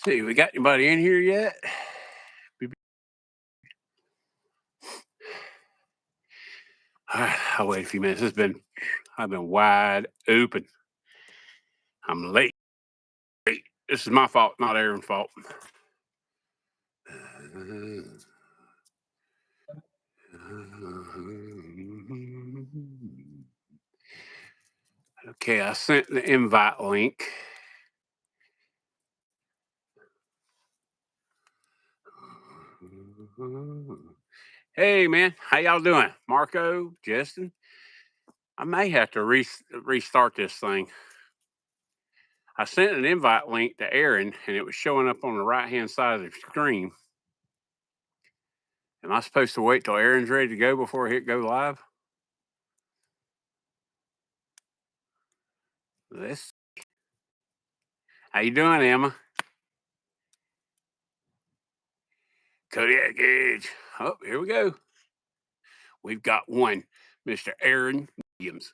See, we got anybody in here yet? I'll wait a few minutes. I've been wide open. I'm late. This is my fault, not Aaron's fault. Okay, I sent the invite link. Hey, man, how y'all doing? Marco, Justin? I may have to restart this thing. I sent an invite link to Aaron, and it was showing up on the right-hand side of the screen. Am I supposed to wait till Aaron's ready to go before I hit go live? Let's. How you doing, Emma? Kodiak Edge. Oh, here we go. We've got one, Mr. Aaron Williams.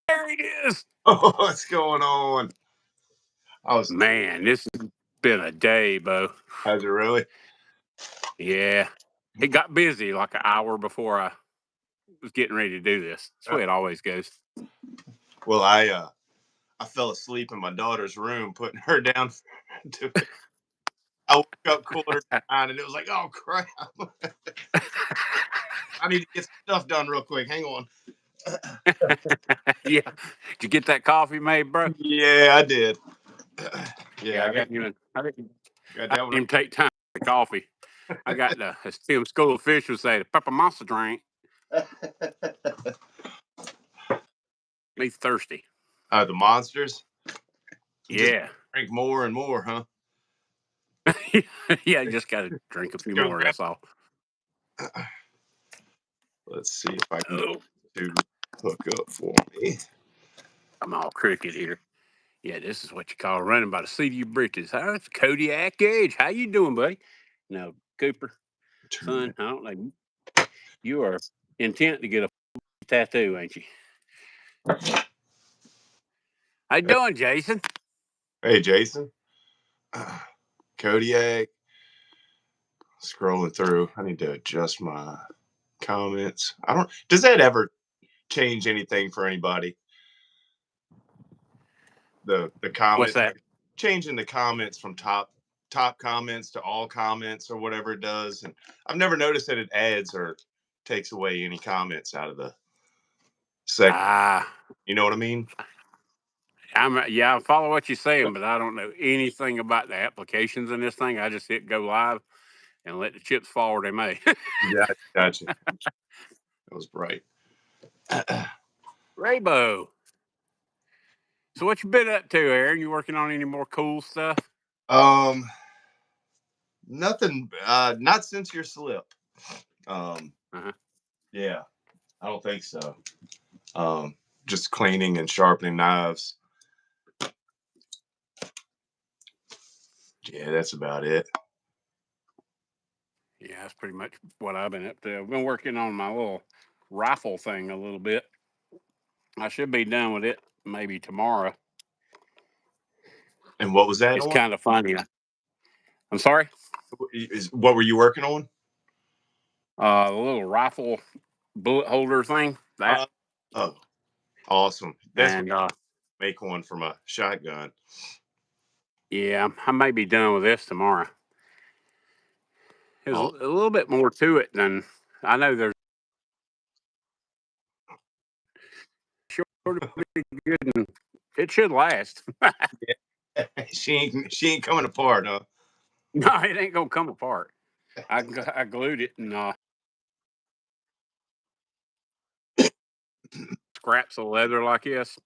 There he is. Oh, what's going on? Man, this has been a day, Bo. Has it really? Yeah. It got busy like an hour before I was getting ready to do this. That's the way it always goes. Well, I fell asleep in my daughter's room, putting her down. I woke up 9:15, and it was like, oh crap! I need to get stuff done real quick. Hang on. Yeah. Did you get that coffee made, bro? Yeah, I did. Yeah, I didn't even take time for the coffee. I got the, as Tim School officials say, the pepper monster drink. Me thirsty. The monsters? Yeah. Just drink more and more, huh? Yeah, you just got to drink a few more, that's all. Let's see if I can get to hook up for me. I'm all crooked here. Yeah, this is what you call running by the seat of your britches. Huh? It's Kodiak Edge. How you doing, buddy? No, Cooper, son, I don't know. You are intent to get a tattoo, ain't you? How you doing, Jason? Hey, Jason. Kodiak. Scrolling through. I need to adjust my comments. Does that ever change anything for anybody? The comments. What's that? Changing the comments from top comments to all comments or whatever it does. And I've never noticed that it adds or takes away any comments out of the section. You know what I mean? I follow what you're saying, but I don't know anything about the applications in this thing. I just hit go live and let the chips fall where they may. Yeah, gotcha. That was bright. Raybo. So what you been up to, Aaron? You working on any more cool stuff? Nothing. Not since your slip. Yeah, I don't think so. Just cleaning and sharpening knives. Yeah, that's about it. Yeah, that's pretty much what I've been up to. I've been working on my little rifle thing a little bit. I should be done with it maybe tomorrow. And what was that? It's kind of funny. I'm sorry? What were you working on? The little rifle bullet holder thing. That. Oh, awesome. That's and make one from a shotgun. Yeah, I may be done with this tomorrow. There's a little bit more to it than I know. There's sure to be good, and it should last. She ain't coming apart, huh? No, it ain't gonna come apart. I glued it and scraps of leather like this,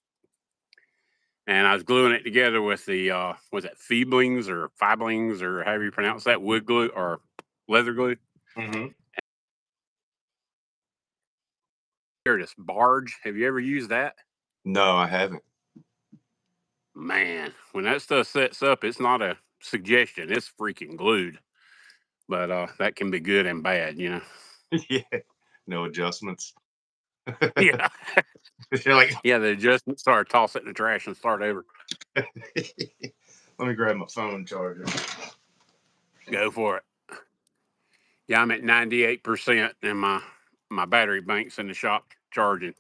and I was gluing it together with the was it Feeblings or Fiblings or however you pronounce that, wood glue or leather glue. Mm-hmm. Here, this barge. Have you ever used that? No, I haven't. Man, when that stuff sets up, it's not a suggestion. It's freaking glued. But that can be good and bad, you know. Yeah. No adjustments. Yeah. You're like, yeah, the adjustment started, toss it in the trash and start over. let me grab my phone charger. Go for it. Yeah, I'm at 98% and my battery bank's in the shop charging.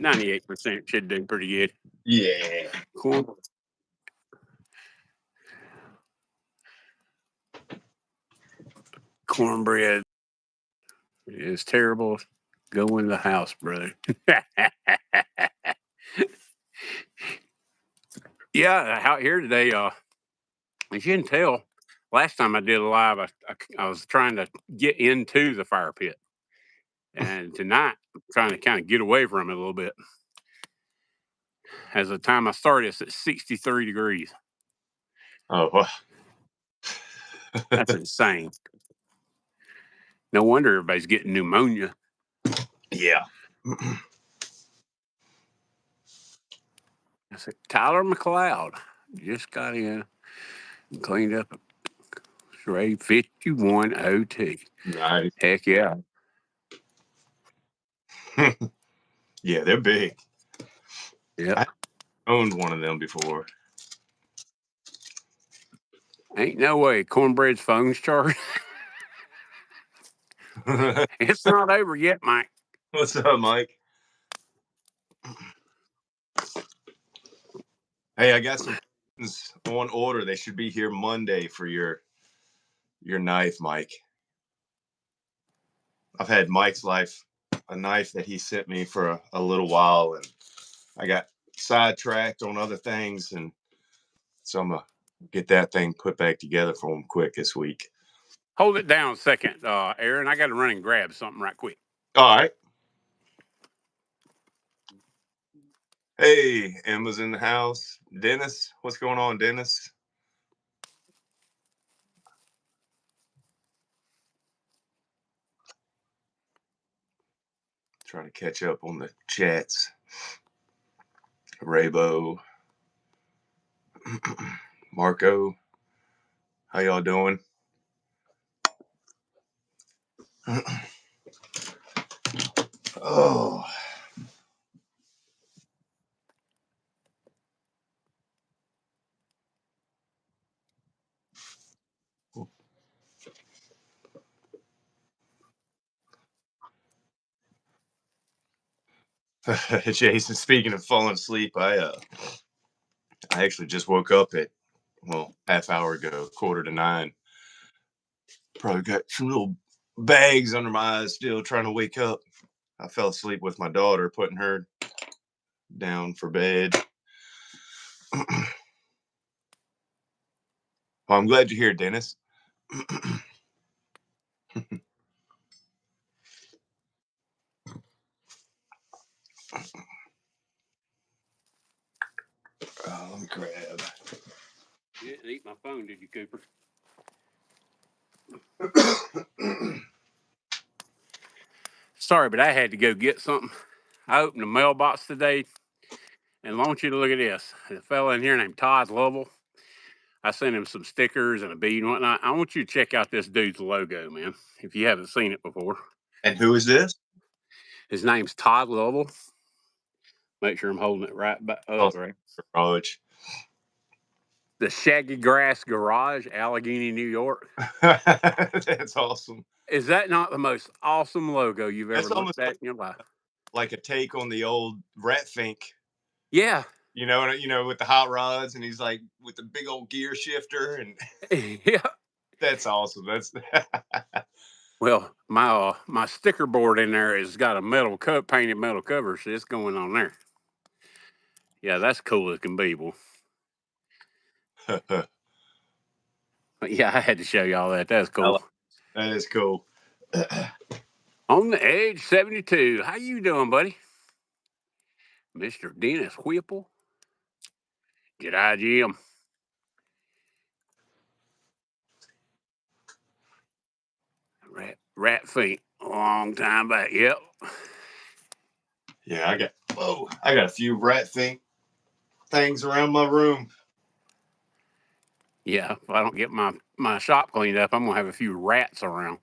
98% should do pretty good. Yeah. Cool. Cornbread is terrible. Go in the house, brother. Yeah, out here today, as you can tell, last time I did a live, I was trying to get into the fire pit. And tonight, I'm trying to kind of get away from it a little bit. As the time I started, it's at 63 degrees. Oh, wow. That's insane. No wonder everybody's getting pneumonia. Yeah. I said, Tyler McLeod just got in and cleaned up a Stray 51 OT. Nice. Heck yeah. Yeah, they're big. Yep. I owned one of them before. Ain't no way Cornbread's phone's charged. It's not over yet, Mike. What's up, Mike? Hey, I got some on order. They should be here Monday for your knife, Mike. I've had Mike's life, a knife that he sent me for a little while, and I got sidetracked on other things, and so I'm gonna get that thing put back together for him quick this week. Hold it down a second, Aaron. I got to run and grab something right quick. All right. Hey, Emma's in the house. Dennis, what's going on, Dennis? Trying to catch up on the chats. Raybo, Marco, how y'all doing? Oh. Jason, speaking of falling asleep, I actually just woke up at, well, half hour ago, 8:45. Probably got some little bags under my eyes still trying to wake up. I fell asleep with my daughter, putting her down for bed. Well, I'm glad you're here, Dennis. Let me grab. You didn't eat my phone, did you, Cooper? Sorry, but I had to go get something. I opened the mailbox today, and I want you to look at this. A fella in here named Todd Lovell. I sent him some stickers and a bead and whatnot. I want you to check out this dude's logo, man, if you haven't seen it before. And who is this? His name's Todd Lovell. Make sure I'm holding it right back up, right? Garage. The Shaggy Grass Garage, Allegheny, New York. That's awesome. Is that not the most awesome logo you've ever looked at in your life? Like a take on the old Rat Fink. Yeah. You know, with the hot rods, and he's like with the big old gear shifter, and Yeah. that's awesome. That's Well, my sticker board in there has got a painted metal cover, so it's going on there. Yeah, that's cool as can be, boy. But yeah, I had to show y'all that. That's cool. That is cool. On the Edge 72. How you doing, buddy? Mr. Dennis Whipple. G'day, Jim. Rat feet. A long time back. Yep. Yeah, I got a few Rat Fink things around my room. Yeah, if I don't get my shop cleaned up, I'm gonna have a few rats around.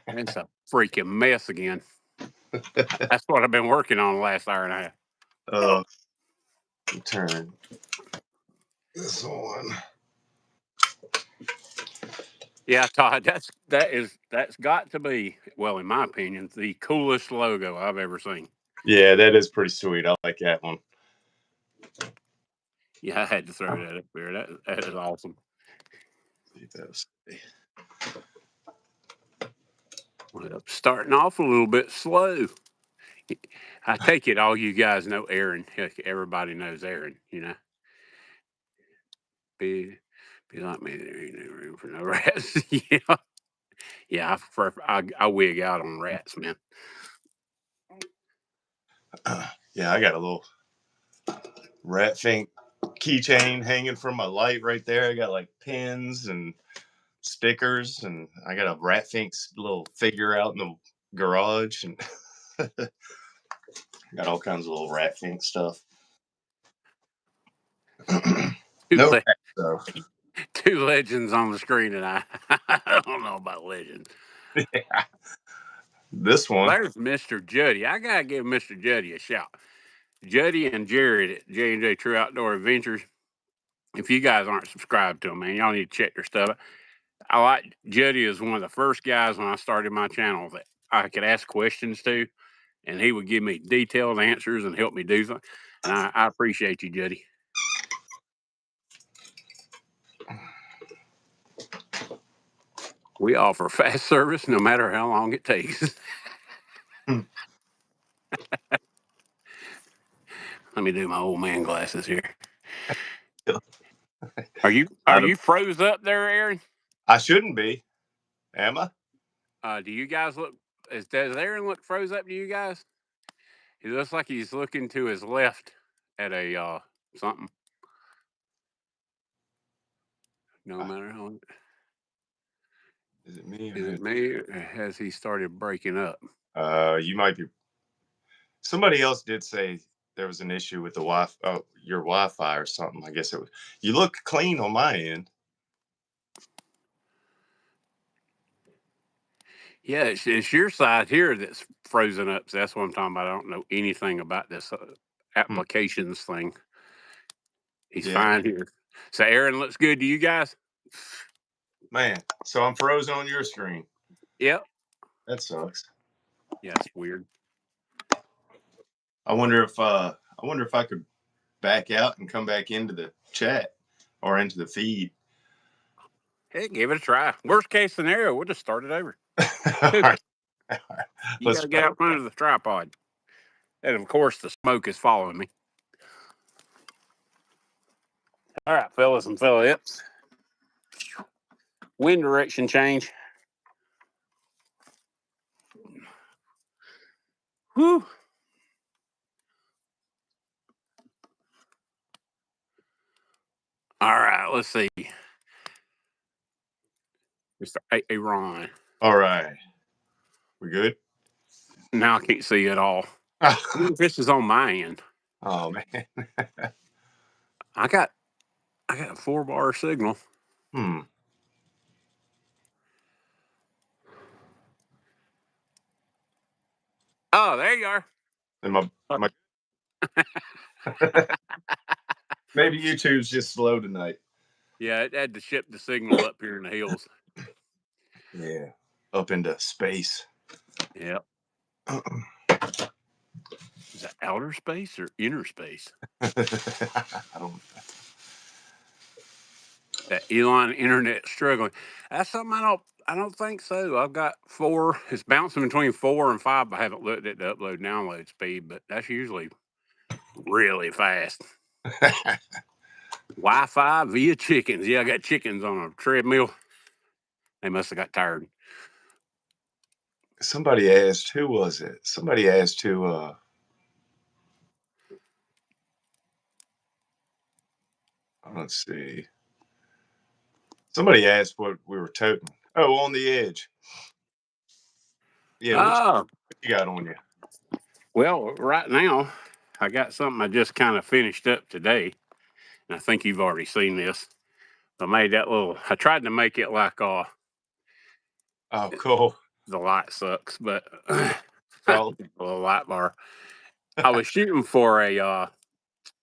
It's a freaking mess again. That's what I've been working on the last hour and a half. Turn this on. Yeah, Todd, that's got to be, well, in my opinion, the coolest logo I've ever seen. Yeah, that is pretty sweet. I like that one. Yeah, I had to throw that up there. That is awesome. Well, starting off a little bit slow. I take it all you guys know Aaron. Heck, everybody knows Aaron, you know. Be like me, there ain't no room for no rats. Yeah. Yeah, I wig out on rats, man. Yeah, I got a little rat fink keychain hanging from my light right there. I got like pins and stickers, and I got a rat fink's little figure out in the garage, and got all kinds of little rat fink stuff. No rats, though. Two legends on the screen, and I don't know about legends. Yeah. This one. There's Mr. Juddy. I gotta give Mr. Juddy a shout. Juddy and Jared at J&J True Outdoor Adventures. If you guys aren't subscribed to them, man, y'all need to check their stuff. I like Juddy is one of the first guys when I started my channel that I could ask questions to, and he would give me detailed answers and help me do something. And I appreciate you, Juddy. We offer fast service no matter how long it takes. Let me do my old man glasses here. Are you froze up there, Aaron? I shouldn't be. Am I? Do you guys look? Does Aaron look froze up to you guys? He looks like he's looking to his left at a something. No matter how. Is it me? Is it me? Or has he started breaking up? You might be. Somebody else did say there was an issue with the your Wi-Fi or something. I guess it was. You look clean on my end. Yeah, it's your side here that's frozen up. So that's what I'm talking about. I don't know anything about this applications thing. He's fine here. So Aaron looks good to you guys? Man, so I'm frozen on your screen. Yep. That sucks. Yeah, it's weird. I wonder if I could back out and come back into the chat or into the feed. Hey, give it a try. Worst case scenario, we'll just start it over. All right. You gotta get out front of the tripod. And of course the smoke is following me. All right, fellas and fellas. Wind direction change. Whew. All right, let's see. Hey, Ron. All right. We good? Now I can't see at all. This is on my end. Oh man. I got a 4-bar signal. Oh, there you are. And maybe YouTube's just slow tonight. Yeah, it had to ship the signal up here in the hills. Yeah, up into space. Yep. Is that outer space or inner space? I don't know. That Elon internet struggling. That's something I don't think so. I've got 4. It's bouncing between 4 and 5. I haven't looked at the upload download speed, but that's usually really fast. Wi-Fi via chickens. Yeah, I got chickens on a treadmill. They must have got tired. Somebody asked, who was it? Somebody asked who let's see. Somebody asked what we were toting. Oh, on the edge. Yeah, what you got on you? Well, right now, I got something I just kind of finished up today. And I think you've already seen this. I made that I tried to make it like oh, cool. The light sucks, but called? A little light bar. I was shooting for a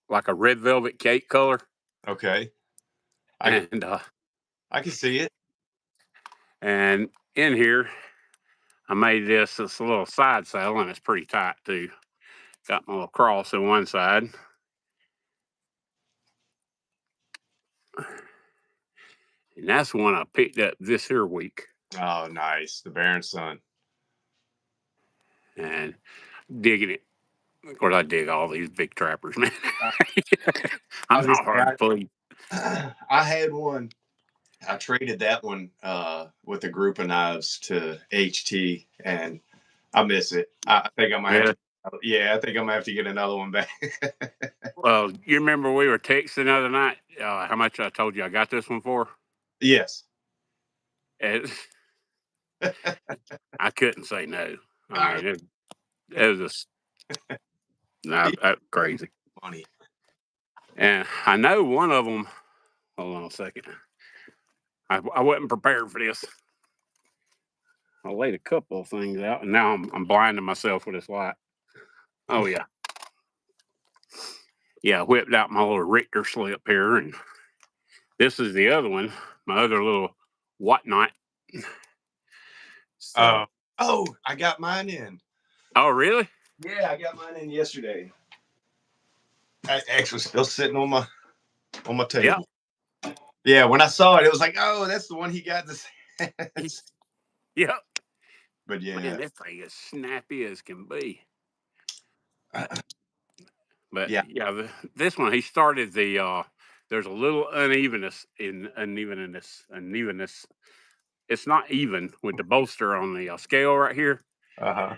like a red velvet cake color, Okay. and I can see it. and in here I made this little side saddle, and it's pretty tight too. Got my little cross on one side. And that's one I picked up this here week. Oh, nice. The Baron Sun. And digging it. Of course, I dig all these big trappers, man. I'm not hard to please. I had one. I traded that one with a group of knives to HT, and I miss it. I think I might have to, I think I'm gonna have to get another one back. Well, you remember we were texting the other night how much I told you I got this one for? Yes. I couldn't say no. I mean, it was just crazy. Funny. And I know one of them. Hold on a second. I wasn't prepared for this. I laid a couple of things out, and now I'm blinding myself with this light. Oh yeah, yeah. I whipped out my little Richter slip here, and this is the other one. My other little whatnot. So, I got mine in. Oh, really? Yeah, I got mine in yesterday. I actually still sitting on my table. Yep. Yeah, when I saw it, it was like, oh, that's the one he got this. Yep. But yeah, man, this thing is snappy as can be. But yeah, this one he started the. There's a little unevenness. It's not even with the bolster on the scale right here. I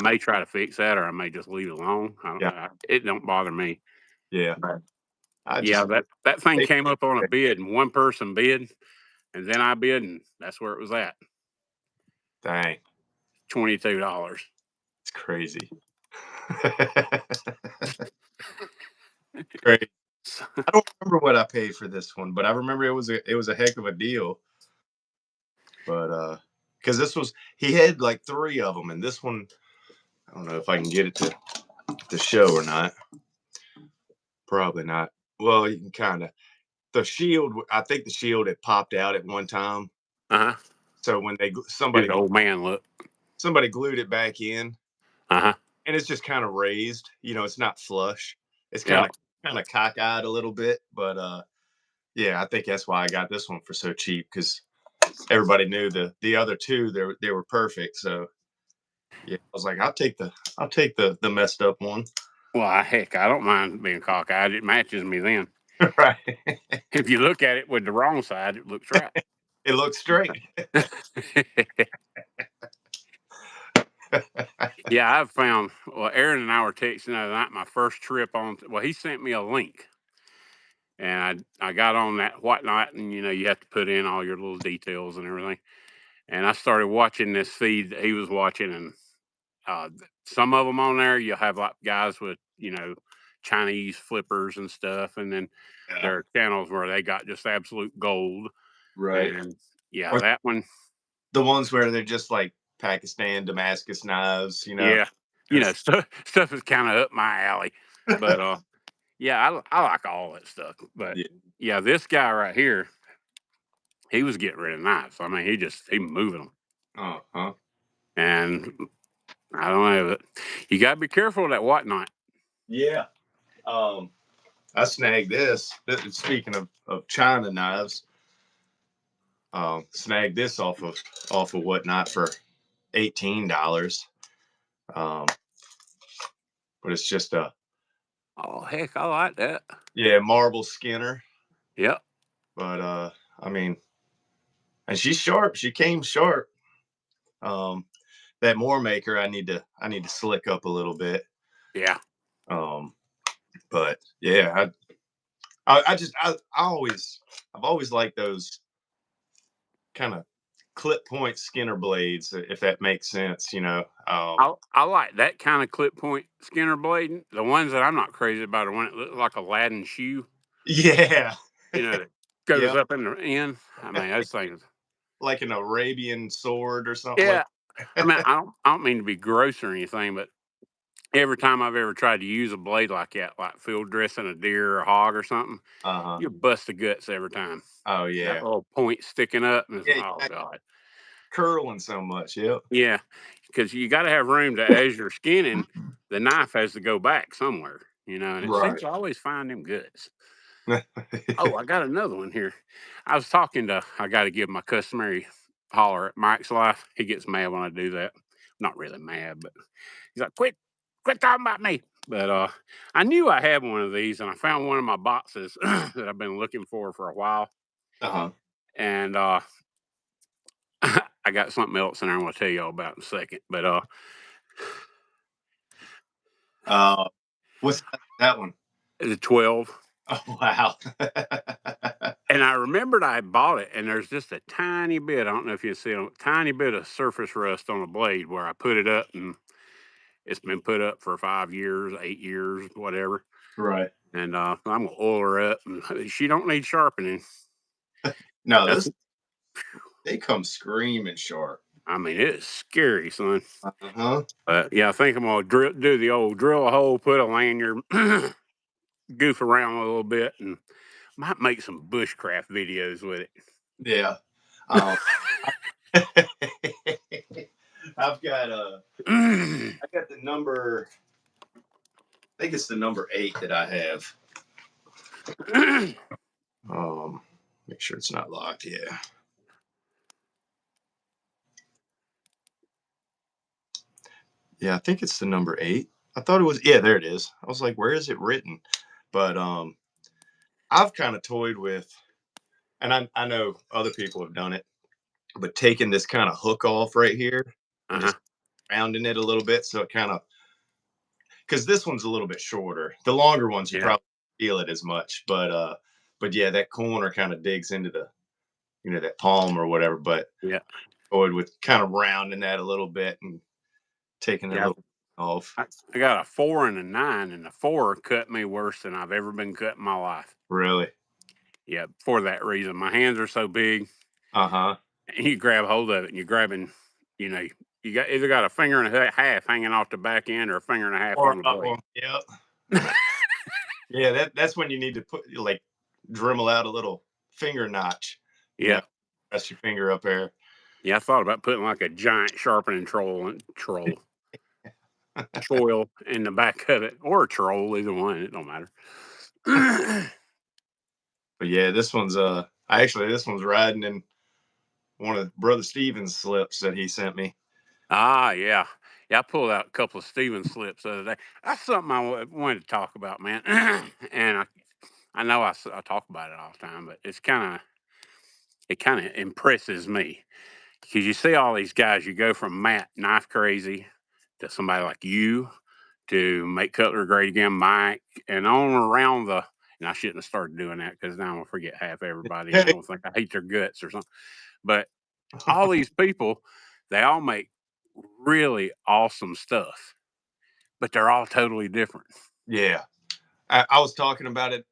may try to fix that, or I may just leave it alone. I don't know. It don't bother me. Yeah. That thing came up on a bid, and one person bid, and then I bid, and that's where it was at. Dang. $22. It's crazy. Great. I don't remember what I paid for this one, but I remember it was a heck of a deal. But because he had like 3 of them, and this one, I don't know if I can get it to show or not. Probably not. Well, you can kind of. The shield, I think the shield had popped out at one time. So when somebody old man look, somebody glued it back in. And it's just kind of raised. It's not flush. It's kind of cockeyed a little bit, but yeah, I think that's why I got this one for so cheap, because everybody knew the other 2 they were perfect. So yeah, I was like, I'll take the messed up one. Well, heck, I don't mind being cockeyed. It matches me then. Right. If you look at it with the wrong side, it looks right. It looks straight. Yeah, I've found. Well, Aaron and I were texting the other night. My first trip on. Well, he sent me a link, and I got on that whatnot, and you have to put in all your little details and everything. And I started watching this feed that he was watching, and some of them on there, you'll have like guys with Chinese flippers and stuff, and then there are channels where they got just absolute gold. Right. And or that one. The ones where they're just like Pakistan Damascus knives, Yeah, stuff is kind of up my alley, but yeah, I like all that stuff. But yeah, this guy right here, he was getting rid of knives. I mean, he moving them. And I don't know, but you got to be careful of that whatnot. Yeah. I snagged this. Speaking of China knives, snagged this off of whatnot for $18. But it's just oh heck, I like that. Yeah, marble Skinner. Yep. But I mean, and she's sharp. She came sharp. That Moore maker, I need to slick up a little bit. Yeah. But yeah, I've always liked those kind of clip point Skinner blades, if that makes sense. I like that kind of clip point Skinner blade. The ones that I'm not crazy about are one that looks like Aladdin's shoe. Yeah. That goes up in the end. I mean, those things like an Arabian sword or something. Yeah. I mean, I don't mean to be gross or anything, but every time I've ever tried to use a blade like that, like field dressing a deer or a hog or something, you bust the guts every time. Oh That yeah. little point sticking up, and Yeah, oh yeah, god, curling so much. Yep. yeah, because you got to have room to as you're skinning, the knife has to go back somewhere, and it seems Right. to always find them guts. Oh, I got another one here. I got to give my customary holler at Mike's Life. He gets mad when I do that. Not really mad, but he's like, quit talking about me. But I knew I had one of these, and I found one of my boxes that I've been looking for a while. Uh-huh. And I got something else in there I'm going to tell you all about in a second. But Uh, what's that one? it's a 12. Oh wow. And I remembered I bought it, and there's just a tiny bit. I don't know if you see a tiny bit of surface rust on the blade where I put it up, and it's been put up for 5 years, 8 years, whatever. Right. And I'm gonna oil her up, and she don't need sharpening. No, That's, they come screaming sharp. I mean, it's scary, son. Uh-huh. Yeah, I think I'm gonna do the old drill a hole, put a lanyard, goof around a little bit, and might make some bushcraft videos with Yeah. Um, I've got it. I got the number. I think it's the number 8 that I have. Make sure it's not locked. Yeah. Yeah, I think it's the number 8. I thought it was. Yeah, there it is. I was like, where is it written? But I've kind of toyed with, and I know other people have done it, but taking this kind of hook off right here and Uh-huh. just rounding it a little bit so it kind of, because this one's a little bit shorter. The longer ones you Yeah. probably feel it as much, but yeah, that corner kind of digs into the that palm or whatever. But Yeah. toyed with kind of rounding that a little bit and taking a Yeah. little off. I got a 4 and a 9, and the 4 cut me worse than I've ever been cut in my life. Really? Yeah, for that reason. My hands are so big, Uh-huh. and you grab hold of it, and you're grabbing, you know, you got either got a finger and a half hanging off the back end or a finger and a half Or on the blade. yep. Yeah, that's when you need to put like Dremel out a little finger notch. Yeah. Press your finger up there. Yeah, I thought about putting like a giant sharpening choil in the back of it, or a troll, either one. It don't matter. But yeah, this one's this one's riding in one of Brother Steven's slips that he sent me. Yeah. Yeah, I pulled out a couple of Steven slips the other day. That's something I wanted to talk about, man. And I know I talk about it all the time, but it kind of impresses me because you see all these guys. You go from Matt knife crazy to somebody like you to make Cutler great again, Mike, and on around the. And I shouldn't have started doing that because now I'm gonna forget half everybody, and I'm gonna think I hate their guts or something. But all these people, they all make really awesome stuff, but they're all totally different. Yeah. I was talking about it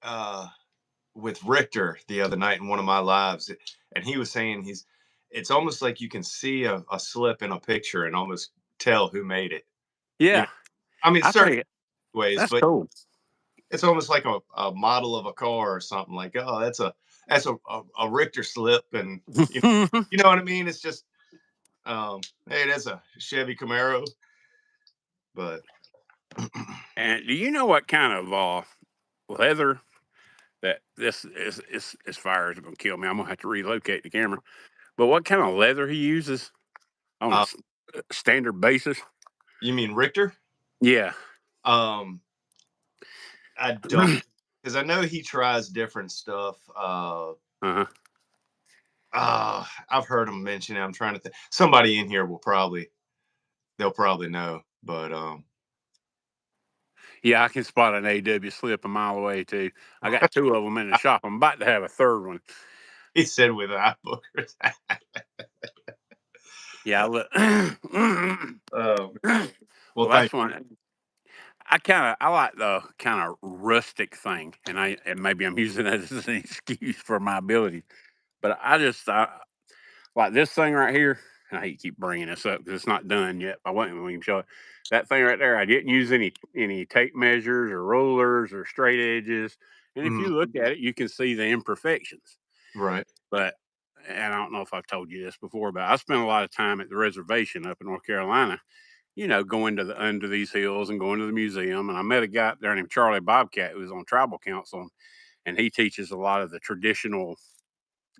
with Richter the other night in one of my lives, and he was saying it's almost like you can see a slip in a picture and almost tell who made it. You know, Yeah, I mean, I certain think ways, that's but cool. it's almost like a model of a car or something. Like, oh, that's a Richter slip, and you know what I mean. It's just, hey, that's a Chevy Camaro, but And do you know what kind of leather that this fire is going to kill me? I'm going to have to relocate the camera. But what kind of leather he uses on a uh, standard basis? you mean Richter? Yeah. Um, I don't, because I know he tries different stuff. Uh-huh. I've heard him mention it. I'm trying to think. Somebody in here they'll probably know, but Yeah, I can spot an AW slip a mile away too. I got 2 of them in the shop. I'm about to have a third one. he said with eye bookers. Yeah, look. Well, Well, thank that's one. I like the kind of rustic thing, and maybe I'm using that as an excuse for my ability, but I like this thing right here. I hate to keep bringing this up because it's not done yet. I won't even show it. That thing right there, I didn't use any tape measures or rollers or straight edges. And if you look at it, you can see the imperfections. Right. But and I don't know if I've told you this before, but I spent a lot of time at the reservation up in North Carolina, going to the under these hills and going to the museum. And I met a guy up there named Charlie Bobcat who was on tribal council, and he teaches a lot of the traditional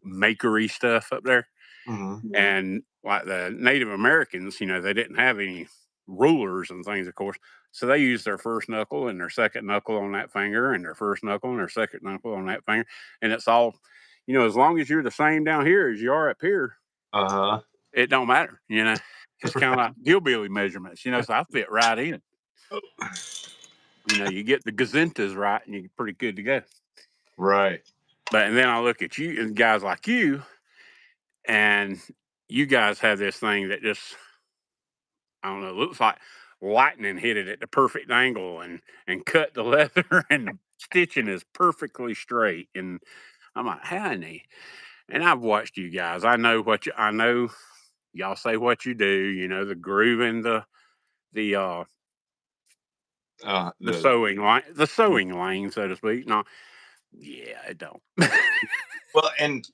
makery stuff up there. And like the Native Americans, they didn't have any rulers and things, of course. So they used their first knuckle and their second knuckle on that finger and their first knuckle and their second knuckle on that finger. And it's all, as long as you're the same down here as you are up here, it don't matter. It's kind of like hillbilly measurements, so I fit right in. You get the gazintas right and you're pretty good to go. Right. And then I look at you and guys like you, and you guys have this thing that just, I don't know, looks like lightning hit it at the perfect angle and cut the leather, and the stitching is perfectly straight. And I'm like, honey. And I've watched you guys. I know y'all say what you do, the grooving, the sewing lane, so to speak. No, yeah, I don't. Well, and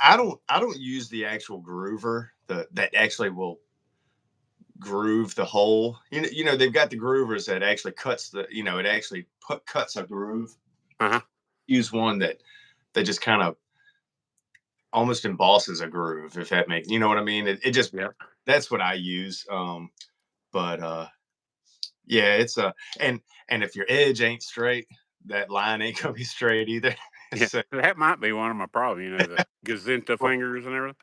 I don't use the actual groover that actually will groove the hole. They've got the groovers that actually cuts it actually cuts a groove. Use one that just kind of almost embosses a groove, if that makes, you know what I mean. It just that's what I use. But yeah, it's and if your edge ain't straight, that line ain't gonna be straight either. Yeah, So, that might be one of my problems, the gazinta fingers and everything.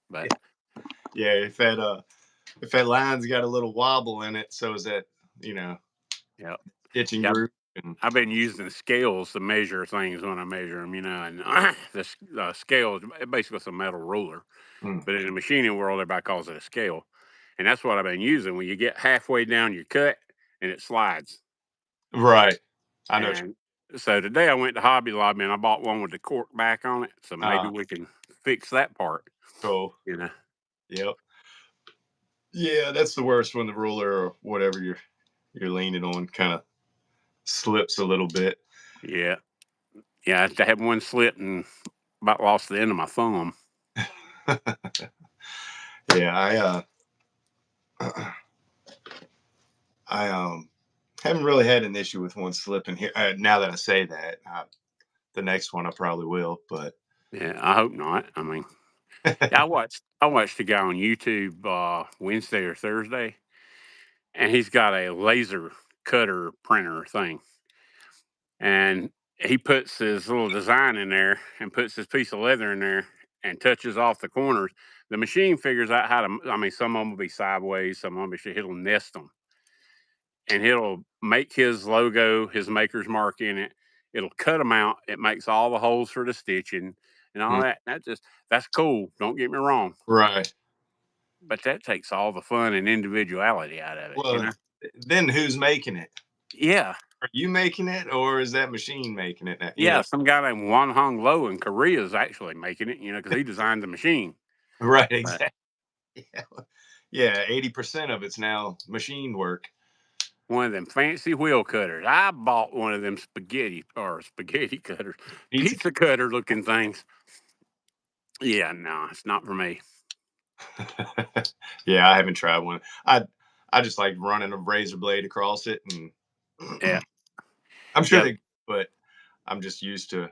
But yeah, if that line's got a little wobble in it, so is that, yeah, stitching groove. And I've been using scales to measure things when I measure them, and the scale is basically a metal ruler. But in the machining world, everybody calls it a scale. And that's what I've been using. When you get halfway down your cut and it slides. right, I know. And so today I went to Hobby Lobby and I bought one with the cork back on it. So maybe we can fix that part. Cool. Yep. Yeah, that's the worst when the ruler or whatever you're leaning on kind of slips a little bit. Yeah. Yeah, I had one slip and about lost the end of my thumb. Yeah, I haven't really had an issue with one slipping here. Now that I say that, the next one I probably will. But yeah, I hope not. I mean, yeah, I watched a guy on YouTube Wednesday or Thursday, and he's got a laser cutter printer thing, and he puts his little design in there and puts his piece of leather in there and touches off the corners. The machine figures out how to. I mean, some of them will be sideways, some of them will be. It'll nest them, and he'll make his logo, his maker's mark in it. It'll cut them out. It makes all the holes for the stitching and all that. That's cool. Don't get me wrong, right. but that takes all the fun and individuality out of it. Well, then who's making it? Yeah. Are you making it, or is that machine making it? Yeah, some guy named Wan Hong Lo in Korea is actually making it, because he designed the machine. Right, But exactly. Yeah, 80% of it's now machine work. one of them fancy wheel cutters. I bought one of them spaghetti cutters, pizza cutter looking things. Yeah, no, it's not for me. Yeah, I haven't tried one. I just like running a razor blade across it, and Yeah. I'm sure they, but I'm just used to.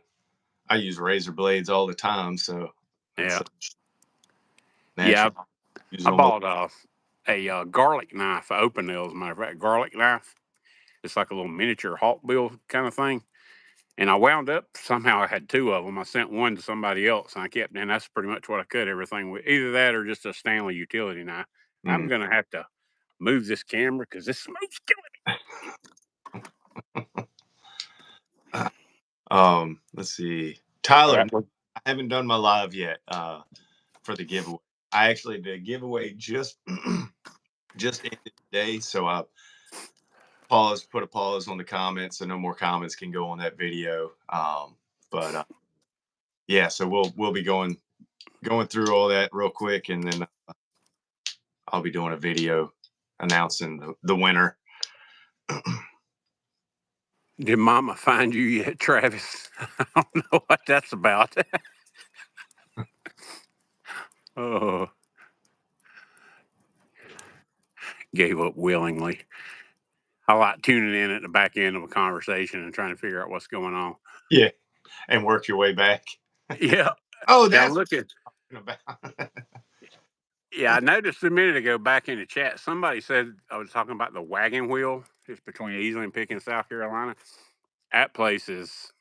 I use razor blades all the time, so Yeah. Yeah, I bought a garlic knife, open nails, as a matter of fact, garlic knife. It's like a little miniature hawk bill kind of thing. And I wound up, somehow I had two of them. I sent one to somebody else, and that's pretty much what I cut everything with. Either that or just a Stanley utility knife. I'm going to have to move this camera because this smoke's killing me. Let's see. Tyler, I haven't done my live yet for the giveaway. The giveaway just ended today, so I put a pause on the comments, so no more comments can go on that video. But yeah, so we'll be going through all that real quick, and then I'll be doing a video announcing the winner. Did Mama find you yet, Travis? I don't know what that's about. Oh, gave up willingly. I like tuning in at the back end of a conversation and trying to figure out what's going on. Yeah, and work your way back. Yeah. Oh, Yeah, that's look at. about. Yeah, I noticed a minute ago back in the chat, somebody said I was talking about the Wagon Wheel. It's between Easley and Pickens, South Carolina. That place is,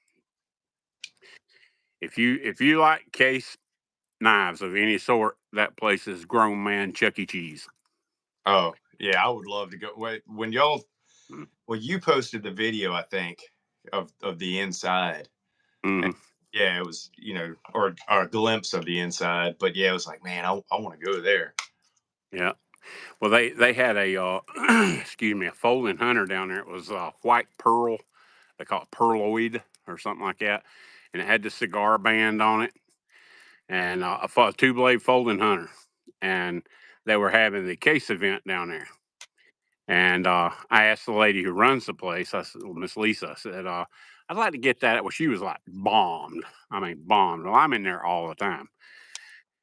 if you like case knives of any sort, that place is grown man Chuck E. Cheese. Oh yeah, I would love to go. Wait, when y'all, Mm. well, you posted the video, I think, of the inside. Mm. Yeah, it was, or a glimpse of the inside. But yeah, it was like, man, I want to go there. Yeah. Well, they had a excuse me, a folding hunter down there. It was white pearl. They call it pearloid or something like that, and it had the cigar band on it, and a 2-blade folding hunter, and they were having the case event down there. And I asked the lady who runs the place, I said, Miss Lisa, I said, I'd like to get that. Well, she was like bombed. I mean, bombed. Well, I'm in there all the time.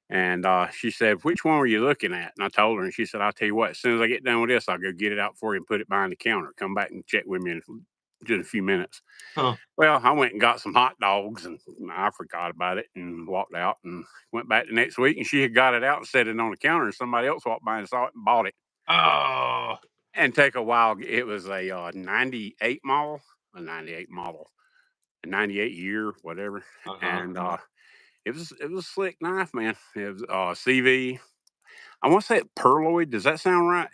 And she said, which one were you looking at? And I told her, and she said, I'll tell you what, as soon as I get done with this, I'll go get it out for you and put it behind the counter. Come back and check with me in just a few minutes. Huh. Well, I went and got some hot dogs, and I forgot about it and walked out and went back the next week. And she had got it out and set it on the counter, and somebody else walked by and saw it and bought it. Oh. And take a while. It was a 98 model, a 98 model, a 98 year, whatever. And it was a slick knife, man. It was CV. I want to say it pearloid. Does that sound right?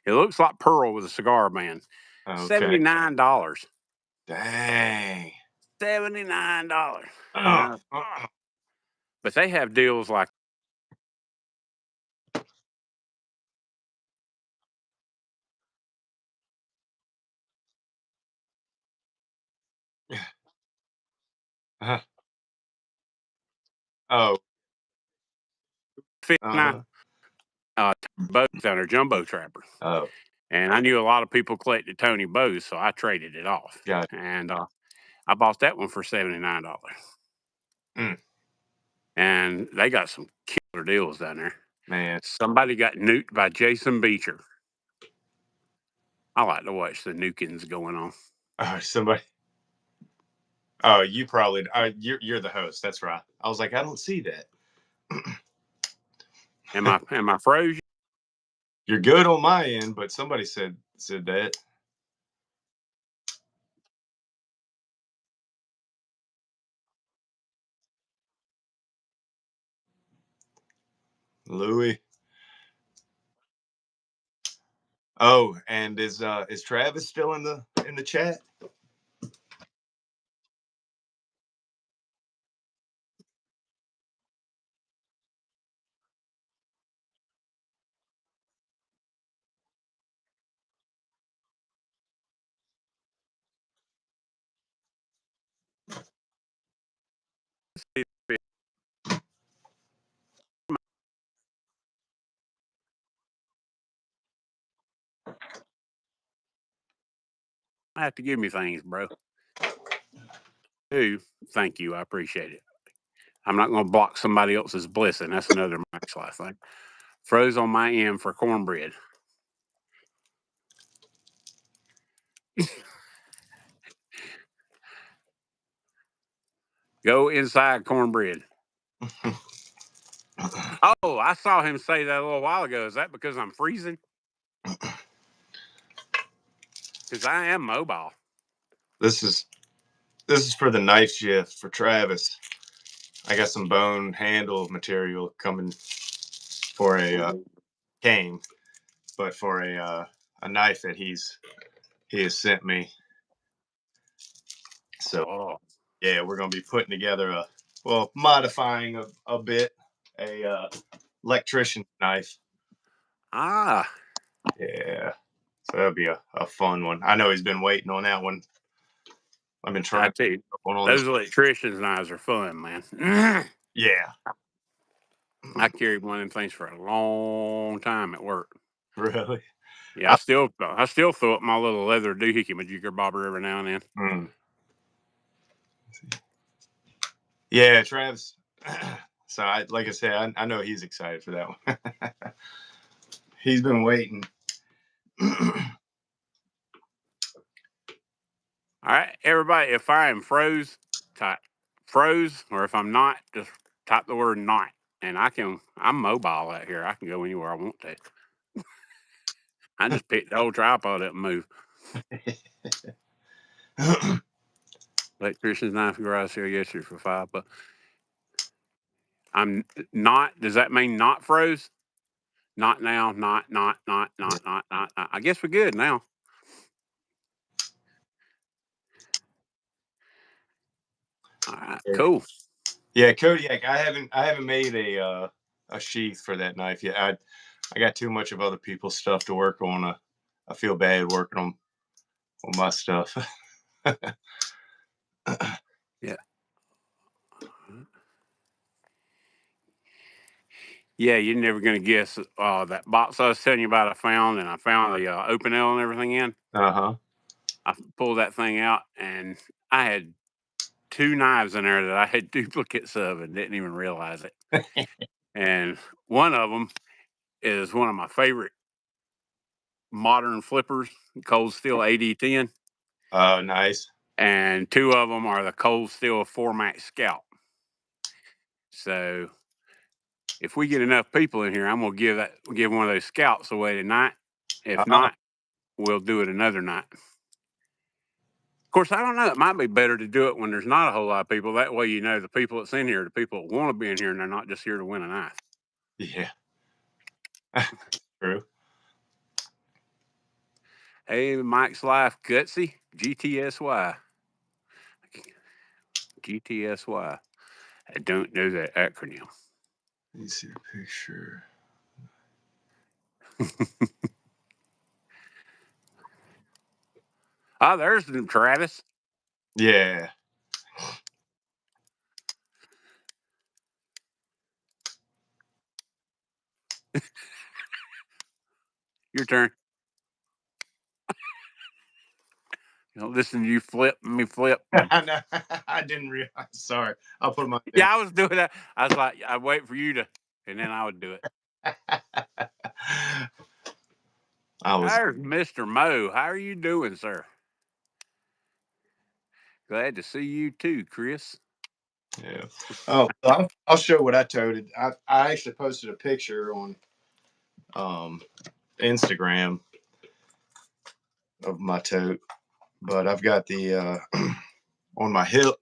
It looks like pearl with a cigar band. Okay. $79. Dang. $79. Oh. But they have deals like Oh. $59 bows down there, jumbo trapper. Oh. And I knew a lot of people collected Tony bows, so I traded it off. Got it. And I bought that one for $79. Mm. And they got some killer deals down there. Man. Somebody got nuked by Jason Beecher. I like to watch the nukings going on. Somebody. Oh, you probably. You're the host. That's right. I was like, I don't see that. Am I froze? You're good on my end, but somebody said that. Louis. Oh, and is Travis still in the chat? I have to give me things, bro. Thank you. I appreciate it. I'm not going to block somebody else's blessing. That's another Max Life thing. Froze on my end for cornbread. Go inside cornbread. Oh, I saw him say that a little while ago. Is that because I'm freezing? Because I am mobile. This is for the knife shift for Travis. I got some bone handle material coming for a cane, but for a knife that he has sent me. So yeah, we're gonna be putting together modifying a bit a electrician knife. Ah. Yeah. So that'll be a fun one. I know he's been waiting on that one. I've been trying. I tell you, those electrician's knives are fun, man. Yeah. I carried one of them things for a long time at work. Really? Yeah, I still throw up my little leather doohickey majigger bobber every now and then. Mm. Yeah, Travis. So like I said, I know he's excited for that one. He's been waiting. All right, everybody, if I am froze, type froze, or if I'm not, just type the word not. And I'm mobile out here. I can go anywhere I want to. I just pick the whole tripod up and move. Electrician's knife garage sale yesterday for $5, but I'm not. Does that mean not froze? Not now. Not. I guess we're good now. All right, cool. Yeah, Kodiak. I haven't made a sheath for that knife yet. I got too much of other people's stuff to work on. I feel bad working on my stuff. Yeah. Yeah, you're never gonna guess that box I was telling you about. I found the open L and everything in. Uh-huh. I pulled that thing out, and I had 2 knives in there that I had duplicates of and didn't even realize it. And one of them is one of my favorite modern flippers, Cold Steel AD10. Oh, nice. And 2 of them are the Cold Steel 4MAX Scout. So if we get enough people in here, I'm gonna give one of those Scouts away tonight. If not, we'll do it another night. Of course, I don't know. It might be better to do it when there's not a whole lot of people. That way, the people that's in here, the people that want to be in here, and they're not just here to win a knife. Yeah. True. Hey, Mike's Life Gutsy, GTSY. GTSY. I don't know that acronym. Let me see a picture. Oh, there's Travis. Yeah. Your turn. Listen to you flip, me flip. I didn't realize. Sorry. I'll put my Yeah, I was doing that. I was like, I'd wait for you to, and then I would do it. There's Mr. Mo. How are you doing, sir? Glad to see you too, Chris. Yeah. Oh, I'll show what I toted. I actually posted a picture on Instagram of my tote, but I've got the on my hip.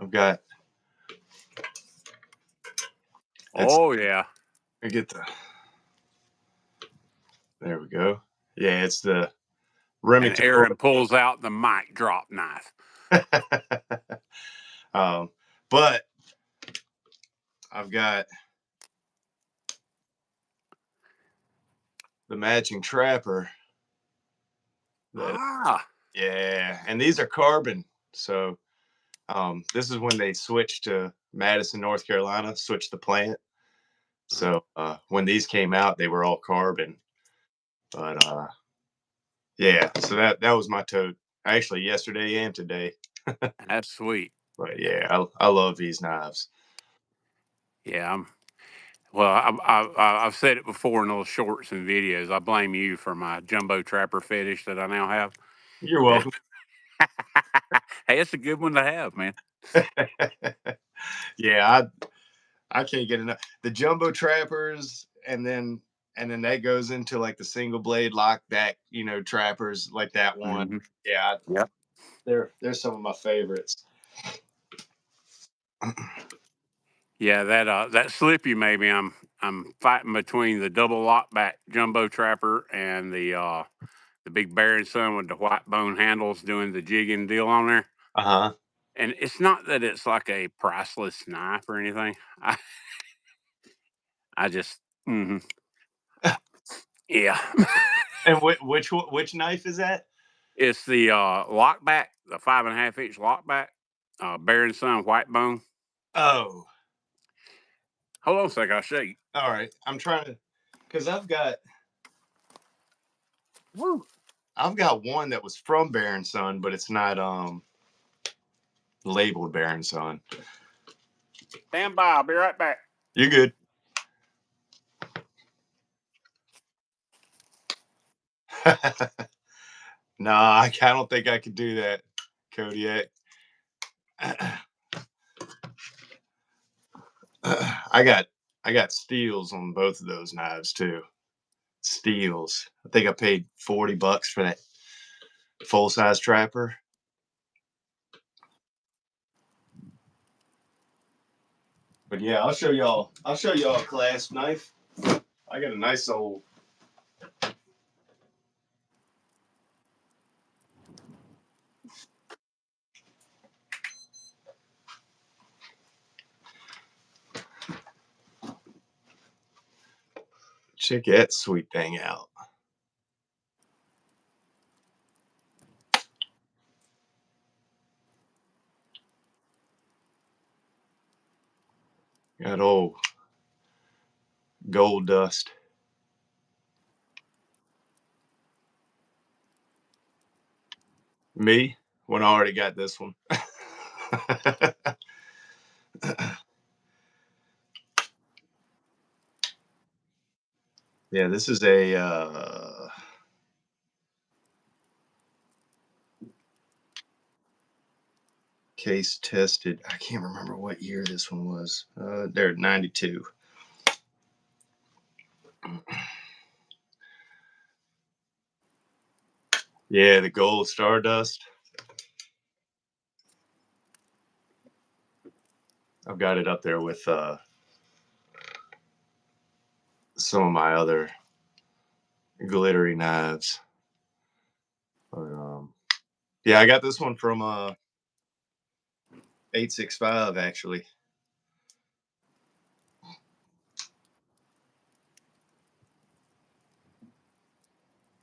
I've got. Oh yeah. I get the. There we go. Yeah, it's the Remington. And Aaron pulls out the mic drop knife. But I've got the matching trapper. Yeah, and these are carbon. So this is when they switched to Madison, North Carolina, switched the plant. So when these came out, they were all carbon. But yeah, so that was my tote actually yesterday and today. That's sweet. But yeah, I love these knives. Yeah, I've said it before in those shorts and videos. I blame you for my jumbo trapper fetish that I now have. You're welcome. Hey, it's a good one to have, man. Yeah, I can't get enough. The jumbo trappers, and then that goes into like the single blade lock back, trappers like that one. Mm-hmm. Yeah, Yep. They're some of my favorites. Yeah, that slip you made me. I'm fighting between the double lock back jumbo trapper and the big Baron Sun with the white bone handles doing the jigging deal on there. Uh-huh. And it's not that it's like a priceless knife or anything. I just yeah. And which knife is that? It's the lockback, the 5.5 inch lockback, Baron Sun white bone. Oh, Hold on a second. I'll show you. All right. I'm trying to, because I've got one that was from Bear and Son, but it's not labeled Bear and Son. Stand by. I'll be right back. You're good. Nah, I don't think I could do that, Kodiak. I got steals on both of those knives too. Steals. I think I paid $40 for that full size trapper. But yeah, I'll show y'all a clasp knife. I got a nice old check that sweet thing out. Got old gold dust. Me? When I already got this one. Yeah, this is a case tested. I can't remember what year this one was. They're 92. Yeah, the gold Stardust. I've got it up there with some of my other glittery knives. But, yeah, I got this one from 865 actually.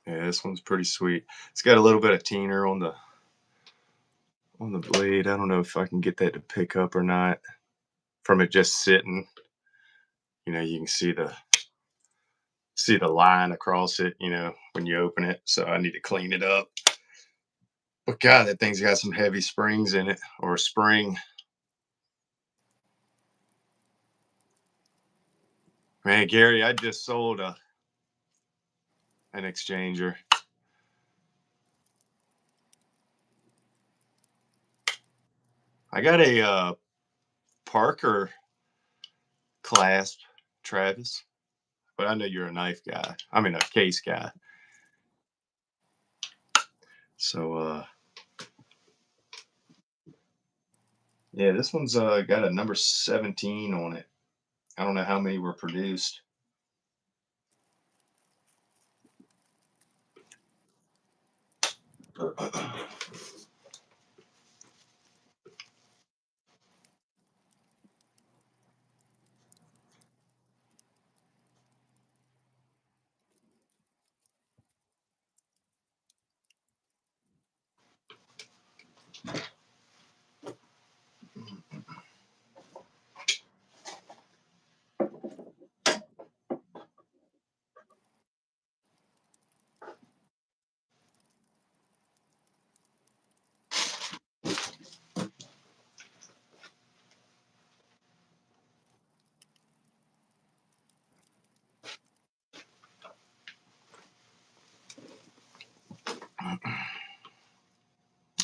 Yeah, this one's pretty sweet. It's got a little bit of teener on the blade. I don't know if I can get that to pick up or not from it just sitting. You know, you can see the line across it, you know, when you open it. So I need to clean it up. But God, that thing's got some heavy springs in it, or a spring. Man, Gary, I just sold an exchanger. I got a Parker clasp, Travis, but I know you're a knife guy. I mean, a case guy. So, yeah, this one's got a number 17 on it. I don't know how many were produced.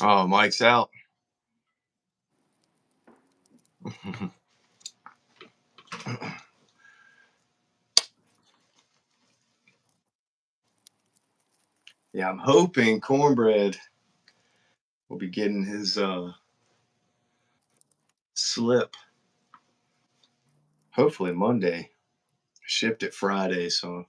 Oh, Mike's out. Yeah, I'm hoping Cornbread will be getting his slip. Hopefully Monday. Shipped it Friday, so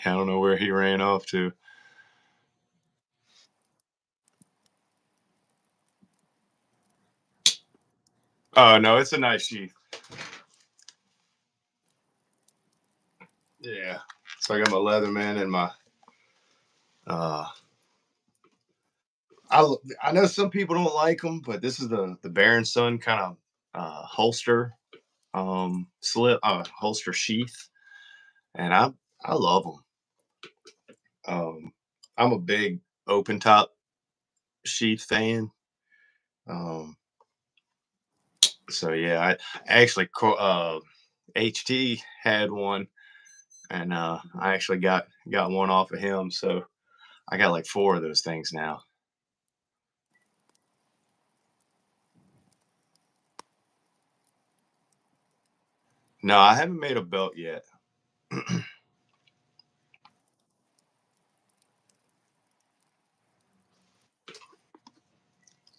I don't know where he ran off to. Oh no, it's a nice sheath. So I got my Leatherman and my. I know some people don't like them, but this is the Baron Sun kind of holster holster sheath, and I love them. I'm a big open top sheath fan. So yeah, I actually HT had one, and I actually got one off of him. So I got like 4 of those things now. No, I haven't made a belt yet.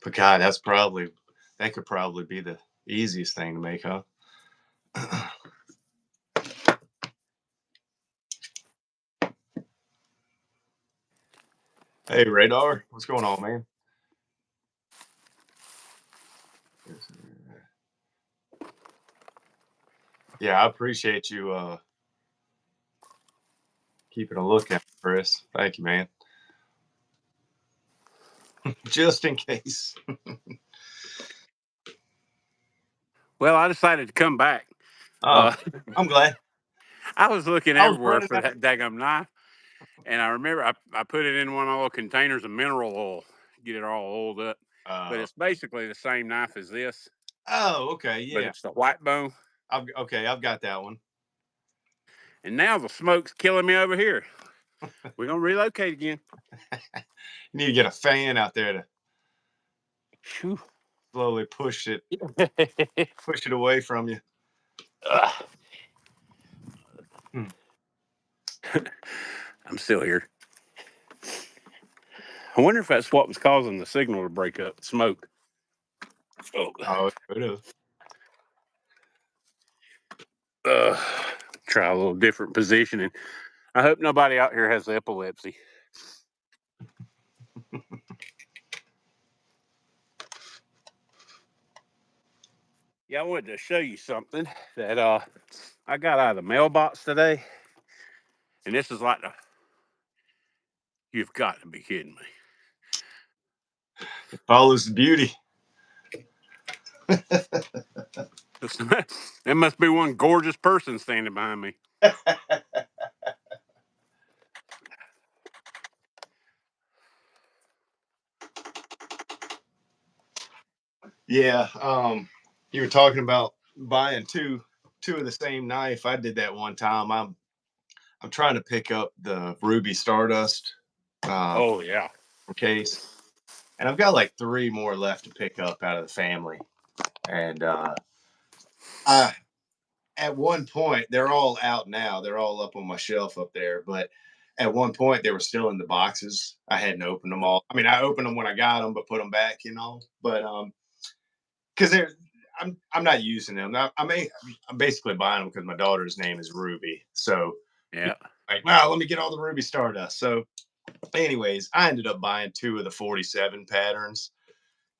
But God, that could probably be the easiest thing to make, huh? Hey, Radar, what's going on, man? Yeah, I appreciate you keeping a lookout, Chris. Thank you, man. Just in case. Well, I decided to come back. Oh, I'm glad. I was looking I was everywhere running for out. that daggum knife, and I remember I put it in one of my little containers of mineral oil, get it all oiled up. But it's basically the same knife as this. Oh, okay, But yeah. it's the white bone. I've got that one. And now the smoke's killing me over here. We're gonna relocate again. You need to get a fan out there to Whew. slowly push it away from you. I'm still here. I wonder if that's what was causing the signal to break up. Smoke. Oh, it is. Try a little different positioning. I hope nobody out here has epilepsy. Yeah, I wanted to show you something that I got out of the mailbox today. And this is like you've got to be kidding me. It follows the beauty. There must be one gorgeous person standing behind me. Yeah, you were talking about buying two of the same knife. I did that one time. I'm trying to pick up the Ruby Stardust Oh yeah. case, and I've got like 3 more left to pick up out of the family. And I at one point, they're all out now. They're all up on my shelf up there. But at one point, they were still in the boxes. I hadn't opened them all. I mean, I opened them when I got them, but put them back, But because they're, I'm not using them. I'm basically buying them because my daughter's name is Ruby. So Yeah. like, well, let me get all the Ruby Stardust. So, anyways, I ended up buying 2 of the 47 patterns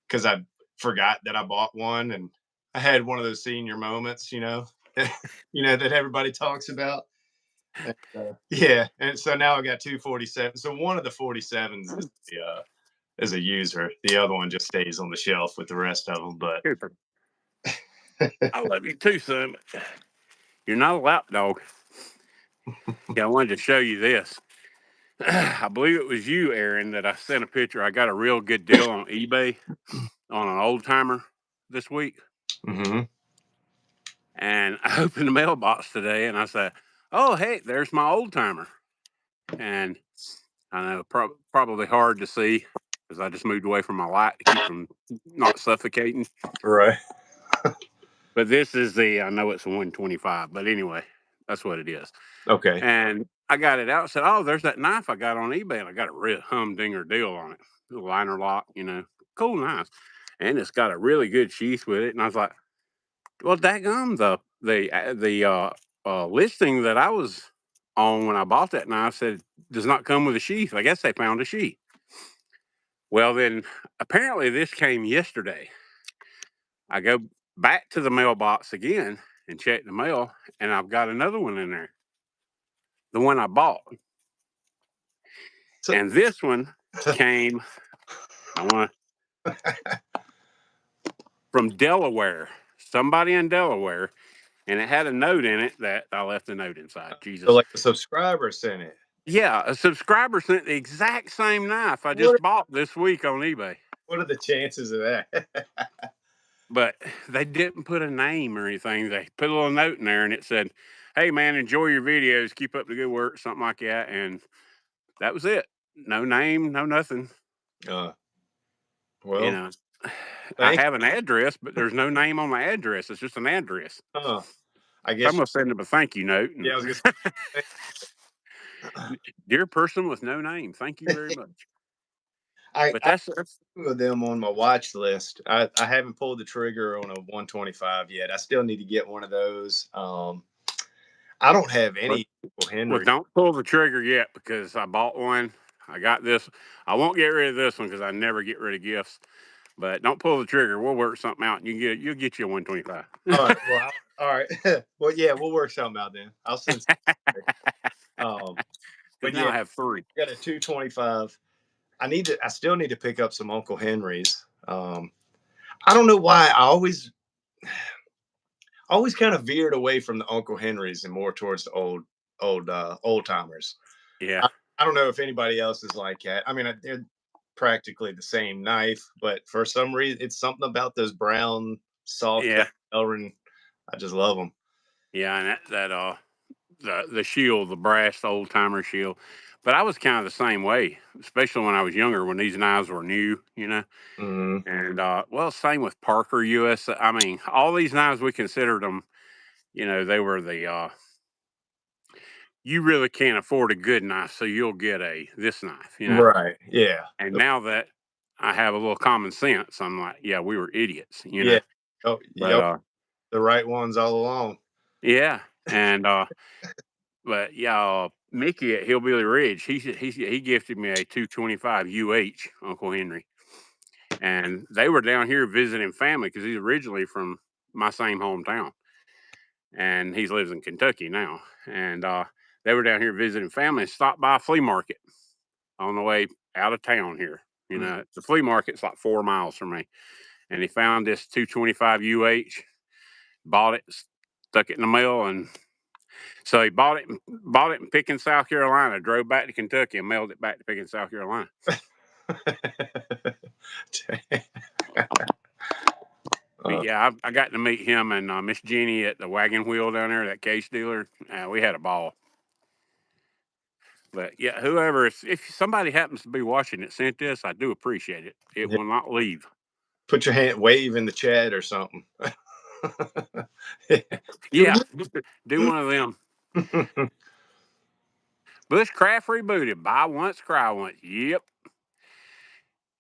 because I forgot that I bought one, and I had one of those senior moments, that everybody talks about. Yeah, and so now I got 247. So one of the 47s is a user. The other one just stays on the shelf with the rest of them. But Cooper. I love you too, son. You're not a lap dog. Yeah, I wanted to show you this. I believe it was you, Aaron, that I sent a picture. I got a real good deal on eBay on an old timer this week. mm-hmm. And I opened the mailbox today and I said, oh, hey, there's my old timer. And I know probably hard to see because I just moved away from my light to keep from not suffocating. Right. But this is I know it's a 125, but anyway, that's what it is. Okay. And I got it out and said, oh, there's that knife I got on eBay. And I got a real humdinger deal on it. The liner lock, cool knife. And it's got a really good sheath with it. And I was like, well, daggum, the listing that I was on when I bought that knife said does not come with a sheath. I guess they found a sheath. Well, then apparently this came yesterday. I go back to the mailbox again and check the mail, and I've got another one in there. the one I bought. So, And this one came, from Delaware. Somebody in Delaware, and it had a note in it that I left a note inside. so Jesus. like a subscriber sent it. Yeah, a subscriber sent the exact same knife I just What bought this week on eBay. what are the chances of that? But they didn't put a name or anything. They put a little note in there and it said, "Hey man, enjoy your videos, keep up the good work," something like that. And that was it. No name, no nothing. You Well, know, I thank have an address, but there's no name on my address. It's just an address. I So guess I'm gonna send them a thank you note. yeah, And I was gonna say dear person with no name, thank you very much. But I that's two of them on my watch list. I haven't pulled the trigger on a 125 yet. I still need to get one of those. I don't have but, any well, Henry. don't pull the trigger yet because I bought one. I got this. I won't get rid of this one because I never get rid of gifts. But don't pull the trigger. We'll work something out, and you'll get you a 125. All right. Well, all right. Well, yeah, we'll work something out then. I'll send. Because But now yeah, I have three. I got a 225. I still need to pick up some Uncle Henry's. I don't know why. I always kind of veered away from the Uncle Henrys and more towards the old timers. Yeah, I don't know if anybody else is like that. I mean, they're practically the same knife, but for some reason, it's something about those brown, soft cut yeah, Elrin. I just love them. yeah. And the shield, the brass old timer shield. But I was kind of the same way, especially when I was younger, when these knives were new, Mm-hmm. And well, same with Parker US. I mean, all these knives we considered them. They were the you really can't afford a good knife, so you'll get this knife. Right. Yeah. And now that I have a little common sense, I'm like, yeah, we were idiots. Yeah. Oh, But yep. The right ones all along. yeah, and but yeah, Mickey at Hillbilly Ridge, he gifted me a 225 Uncle Henry, and they were down here visiting family because he's originally from my same hometown, and he lives in Kentucky now, and they were down here visiting family and stopped by a flea market on the way out of town here. The flea market's like 4 miles from me, and he found this 225 bought it, stuck it in the mail, and so he bought it in Pickens, South Carolina, drove back to Kentucky, and mailed it back to Pickens, South Carolina. But yeah, I got to meet him and Miss Jenny at the Wagon Wheel down there, that case dealer. We had a ball. But yeah, if somebody happens to be watching it, sent this, I do appreciate it. It Yeah. will not leave. Put your hand, wave in the chat or something. Yeah, do one of them. Bushcraft rebooted. Buy once, cry once. Yep.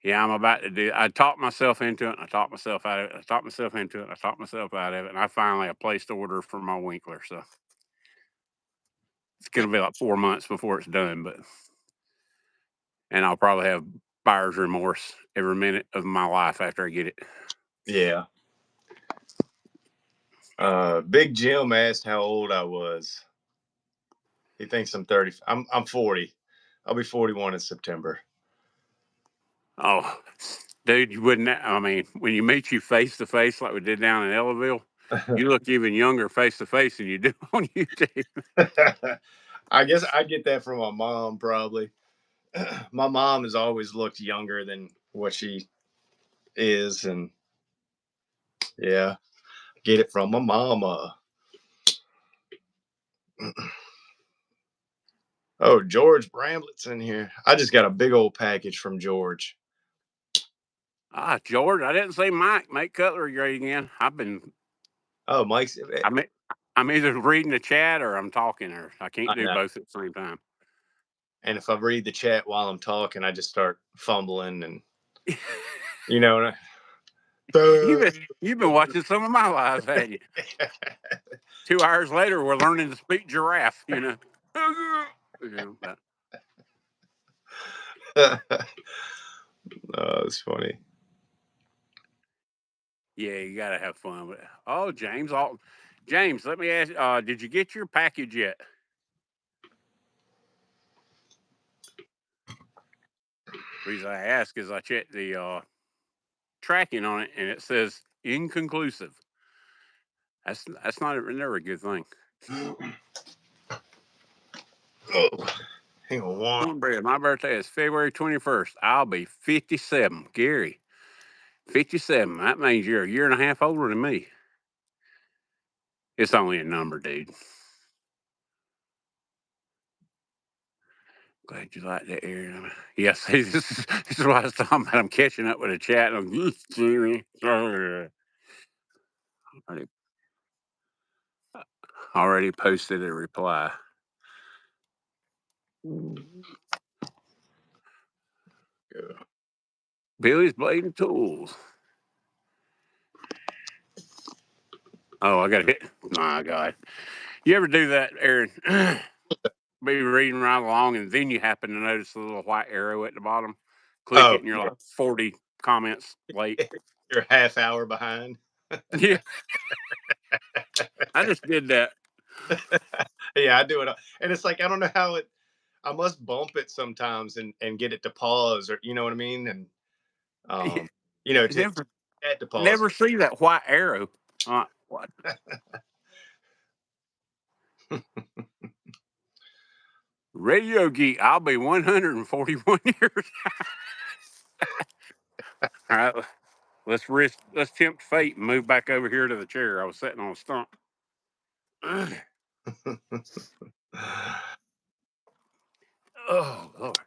Yeah, I'm about to do. I talked myself into it. And I talked myself out of it. I talked myself into it. And I talked myself out of it. And I finally have placed the order for my Winkler. So it's going to be like 4 months before it's done. And I'll probably have buyer's remorse every minute of my life after I get it. Yeah. Big Jim asked how old I was. He thinks I'm 30. I'm 40. I'll be 41 in September. Oh, dude, you wouldn't. I mean, when you meet you face to face like we did down in Ellaville, you look even younger face to face than you do on YouTube. I guess I get that from my mom, probably. My mom has always looked younger than what she is. And yeah, get it from my mama. Oh, George Bramblett's in here. I just got a big old package from George. George, I didn't say Mike. Make cutlery great again. Oh, Mike's. I'm either reading the chat or I'm talking, or I can't I do know. both at the same time. And if I read the chat while I'm talking, I just start fumbling and you know. You've been watching some of my lives, haven't you? 2 hours later, we're learning to speak giraffe. But Oh, it's funny. yeah, you gotta have fun with it. Oh, James, let me ask. Did you get your package yet? The reason I ask is I checked the tracking on it, and it says inconclusive. That's never a good thing. Oh, hang on one. Cornbread, my birthday is February 21st. I'll be 57. Gary, 57. That means you're a year and a half older than me. It's only a number, dude. Glad you like that area. Yes, this is what I was talking about. I'm catching up with a chat. And already posted a reply. Billy's Blade and Tools. Oh, I got to hit. My God. You ever do that, Aaron? Be reading right along, and then you happen to notice the little white arrow at the bottom. Click it, and you're like 40 comments late. You're a half hour behind. Yeah. I just did that. Yeah, I do it. And it's like, I don't know how I must bump it sometimes and get it to pause, or you know what I mean? And, you know, to pause. Never see that white arrow. What? Radio Geek, I'll be 141 years. All right, let's tempt fate and move back over here to the chair. I was sitting on a stump. Oh, Lord.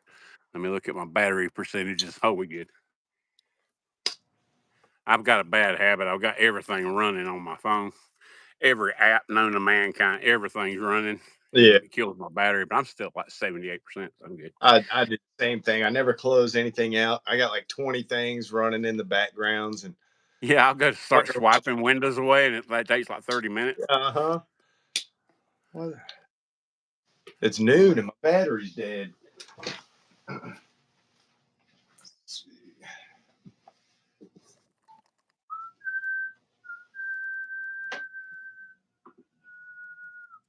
Let me look at my battery percentages. Oh, we good. I've got a bad habit. I've got everything running on my phone. Every app known to mankind, everything's running. Yeah. It kills my battery, but I'm still like 78%. So I'm good. I did the same thing. I never close anything out. I got like 20 things running in the backgrounds. And yeah, I'll go start swiping windows away, and it takes like 30 minutes. Well, it's noon and my battery's dead.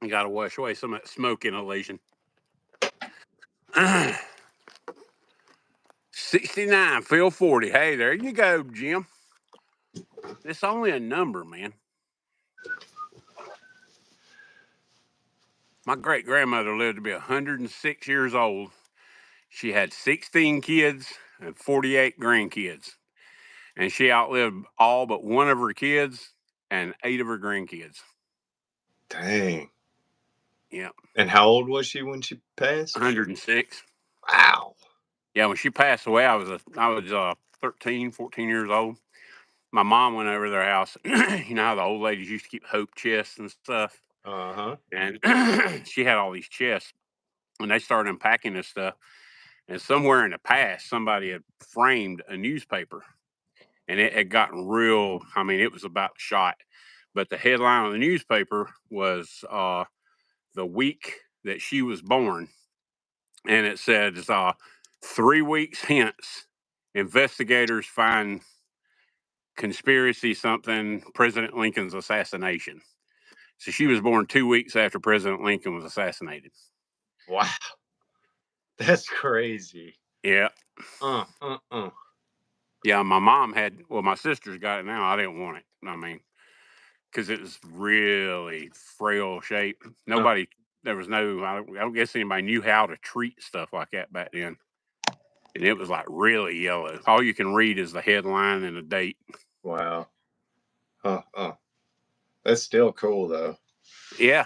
You got to wash away some of that smoke inhalation. 69, Phil 40. Hey, there you go, Jim. It's only a number, man. My great grandmother lived to be 106 years old. She had 16 kids and 48 grandkids. And she outlived all but one of her kids and 8 of her grandkids. Dang. Yeah. And how old was she when she passed? 106. Wow. Yeah, when she passed away, I was 13, 14 years old. My mom went over to their house. You know how the old ladies used to keep hope chests and stuff? Uh-huh. And she had all these chests. And they started unpacking this stuff. And somewhere in the past, somebody had framed a newspaper. And it had gotten real, I mean, it was about shot. But the headline of the newspaper was the week that she was born. And it said, 3 weeks hence, investigators find conspiracy something, President Lincoln's assassination. So she was born 2 weeks after President Lincoln was assassinated. Wow. That's crazy. Yeah. Yeah, my mom my sister's got it now. I didn't want it. I mean, because it was really frail shape. There was no, I don't guess anybody knew how to treat stuff like that back then. And it was like really yellow. All you can read is the headline and the date. Wow. That's still cool, though. Yeah.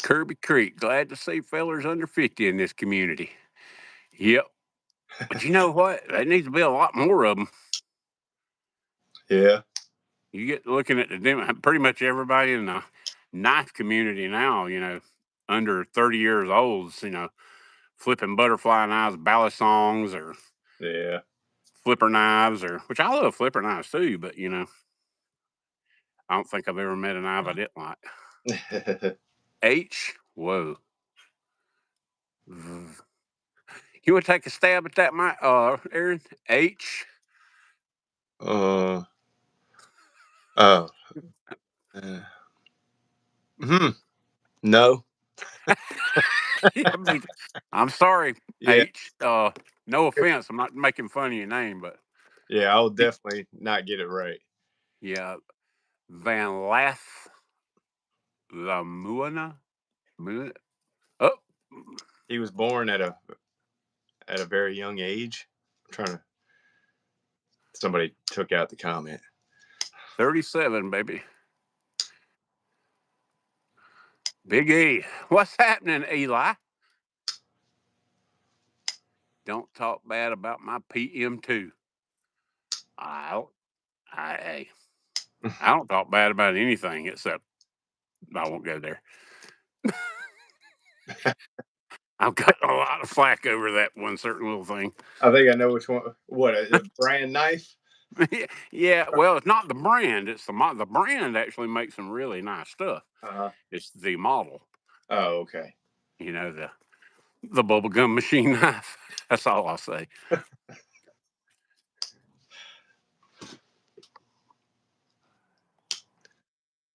Kirby Creek. Glad to see fellers under 50 in this community. Yep. But you know what? There needs to be a lot more of them. Yeah. You get looking at pretty much everybody in the knife community now, under 30 years old, flipping butterfly knives, balisongs, or flipper knives, which I love flipper knives too, but I don't think I've ever met a knife I didn't like. Whoa. You want to take a stab at that, Aaron? No. I'm sorry, Yeah. H. No offense, I'm not making fun of your name, but Yeah, I'll definitely not get it right. yeah, Van Lath Lamuana. Oh, He was born at a very young age. I'm trying to. Somebody took out the comment. 37, baby. Big E. What's happening, Eli? Don't talk bad about my PM2. I I don't talk bad about anything except I won't go there. I've got a lot of flack over that one certain little thing. I think I know which one. What a brand knife? Yeah, well, it's not the brand. It's the brand actually makes some really nice stuff. Uh-huh. It's the model. Oh, okay. You know, the bubblegum machine knife. That's all I'll say.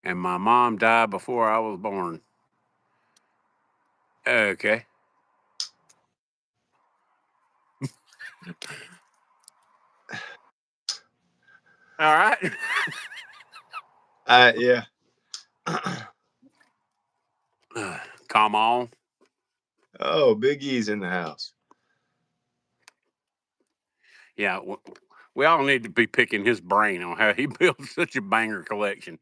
And my mom died before I was born. Okay. All right. Yeah. Come on. Oh, Big E's in the house. Yeah, we all need to be picking his brain on how he built such a banger collection.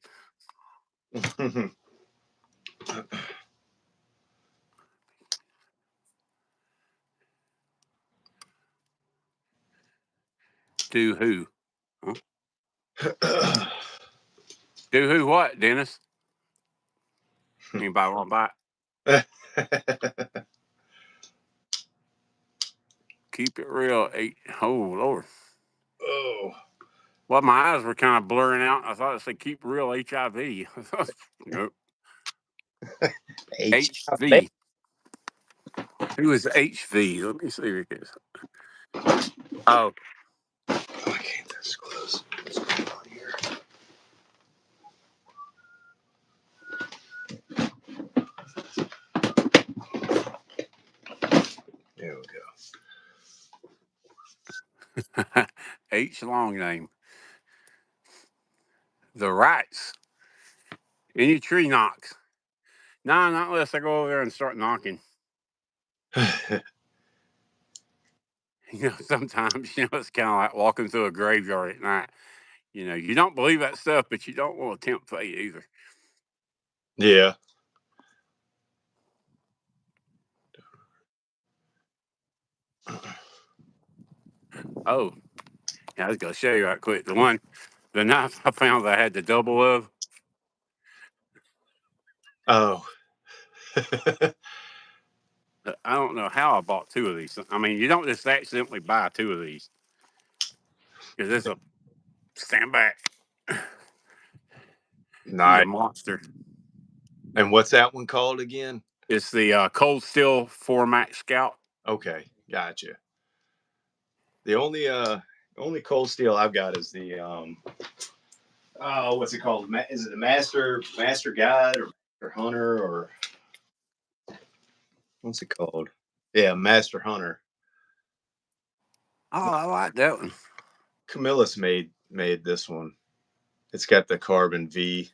Do who? Huh? Do who what, Dennis? Anybody want to buy it? Keep it real. Oh, Lord. Oh. Well, my eyes were kind of blurring out. I thought it said keep real HIV. Nope. HV. Who is HV? Let me see who it is. Oh. I can't disclose what's going on here. There we go. H long name. The Rights. Any tree knocks. No, not unless I go over there and start knocking. You know, sometimes, it's kind of like walking through a graveyard at night. You don't believe that stuff, but you don't want to tempt fate either. Yeah. Oh, yeah, I was going to show you right quick. The knife I found that I had the double of. Oh. I don't know how I bought two of these. I mean, you don't just accidentally buy two of these. Because it's a stand back. Nice. He's a monster. And what's that one called again? It's the Cold Steel 4 Max Scout. Okay, gotcha. The only cold steel I've got is the what's it called? Is it the Master Guide or Master Hunter or what's it called? Yeah, Master Hunter. Oh, I like that one. Camillus made this one. It's got the carbon V.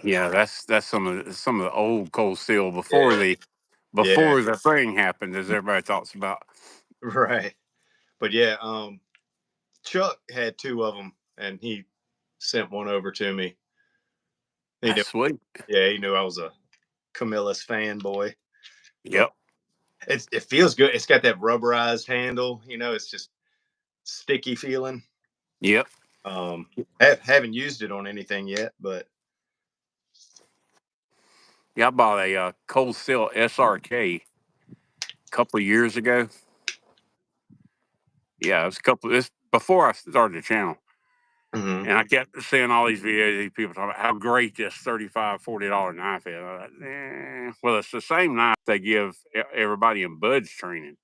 Yeah, that's some of the old Cold Steel before the thing happened, as everybody talks about. Right. But yeah, Chuck had two of them, and he sent one over to me. That's sweet. Yeah, he knew I was a Camillus fanboy. Yep. It feels good. It's got that rubberized handle. It's just sticky feeling. Yep. Haven't used it on anything yet, but yeah, I bought a Cold Steel SRK a couple of years ago. Yeah, it was this before I started the channel. Mm-hmm. And I kept seeing all these videos, these people talking about how great this $35, $40 knife is. I was like, well, it's the same knife they give everybody in buds training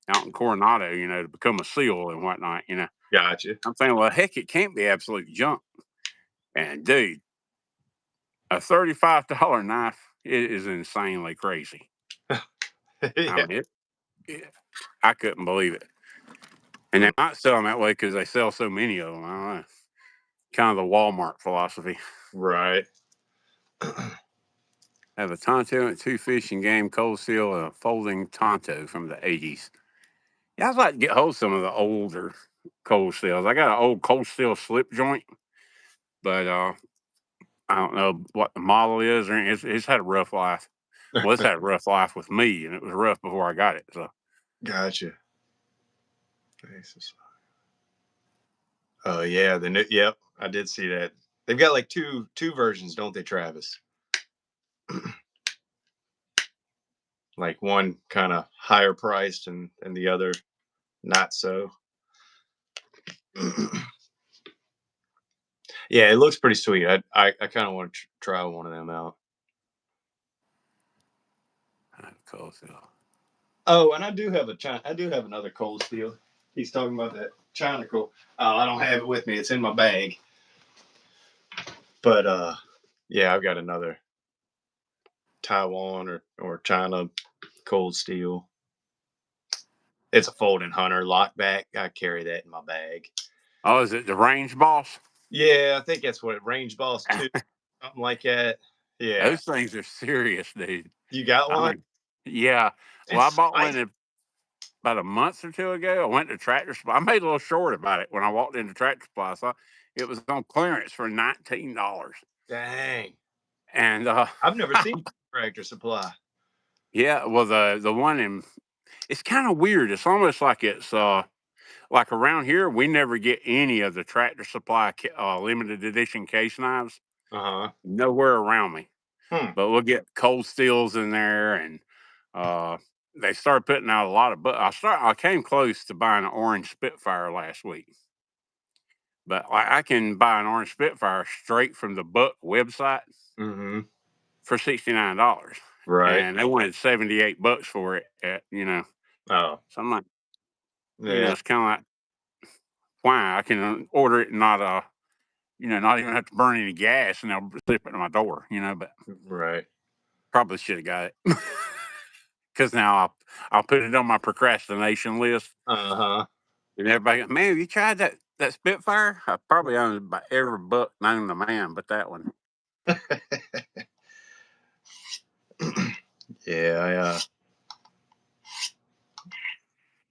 out in Coronado, to become a SEAL and whatnot, Gotcha. I'm saying, well, heck, it can't be absolute junk. And dude, a $35 knife is insanely crazy. Yeah. I mean, I couldn't believe it. And they might sell them that way because they sell so many of them. I don't know. Kind of the Walmart philosophy. Right. Have a Tonto and 2 fishing game, cold steel, and a folding Tonto from the 80s. Yeah, I'd like to get hold of some of the older cold steels. I got an old cold steel slip joint, but I don't know what the model is. Or it's had a rough life. Well, it's had a rough life with me, and it was rough before I got it. So Gotcha. Oh yeah, the new. Yep, I did see that. They've got like two versions, don't they, Travis? Like one kind of higher priced and the other not so. Yeah, it looks pretty sweet. I kind of want to try one of them out. cold steel. Oh, and I do have another cold steel. He's talking about that China cold. I don't have it with me. It's in my bag. But yeah, I've got another Taiwan or China cold steel. It's a folding hunter lockback. I carry that in my bag. Oh, is it the Range Boss? Yeah, I think that's what Range Boss 2, something like that. Yeah. Those things are serious, dude. You got I one? mean, yeah. Well, I It's bought spicy. one about a month or two ago. I went to Tractor Supply. I made a little short about it when I walked into Tractor Supply. I saw it was on clearance for $19. Dang. And I've never seen Tractor Supply. yeah, well the one in it's kind of weird. It's almost like it's like around here we never get any of the Tractor Supply limited edition case knives. Uh-huh. Nowhere around me. But we'll get cold steels in there, and they started putting out a lot of. But I came close to buying an orange Spitfire last week, but I can buy an orange Spitfire straight from the Buck website Mm-hmm. for $69, Right. and they wanted $78 for it. Oh. So I'm like, Yeah. it's kind of like why I can order it and not not even have to burn any gas, and they'll slip it to my door. But Right. probably should have got it. Because now I'll put it on my procrastination list. Uh-huh. And everybody, man, have you tried that Spitfire? I probably owned about every Buck known to man, but that one. Yeah,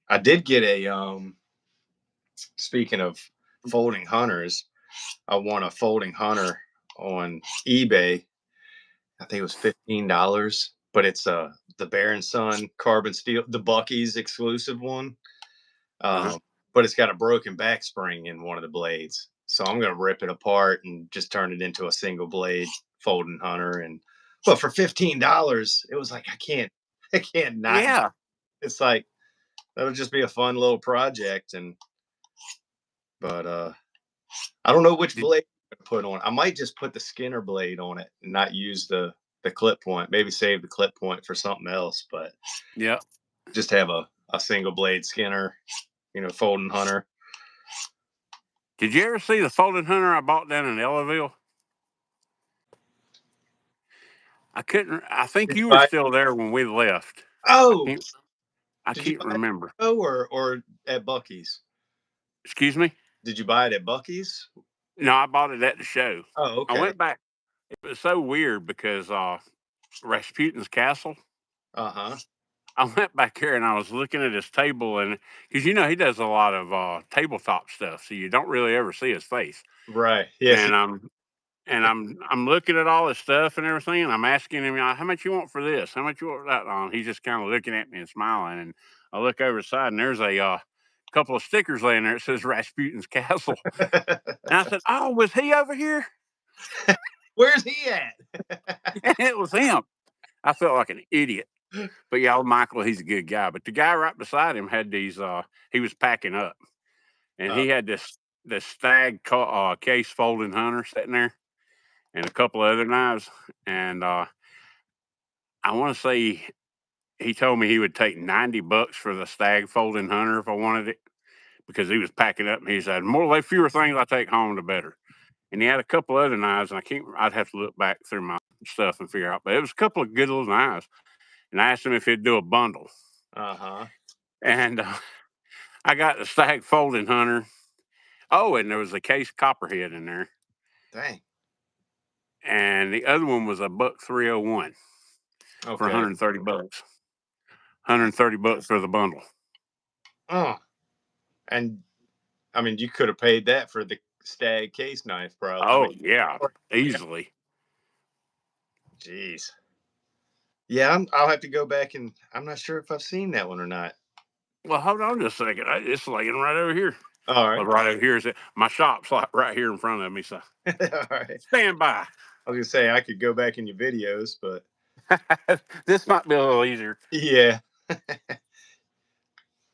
I did get a speaking of folding hunters, I won a folding hunter on eBay. I think it was $15, but it's the Bear and Son carbon steel, the Bucky's exclusive one. Uh-huh. But it's got a broken back spring in one of the blades. So I'm gonna rip it apart and just turn it into a single blade folding hunter. But for $15, it was like I can't not. Yeah. It's like that'll just be a fun little project. But I don't know which Did, blade to put on. I might just put the Skinner blade on it and not use the clip point. Maybe save the clip point for something else. But yeah. just have a single blade Skinner, folding hunter. Did you ever see the folding hunter I bought down in Ellaville? I couldn't. I think Did you you were buy? still there when we left. I Oh, can't. I did you can't buy it remember. or at Bucky's? Excuse me. Did you buy it at Bucky's? No, I bought it at the show. Oh, I okay. went back. It was so weird because Rasputin's Castle. Uh-huh. I went back here and I was looking at his table, and because he does a lot of tabletop stuff, so you don't really ever see his face. Right. Yes. And I'm looking at all his stuff and everything, and I'm asking him, how much you want for this? How much you want for that? And he's just kind of looking at me and smiling. And I look over the side, and there's a couple of stickers laying there. It says Rasputin's Castle, and I said, "Oh, was he over here?" Where's he at? It was him. I felt like an idiot. But yeah, old Michael, he's a good guy. But the guy right beside him had these. He was packing up, and Oh, he had this stag case folding hunter sitting there, and a couple of other knives. And I want to say he told me he would take $90 for the stag folding hunter if I wanted it, because he was packing up. And he said, the fewer things I take home, the better. And he had a couple other knives, and I'd have to look back through my stuff and figure out. But it was a couple of good little knives. And I asked him if he'd do a bundle. uh-huh. And I got the Stag Folding Hunter. Oh, and there was a case Copperhead in there. Dang. And the other one was a buck 301 for Okay. 130 bucks. 130 bucks for the bundle. Oh. And I mean, you could have paid that for the Stag case knife, probably. Oh, yeah, easily. Jeez. Yeah, I'll have to go back, and I'm not sure if I've seen that one or not. Well, hold on just a second. It's laying right over here. All right. Well, right over here is it. My shop's like right here in front of me. So All right. stand by. I was gonna say I could go back in your videos, but This might be a little easier. yeah,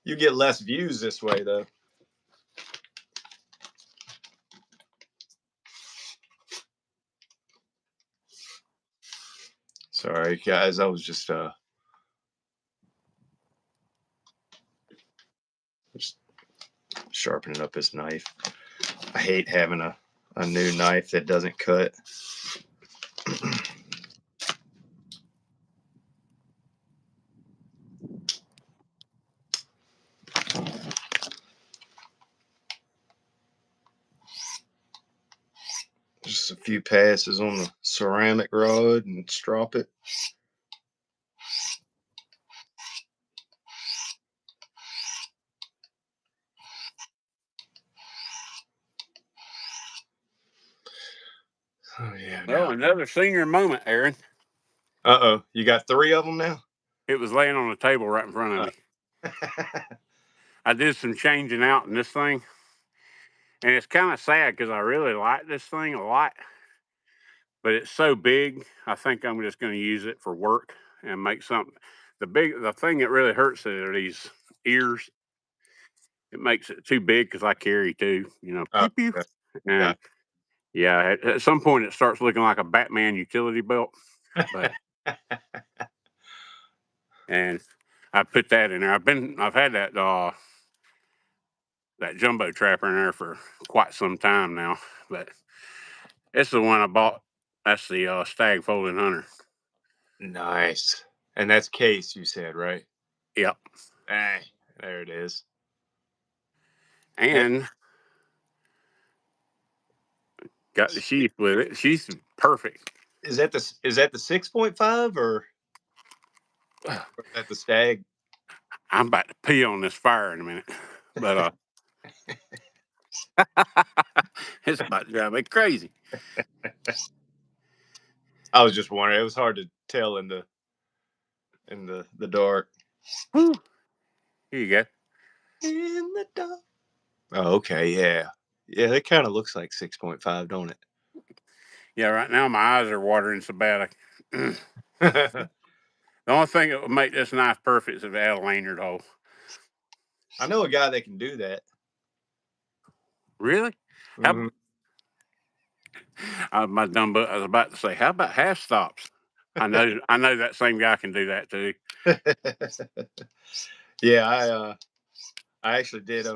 you get less views this way, though. Sorry, guys. I was just sharpening up this knife. I hate having a new knife that doesn't cut. Just a few passes on the ceramic rod and strop it. Oh yeah. Well, another senior moment, Aaron. Uh-oh. You got 3 of them now? It was laying on the table right in front of me. I did some changing out in this thing. And it's kind of sad because I really like this thing a lot. But it's so big, I think I'm just going to use it for work and make something. The thing that really hurts it are these ears. It makes it too big because I carry two, Oh, pew pew. yeah. And yeah, at some point it starts looking like a Batman utility belt. But and I put that in there. I've had that jumbo trapper in there for quite some time now. But it's the one I bought. That's the Stag Folding Hunter. Nice. And that's case, you said, right? Yep. Hey, there it is. And got the sheath with it. Sheath's perfect. Is that the 6.5 or is that the Stag? I'm about to pee on this fire in a minute. But it's about to drive me crazy. I was just wondering. It was hard to tell in the dark. Whew. Here you go. In the dark. Oh, okay, yeah. Yeah, it kind of looks like 6.5, don't it? Yeah, right now my eyes are watering so bad. The only thing that would make this knife perfect is if it had a lanyard hole. I know a guy that can do that. Really? Mm-hmm. I was about to say, how about half stops? I know that same guy can do that too. Yeah, I actually did.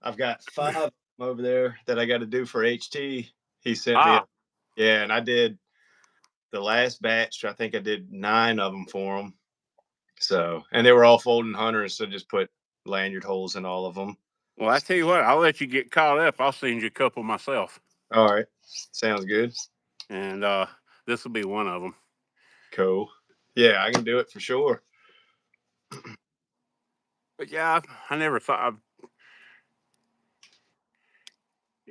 I've got 5 over there that I got to do for HT. He sent me. Yeah, and I did the last batch. I think I did 9 of them for him. So, and they were all folding hunters, so just put lanyard holes in all of them. Well, I tell you what, I'll let you get caught up. I'll send you a couple myself. All right, sounds good. And this will be one of them. Cool. Yeah, I can do it for sure. But yeah, I never thought.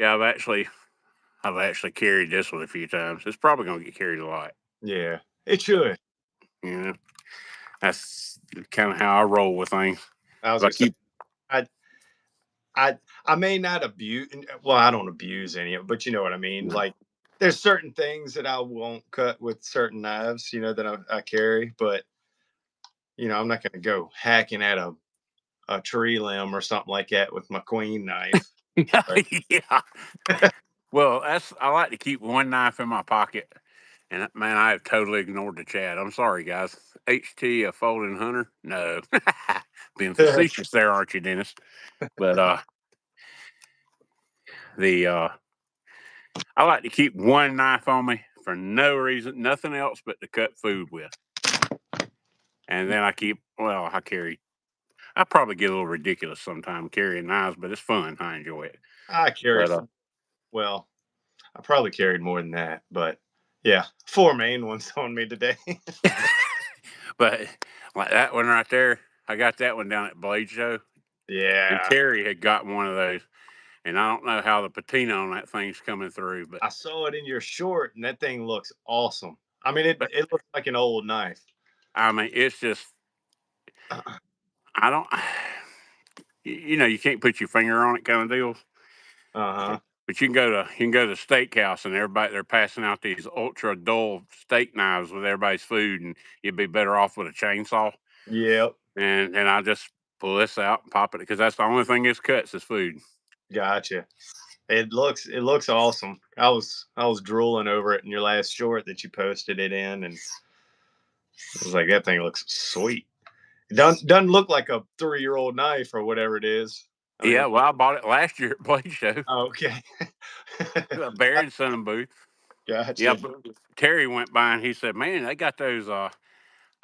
I've actually carried this one a few times. It's probably going to get carried a lot. Yeah, it should. That's kind of how I roll with things. I was gonna say, I may not abuse. Well, I don't abuse any of it, but you know what I mean. Like, there's certain things that I won't cut with certain knives, that I carry, but I'm not gonna go hacking at a tree limb or something like that with my queen knife. Yeah. Well, I like to keep one knife in my pocket. And man, I have totally ignored the chat. I'm sorry, guys. HT, a folding hunter? No. Being facetious there, aren't you, Dennis? But I like to keep one knife on me for no reason, nothing else but to cut food with. And then I carry I probably get a little ridiculous sometimes carrying knives, but it's fun. I enjoy it. I carry, But well, I probably carried more than that, but yeah, 4 main ones on me today. but like that one right there, I got that one down at Blade Show, and Yeah. Terry had got one of those, and I don't know how the patina on that thing's coming through, but I saw it in your short, and that thing looks awesome. I mean, it but it looks like an old knife. I mean, it's just I don't. You know, you can't put your finger on it, kind of deal. Uh-huh. But you can go to the steakhouse and everybody they're passing out these ultra dull steak knives with everybody's food, and you'd be better off with a chainsaw. Yep. And I just pull this out and pop it because that's the only thing this cuts is food. Gotcha. It looks awesome. I was drooling over it in your last short that you posted it in, and I was like, that thing looks sweet. It doesn't look like a 3-year-old knife or whatever it is. I mean, Yeah, well, I bought it last year at Blade Show, oh, okay. Bear and Son booth. Yeah, Gotcha. but Terry went by and he said, "Man, they got those." I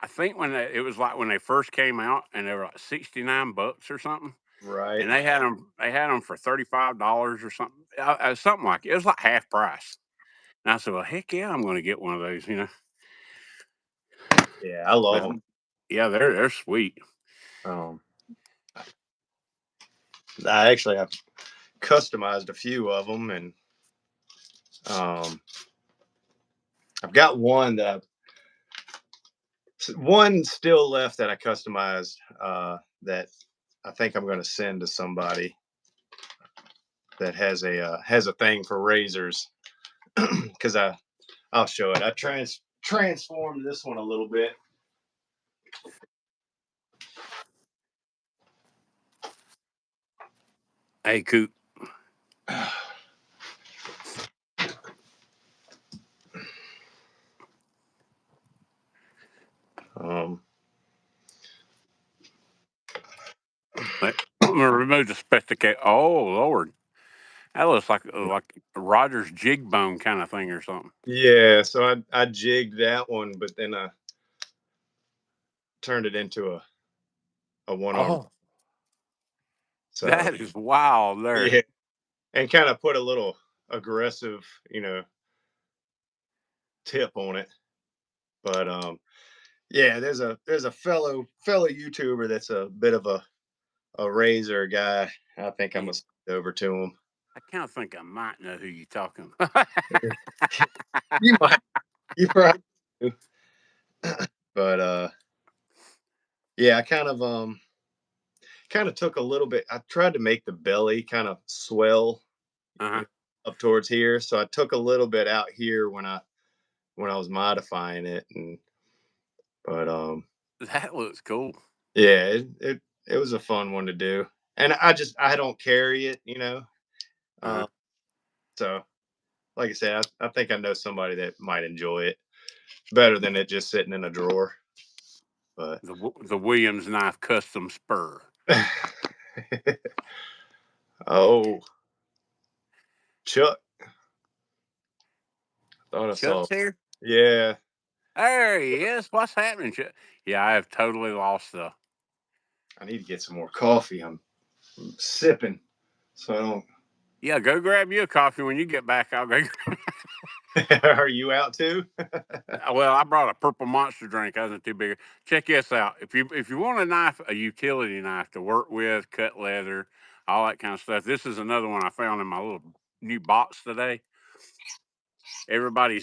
think it was like when they first came out, and they were like $69 or something, Right. and they had them for $35 or something like it. It was like half price. And I said, "Well, heck yeah, I'm going to get one of those." Yeah, I love But them. yeah, they're sweet. Um, I actually have customized a few of them, and um, I've got one still left that I customized, that I think I'm going to send to somebody that has a thing for razors, because I'll show it. I transformed this one a little bit. Hey, Coop. Um, I'm gonna remove the spectacle. Oh Lord, that looks like a Rogers jig bone kind of thing or something. yeah, so I jigged that one, but then I turned it into a one arm. Oh, So that is wild there. yeah, and kind of put a little aggressive, tip on it. But yeah, there's a fellow YouTuber that's a bit of a razor guy. I think I'm Yeah, gonna send it over to him. I kind of think I might know who you're talking about. You might, you probably do. But yeah, I kind of took a little bit. I tried to make the belly kind of swell, you Uh-huh. know, up towards here, so I took a little bit out here when I was modifying it, and but That looks cool. yeah, it was a fun one to do, and I don't carry it. Uh-huh. Uh, so like I said, I think I know somebody that might enjoy it better than it just sitting in a drawer. But The Williams knife custom spur. oh, Chuck, thought I saw. Chuck's here. Yeah, There he is. What's happening, Chuck? Yeah, I have totally lost the. I need to get some more coffee. I'm sipping, so I don't. Yeah, go grab you a coffee when you get back. I'll go. Are you out too? Well, I brought a purple monster drink. I wasn't too big. Check this out. If you want a knife, a utility knife to work with, cut leather, all that kind of stuff. This is another one I found in my little new box today. Everybody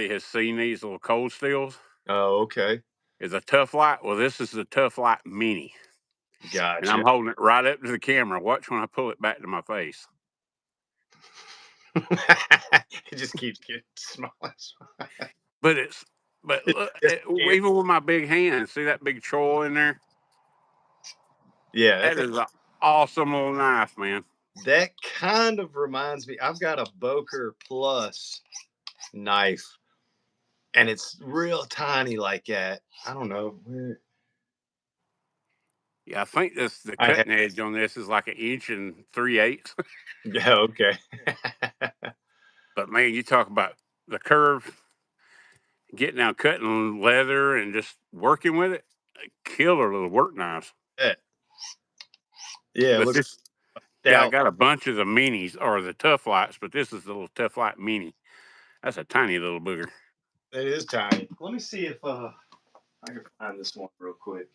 has seen these little cold steels. Oh, okay, It's a Tough Light. Well, this is the Tough Light Mini, and I'm gotcha. holding it right up to the camera. Watch when I pull it back to my face. It just keeps getting smaller. But look, Yeah, even with my big hand, see that big troll in there? that That is an awesome little knife, man. that kind of reminds me. I've got a Boker Plus knife, and it's real tiny like that. I don't know. Yeah, I think the I have. cutting edge on this is like 1 3/8 inches. Yeah. Okay. But man, you talk about the curve, getting out cutting leather and just working with it. A killer little work knives. Yeah. Yeah, it But looks this, yeah, I stout. got a bunch of the minis or the Tough Lights, but this is the little Tough Light mini. That's a tiny little booger. It is tiny. Let me see if I can find this one real quick.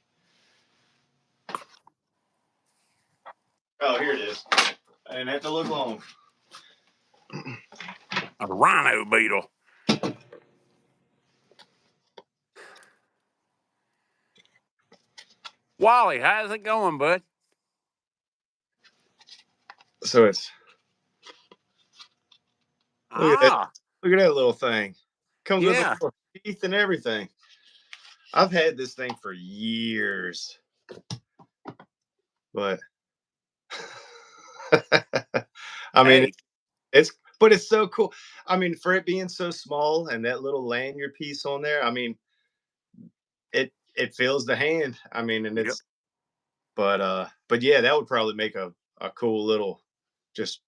Oh, here it is. I didn't have to look long. A rhino beetle. Wally, how's it going, bud? So it's Ah, look at that little thing. Comes with a yeah. little teeth and everything. I've had this thing for years, but I mean, Hey, it's but it's so cool. I mean, for it being so small and that little lanyard piece on there, I mean, it fills the hand. I mean, and yep, it's but yeah, that would probably make a cool little just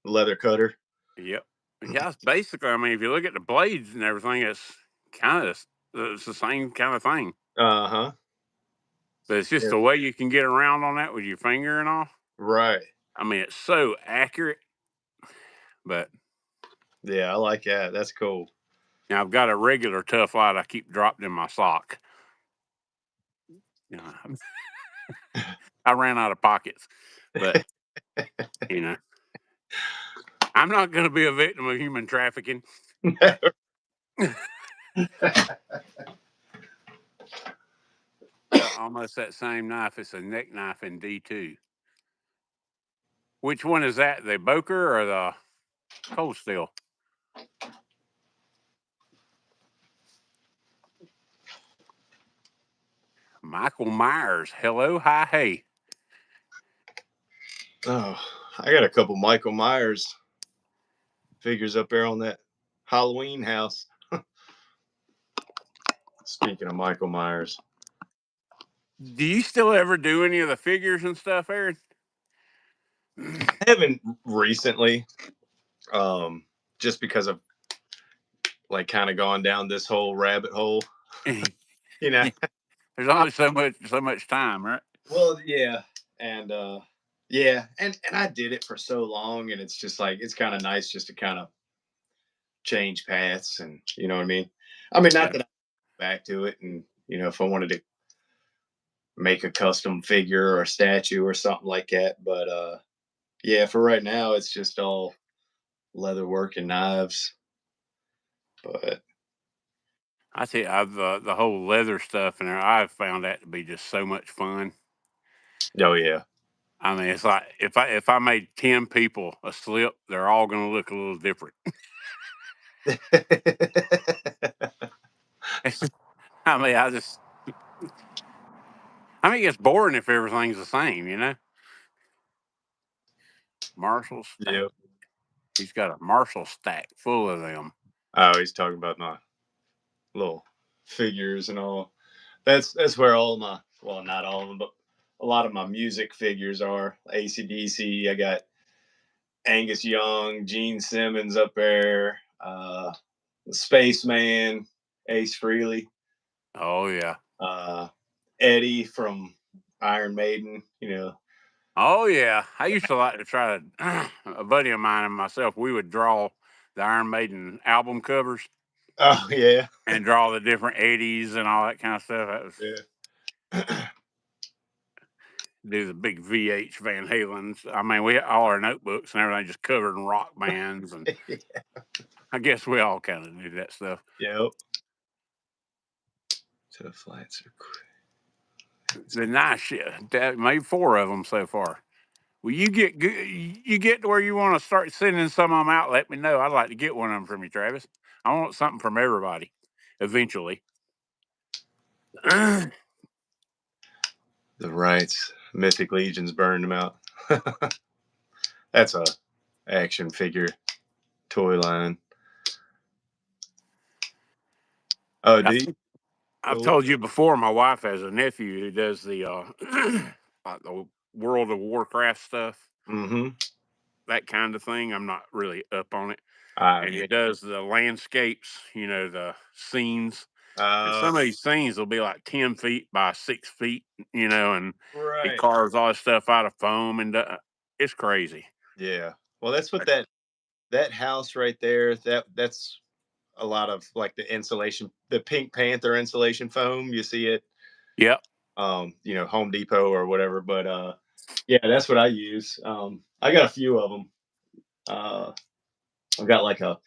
leather cutter. yep. Yeah, it's basically, I mean, if you look at the blades and everything, it's the same kind of thing. Uh-huh. But it's just Yeah. the way you can get around on that with your finger and all. Right. I mean, it's so accurate. But Yeah, I like that. That's cool. now I've got a regular Tough Light I keep dropped in my sock. You know, I ran out of pockets, but you know, I'm not going to be a victim of human trafficking. Almost that same knife. It's a neck knife in D2. Which one is that? The Boker or the Cold Steel? Michael Myers. Hello, hi, hey. Oh, I got a couple Michael Myers figures up there on that Halloween house. Speaking of Michael Myers, Do you still ever do any of the figures and stuff, Aaron? I haven't recently, um, just because I've like kind of gone down this whole rabbit hole. You know. There's only so much time, right? Well, yeah, and yeah, and I did it for so long, and it's just like it's kind of nice just to kind of change paths, and you know what I mean. I mean, not Yeah. that I go back to it, and if I wanted to make a custom figure or a statue or something like that, but yeah, for right now, it's just all leather work and knives. But I tell you, I've the whole leather stuff, and I've found that to be just so much fun. oh yeah, I mean, it's like if I made 10 people a slip, they're all going to look a little different. I mean, it gets boring if everything's the same, you know. Marshall stack. yeah. He's got a Marshall stack full of them. Oh, he's talking about my little figures and all. That's where all my well, not all of them, but a lot of my music figures are. ACDC. I got Angus Young, Gene Simmons up there, the Spaceman, Ace Frehley, Oh yeah. uh, Eddie from Iron Maiden. Oh yeah. I used to like to try to. A buddy of mine and myself, we would draw the Iron Maiden album covers Oh yeah, and draw the different 80s and all that kind of stuff. That was yeah, do the big VH Van Halen's. I mean, we all our notebooks and everything just covered in rock bands, and I guess we all kind of do that stuff. yep. So the flights are The nice shit. Made 4 of them so far. Well, you get good. You get to where you want to start sending some of them out. Let me know. I'd like to get one of them from you, Travis. I want something from everybody, eventually. the rights. Mythic Legions burned them out. That's a action figure toy line. Oh, I do you? think I've told you before. My wife has a nephew who does the like the World of Warcraft stuff, Mm-hmm. that kind of thing. I'm not really up on it. And Yeah. he does the landscapes, the scenes. And some of these things will be like 10 feet by 6 feet, and he right. carves all this stuff out of foam, and it's crazy. Yeah. Well, that's what that house right there. That's a lot of like the insulation, the Pink Panther insulation foam. You see it, Yep. Home Depot or whatever. But yeah, that's what I use. I got a few of them. I've got like a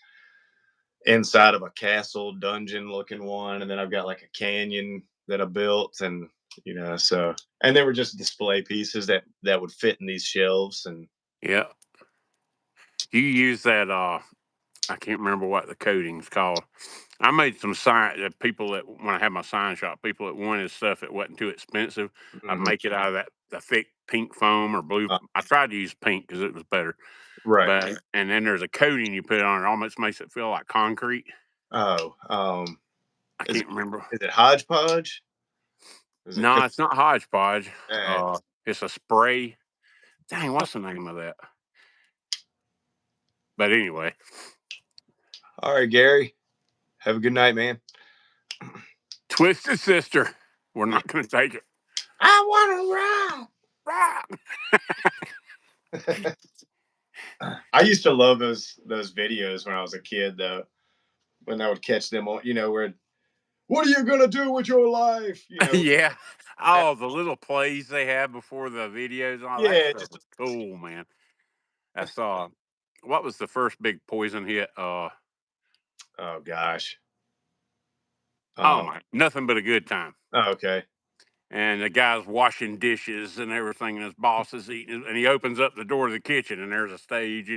inside of a castle dungeon looking one, and then I've got like a canyon that I built, and so and they were just display pieces that would fit in these shelves, and Yep. You use that I can't remember what the coating's called. I made some sign people that when I had my sign shop, people that wanted stuff that wasn't too expensive, I'd Mhm. make it out of that the thick pink foam or blue. Uh, I tried to use pink because it was better. right. But and then there's a coating you put on it, almost makes it feel like concrete. Oh, I is can't remember. it hodgepodge? Is it? No, it's not hodgepodge. Uh, It's a spray. Dang, what's the name of that? But anyway, all right, Gary. Have a good night, man. Twisted Sister. We're Yeah. not going to take it. I want Ah! to rock. I used to love those videos when I was a kid, though. When I would catch them on, where what are you gonna do with your life? Yeah. That, Oh, the little plays they have before the videos and all that yeah, stuff just was cool, man. That's what was the first big poison hit? oh gosh. Oh Um, my, nothing but a good time. oh, okay. And the guy's washing dishes and everything, and his boss is eating, and he opens up the door of the kitchen, and there's a stage.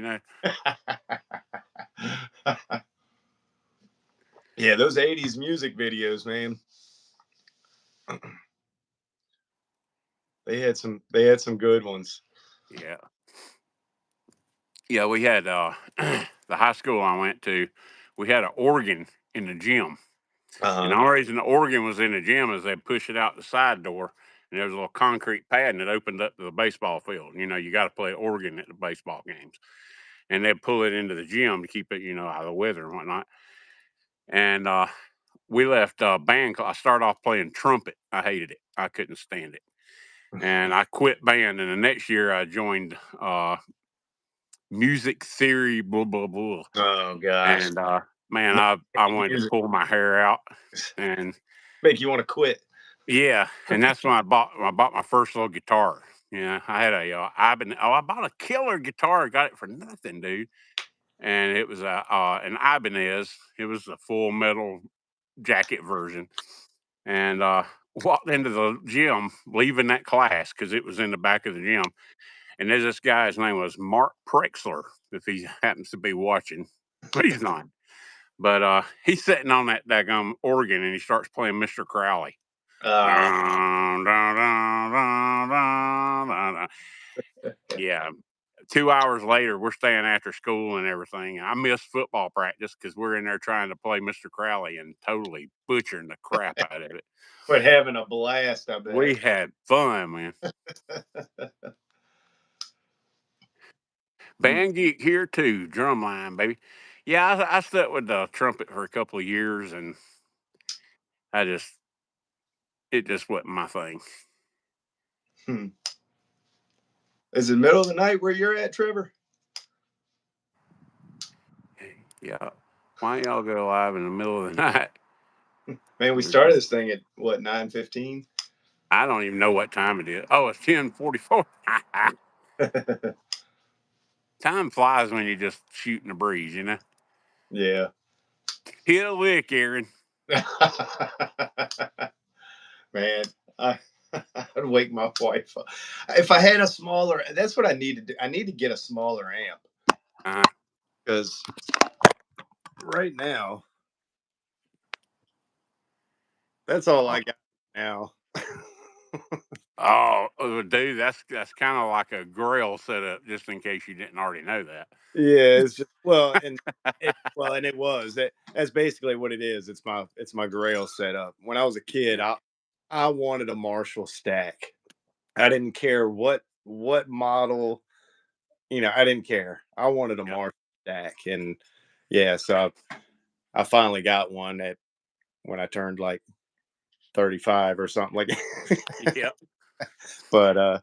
Yeah, those '80s music videos, man. They had some good ones. Yeah, yeah. We had the high school I went to. We had an organ in the gym, and the Uh-huh. only reason the organ was in the gym is they push it out the side door, and there was a little concrete pad, and it opened up to the baseball field. You got to play organ at the baseball games, and they'd pull it into the gym to keep it, out of the weather and whatnot. And we left band. I started off playing trumpet. I hated it. I couldn't stand it, and I quit band. And the next year, I joined music theory. Blah blah blah. Oh gosh. And man, I wanted to Music pull my hair out. And make you want to quit. yeah, and that's when I bought my first little guitar. Yeah, I had a I bought a killer guitar. Got it for nothing, dude. And it was an Ibanez. It was a full metal jacket version. And walked into the gym, leaving that class because it was in the back of the gym. And there's this guy. His name was Mark Prexler. If he happens to be watching, but he's not. But he's sitting on that daggum organ, and he starts playing Mr. Crowley. Uh, Dun, dun, dun, dun, dun, dun, dun. Yeah. 2 hours later, we're staying after school and everything. I missed football practice because we're in there trying to play Mr. Crowley and totally butchering the crap out of it. but having a blast, I We bet. had fun, man. Band geek here too, drumline, baby. Yeah, I stuck with the trumpet for a couple of years, and I just it just wasn't my thing. Hmm. Is it middle of the night where you're at, Trevor? Yeah, why y'all go live in the middle of the night? Man, we started this thing at what 9:15. I don't even know what time it is. Oh, it's 10:44. Time flies when you're just shooting the breeze. Yeah. Hit a lick, Aaron. Man, I, I'd wake my wife up. If I had a smaller, that's what I need to do. I need to get a smaller amp Uh, because right now, that's all oh, I got now. dude, that's kind of like a grill setup, just in case you didn't already know that. Yeah, it's just and it was that's basically what it is. It's my Grail setup. When I was a kid, Yeah, I wanted a Marshall stack. I didn't care what model, I didn't care. I wanted a yeah, Marshall stack, and yeah, so I finally got one that when I turned like 35 or something like. Yeah. But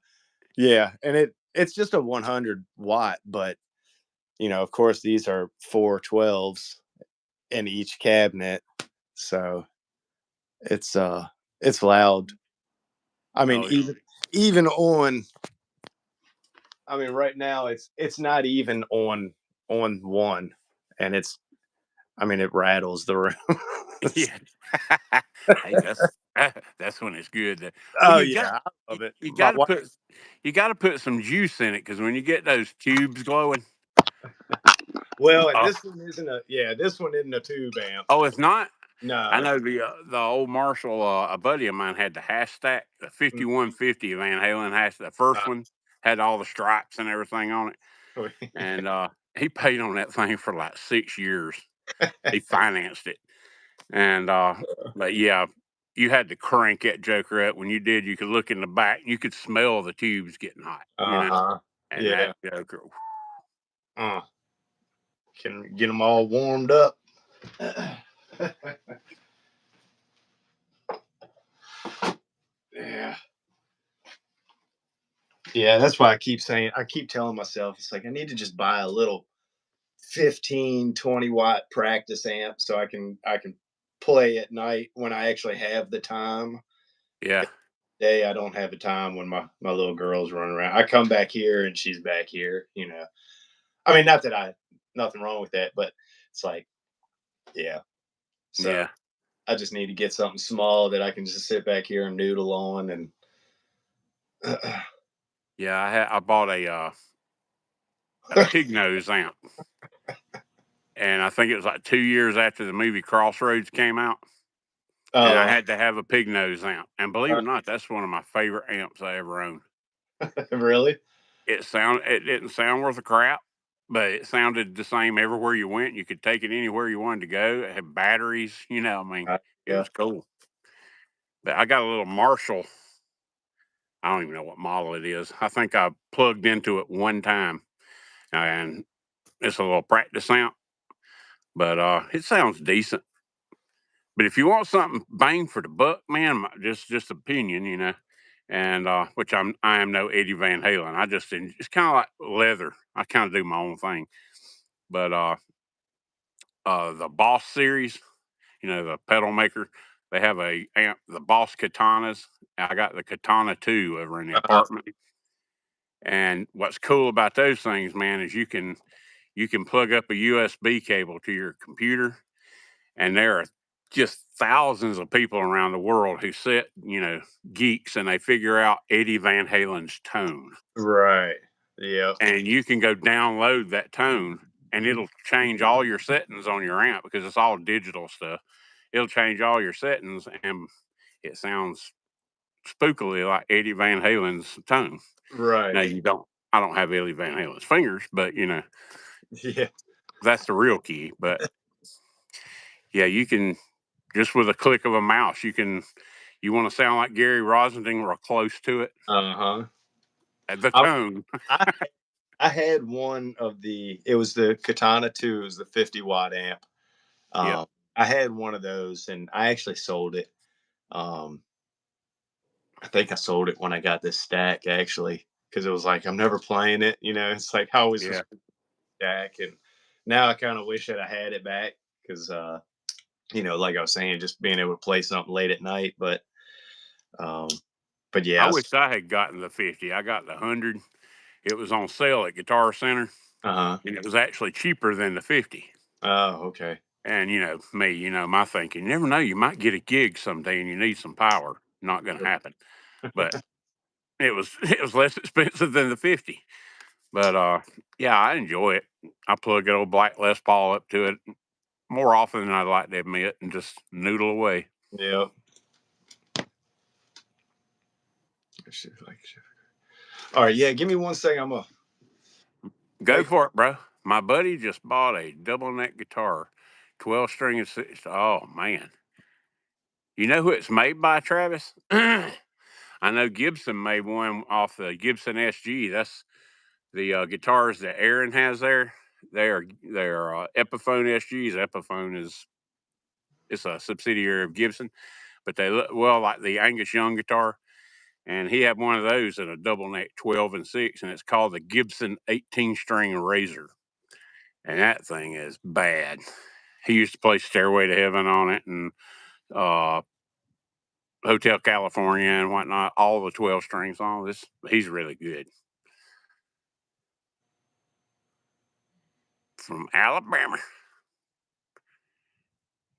yeah, and it's just a 100 watt, but of course these are 412s in each cabinet, so it's loud. I mean, Oh yeah. even on. I mean, right now it's not even on one, and it's. I mean, it rattles the room. Yeah. Hey, that's when it's good. Well, Oh you got yeah, I love it. you My got to wife. put some juice in it because when you get those tubes glowing. Well, and Oh, this one isn't a. Yeah, this one isn't a tube amp. oh, it's not. I No. know the old Marshall, a buddy of mine had the hash stack, the 5150 Van Halen hash. The first one had all the stripes and everything on it, and he paid on that thing for like 6 years. He financed it, and but yeah, you had to crank that joker up. When you did, you could look in the back, you could smell the tubes getting hot, Uh-huh. and that Yeah. joker. Uh, can get them all warmed up. Yeah. Yeah, that's why I keep telling myself, it's like I need to just buy a little 15-20 watt practice amp so I can play at night when I actually have the time. Yeah, Day I don't have the time when my little girl's running around. I come back here and she's back here. I mean, not that I nothing wrong with that, but it's like, yeah. So yeah, I just need to get something small that I can just sit back here and noodle on and. yeah. I bought a pig nose amp, and I think it was like 2 years after the movie Crossroads came out. And I Oh, had to have a pig nose amp. And believe it or not, that's one of my favorite amps I ever owned. really? It didn't sound worth a crap, but it sounded the same everywhere you went. You could take it anywhere you wanted to go. It had batteries, I mean, it Yeah. was cool. But I got a little Marshall. I don't even know what model it is. I think I plugged into it one time, and it's a little practice amp, but it sounds decent. But if you want something bang for the buck, man, just opinion, and which I am no Eddie Van Halen. It's kind of like leather. I kind of do my own thing. But the Boss series, the pedal maker, they have a amp, the Boss Katanas. I got the Katana 2 over in the Uh-huh. apartment. And what's cool about those things, man, is you can plug up a USB cable to your computer, and there are just thousands of people around the world who sit, geeks, and they figure out Eddie Van Halen's tone. Right. Yeah. And you can go download that tone, and it'll change all your settings on your amp because it's all digital stuff. It'll change all your settings, and it sounds spookily like Eddie Van Halen's tone. Now Right. I don't have Eddie Van Halen's fingers, but Yeah. that's the real key. But yeah, you can just with a click of a mouse, you want to sound like Gary Rosending or close to it Uh-huh. at the I, tone. I I had one of it was the Katana 2, it was the 50-watt amp. Yeah, I had one of those and I actually sold it. Um, I think I sold it when I got this stack actually, because it was like I'm never playing it. It's like how always yeah. was stack, and now I kind of wish that I had it back because like I was saying, just being able to play something late at night. Um, but I yeah. wish I had gotten the 50. I got the 100. It was on sale at Guitar Center, Uh huh. and it was actually cheaper than the 50. Oh, okay. And me, my thinking, you never know, you might get a gig someday and you need some power. Not going to happen, but it was it was less expensive than the 50. But yeah, I enjoy it. I plug an old black Les Paul up to it more often than I'd like to admit, and just noodle away. Yeah. All right. Yeah. Give me one second. I'm gonna Go wait. for it, bro. My buddy just bought a double neck guitar, 12 string and six. Oh man, you know who it's made by, Travis? I know Gibson made one off the Gibson SG. That's the guitars that Aaron has there. They are Epiphone SGs. Epiphone It's a subsidiary of Gibson, but they look well like the Angus Young guitar. And he had one of those in a double neck 12 and 6, and it's called the Gibson 18-string Razor. And that thing is bad. He used to play Stairway to Heaven on it, and Hotel California and whatnot, all the 12 string songs. He's really good. From Alabama.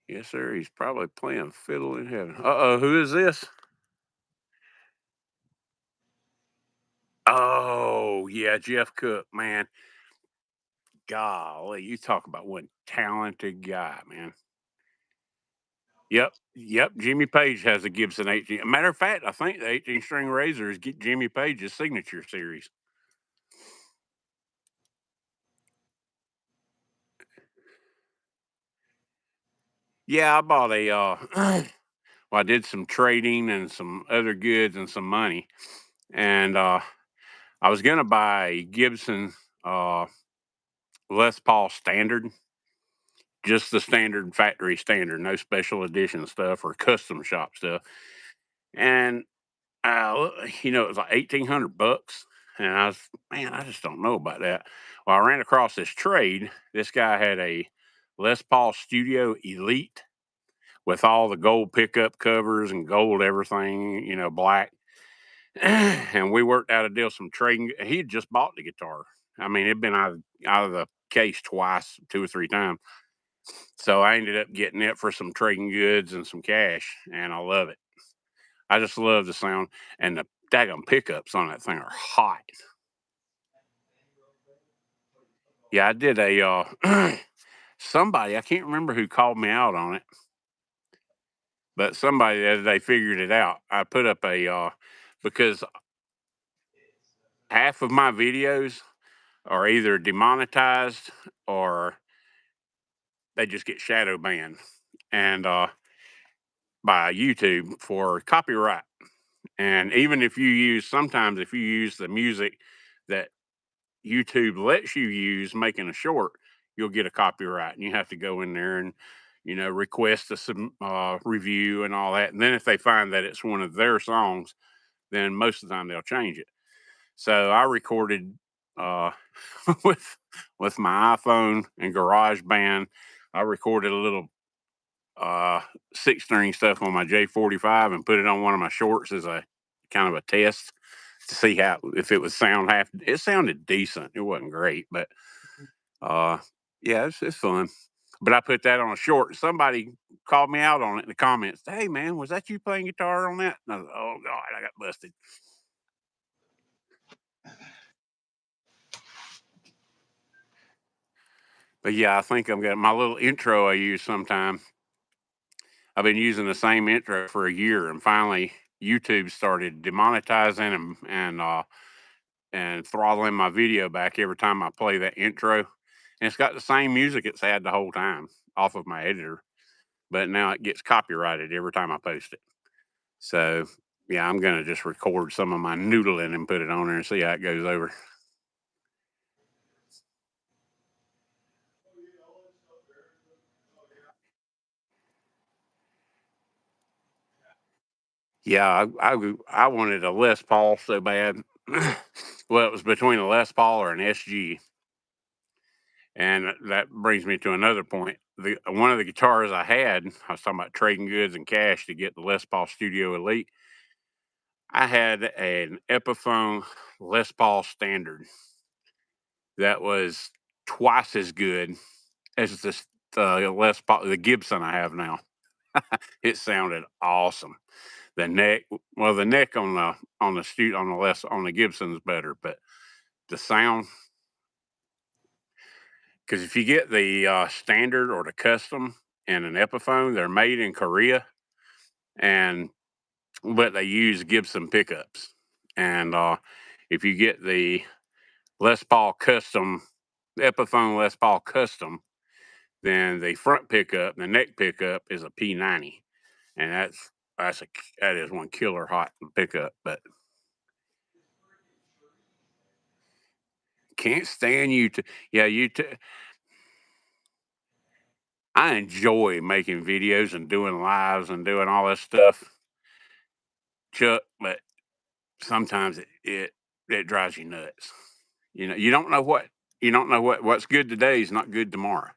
Yes, sir. He's probably playing Fiddle in Heaven. Uh-oh, who is this? Oh, yeah, Jeff Cook, man. Golly, you talk about one talented guy, man. Yep. Jimmy Page has a Gibson 18. Matter of fact, I think the 18-string Razor is Jimmy Page's signature series. Yeah, I bought a well, I did some trading and some other goods and some money. And I was gonna buy a Gibson Les Paul standard, just the standard factory standard, no special edition stuff or custom shop stuff. And it was like $1,800, and I just don't know about that. Well, I ran across this trade. This guy had a Les Paul Studio Elite with all the gold pickup covers and gold everything, black. And we worked out a deal, some trading. He had just bought the guitar. I mean, it'd been out of the case twice, 2 or 3 times. So I ended up getting it for some trading goods and some cash, and I love it. I just love the sound, and the daggum pickups on that thing are hot. Yeah, I did a somebody, I can't remember who called me out on it, but somebody the other day figured it out. I put up because half of my videos are either demonetized or they just get shadow banned and by YouTube for copyright. And even if you sometimes if you use the music that YouTube lets you use making a short, you'll get a copyright, and you have to go in there and request a review and all that. And then if they find that it's one of their songs, then most of the time they'll change it. So I recorded with my iPhone and GarageBand. I recorded a little 6-string stuff on my J45 and put it on one of my shorts as a kind of a test to see if it would sound it sounded decent. It wasn't great, but yeah, it's fun. But I put that on a short. Somebody called me out on it in the comments. Hey man, was that you playing guitar on that? And I was, oh God, I got busted. But yeah, I think I'm getting my little intro I use sometime. I've been using the same intro for a year, and finally YouTube started demonetizing and throttling my video back every time I play that intro. And it's got the same music it's had the whole time off of my editor, but now it gets copyrighted every time I post it. So yeah, I'm gonna just record some of my noodling and put it on there and see how it goes over. Yeah, I wanted a Les Paul so bad. Well, it was between a Les Paul or an SG. And that brings me to another point. One of the guitars I had, I was talking about trading goods and cash to get the Les Paul Studio Elite. I had an Epiphone Les Paul Standard that was twice as good as the Gibson I have now. It sounded awesome. The neck on the Gibson's better, but the sound, because if you get the standard or the custom and an Epiphone, they're made in Korea, but they use Gibson pickups. And if you get the Les Paul custom, the Epiphone Les Paul custom, then the front pickup, the neck pickup is a P90, and that is one killer hot pickup. But can't stand you to yeah you to I enjoy making videos and doing lives and doing all this stuff, Chuck, but sometimes it drives you nuts. You don't know what's good today is not good tomorrow.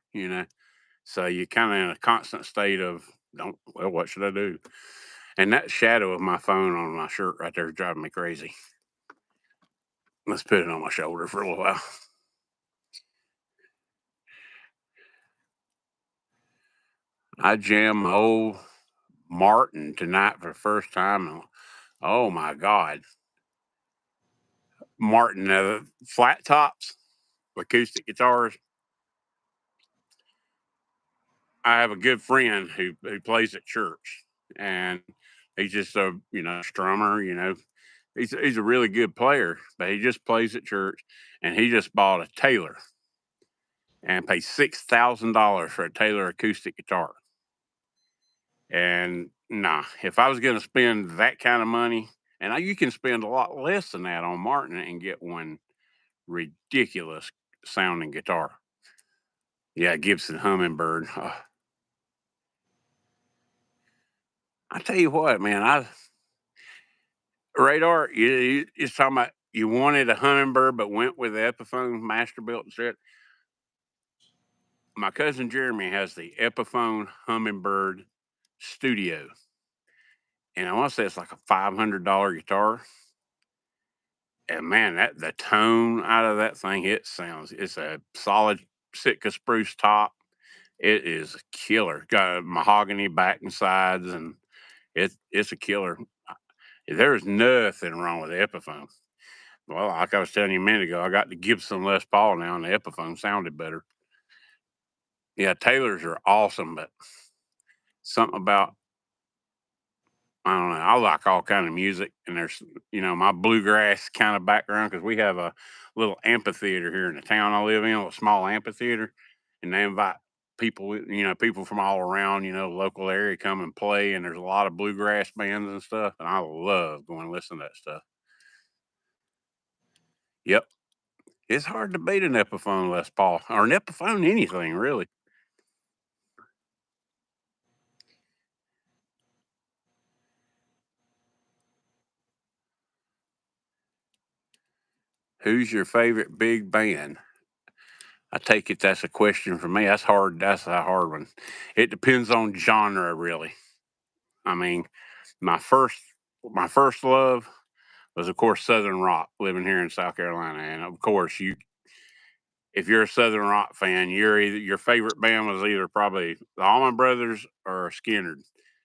So you're kind of in a constant state of what should I do? And that shadow of my phone on my shirt right there is driving me crazy. Let's put it on my shoulder for a little while. I jammed old Martin tonight for the first time. Oh my God. Martin, flat tops, acoustic guitars. I have a good friend who plays at church, and he's just a strummer. He's a really good player, but he just plays at church, and he just bought a Taylor and paid $6,000 for a Taylor acoustic guitar. And if I was going to spend that kind of money, and you can spend a lot less than that on Martin and get one ridiculous sounding guitar. Yeah, Gibson Hummingbird. I tell you what, man, Radar, you're talking about you wanted a Hummingbird but went with the Epiphone Masterbuilt set. My cousin Jeremy has the Epiphone Hummingbird Studio. And I want to say it's like a $500 guitar. And man, the tone out of that thing, it's a solid Sitka spruce top. It is a killer. Got a mahogany back and sides, and it's a killer. There's nothing wrong with the Epiphone. Well, like I was telling you a minute ago, I got the Gibson Les Paul now, and the Epiphone sounded better. Yeah, Taylors are awesome, but something about, I don't know. I like all kind of music, and there's my bluegrass kind of background because we have a little amphitheater here in the town I live in, a small amphitheater, and they invite people, people from all around, the local area come and play, and there's a lot of bluegrass bands and stuff, and I love going to listen to that stuff. Yep, it's hard to beat an Epiphone Les Paul or an Epiphone anything really. Who's your favorite big band? I take it that's a question for me. That's hard. That's a hard one. It depends on genre, really. I mean, my first love was, of course, Southern rock. Living here in South Carolina, and of course, if you're a Southern rock fan, your favorite band was either probably the Allman Brothers or Skinner.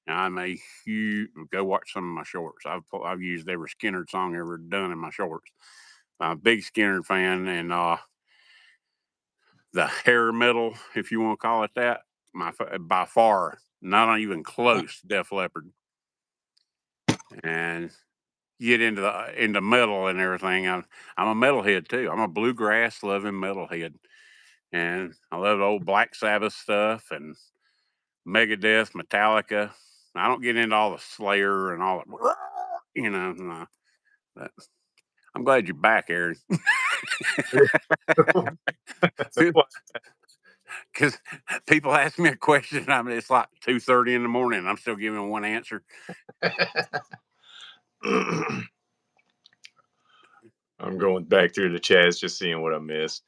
And I'm a huge go watch some of my shorts. I've used every Skinner song ever done in my shorts. I'm a big Skinner fan, and the hair metal, if you want to call it that, by far, not even close, Def Leppard. And get into metal and everything. I'm a metalhead too. I'm a bluegrass loving metalhead, and I love old Black Sabbath stuff and Megadeth, Metallica. I don't get into all the Slayer and all the, no. But I'm glad you're back, Aaron. Because people ask me a question, it's like 2:30 in the morning, and I'm still giving one answer. I'm going back through the chats, just seeing what I missed.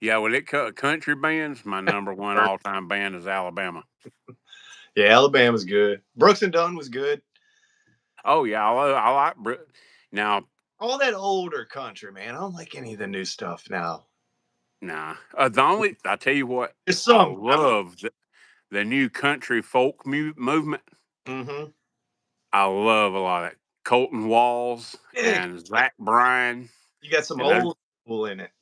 Yeah, when it country bands, my number one all-time band is Alabama. Yeah, Alabama's good. Brooks and Dunn was good. Oh yeah, I like now. All that older country, man. I don't like any of the new stuff now. Nah, I tell you what, I love the new country folk movement. Mm-hmm. I love a lot of that. Colton Walls and Zach Bryan. You got some old people in it,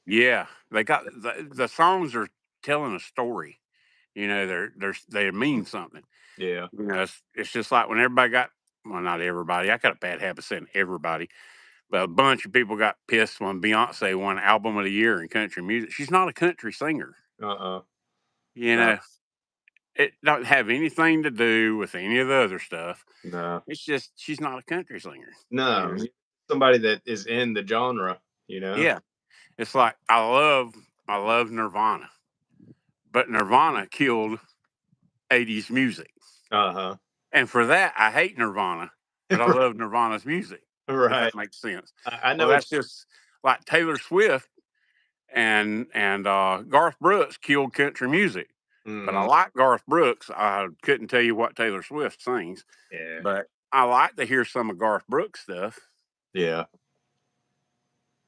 Yeah, they got the songs are telling a story. They mean something. Yeah. It's just like when everybody not everybody. I got a bad habit of saying everybody, but a bunch of people got pissed when Beyonce won Album of the Year in country music. She's not a country singer. No. It don't have anything to do with any of the other stuff. No. It's just she's not a country singer. No. Somebody that is in the genre, Yeah. It's like I love I love Nirvana, but Nirvana killed 80s music. Uh-huh. And for that, I hate Nirvana, but I love Nirvana's music. If Right. that makes sense. I know Well, that's just like Taylor Swift and Garth Brooks killed country music. But I like Garth Brooks. I couldn't tell you what Taylor Swift sings. Yeah. But I like to hear some of Garth Brooks stuff. Yeah.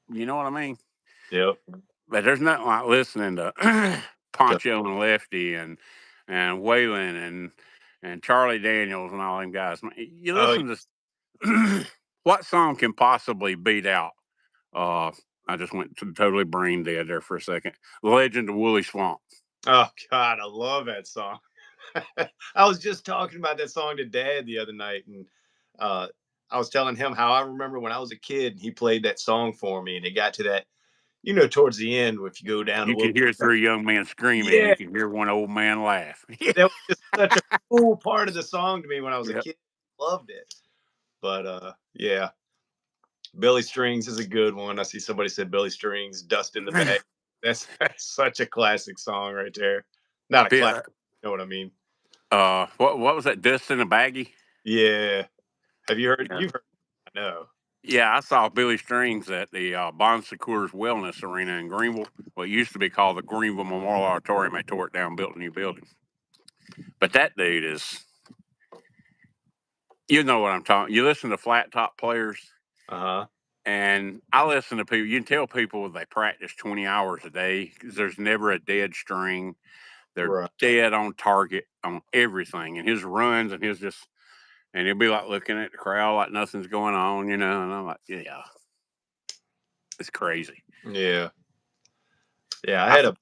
You know what I mean? Yep. But there's nothing like listening to Poncho and Lefty and Waylon and Charlie Daniels and all them guys. You listen to what song can possibly beat out? I just went to totally brain dead there for a second. The Legend of Woolly Swamp. Oh God, I love that song. I was just talking about that song to Dad the other night, and I was telling him how I remember when I was a kid, he played that song for me, and it got to that, towards the end, if you go down a You little can hear bit. three young men screaming, and Yeah, you can hear one old man laugh. that was just such a cool part of the song to me when I was a Yep. kid. Loved it. But yeah, Billy Strings is a good one. I see somebody said Billy Strings, Dust in the Bag. That's such a classic song right there. Not a classic, you know what I mean? What was that? Dust in a Baggie? Yeah. Have you heard? Yeah. You've heard? I know. Yeah, I saw Billy Strings at the Bon Secours Wellness Arena in Greenville. What used to be called the Greenville Memorial Auditorium. They tore it down, built a new building. But that dude is, you know what I'm talking. You listen to flat top players, and I listen to people. You can tell people they practice 20 hours a day because there's never a dead string. They're dead on target on everything, and his runs and his just, and he'll be like looking at the crowd like nothing's going on, And I'm like, yeah, it's crazy. Yeah. Yeah. I had a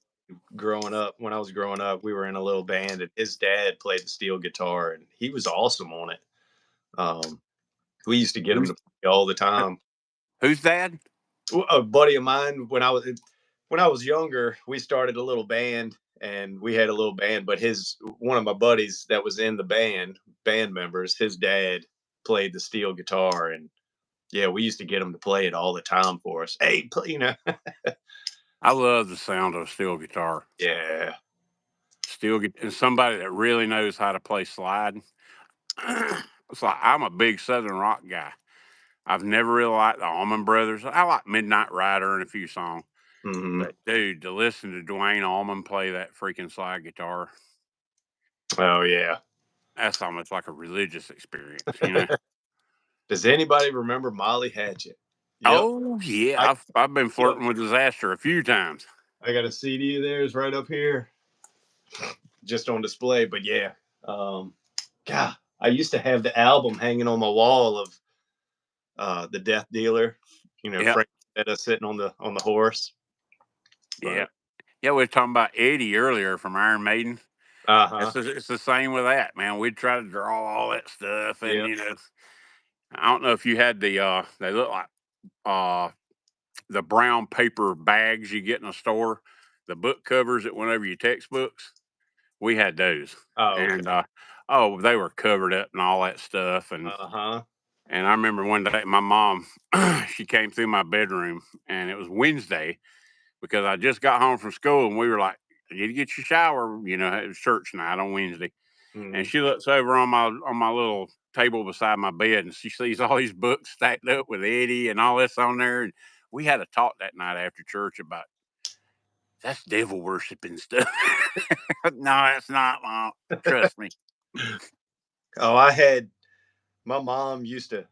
growing up. When I was growing up, we were in a little band, and his dad played the steel guitar, and he was awesome on it. We used to get him to play all the time. Who's dad? A buddy of mine. When I was younger, we started a little band, and we had a little band. But one of my buddies that was in the band members, his dad played the steel guitar, and yeah, we used to get him to play it all the time for us. Hey, play, I love the sound of a steel guitar. Yeah. Steel guitar, and somebody that really knows how to play slide. It's like I'm a big Southern rock guy. I've never really liked the Allman Brothers. I like Midnight Rider and a few songs. But dude, to listen to Dwayne Allman play that freaking slide guitar. Oh yeah. That's almost like a religious experience, Does anybody remember Molly Hatchet? Yep. Oh yeah, I've been flirting with disaster a few times. I got a CD of theirs right up here, just on display. But yeah, God, I used to have the album hanging on my wall of the Death Dealer. Frank sitting on the horse. But, yeah, we were talking about Eddie earlier from Iron Maiden. It's the same with that, man. We'd try to draw all that stuff, and I don't know if you had the they look like the brown paper bags you get in a store, the book covers that went over your textbooks. We had those, and they were covered up and all that stuff, and and I remember one day my mom she came through my bedroom, and it was Wednesday because I just got home from school, and we were like, "Did you get your shower?" It was church night on Wednesday. And she looks over on my little table beside my bed, and she sees all these books stacked up with Eddie and all this on there. And we had a talk that night after church about that's devil worshiping stuff. No, it's not, Mom. Trust me. My mom used to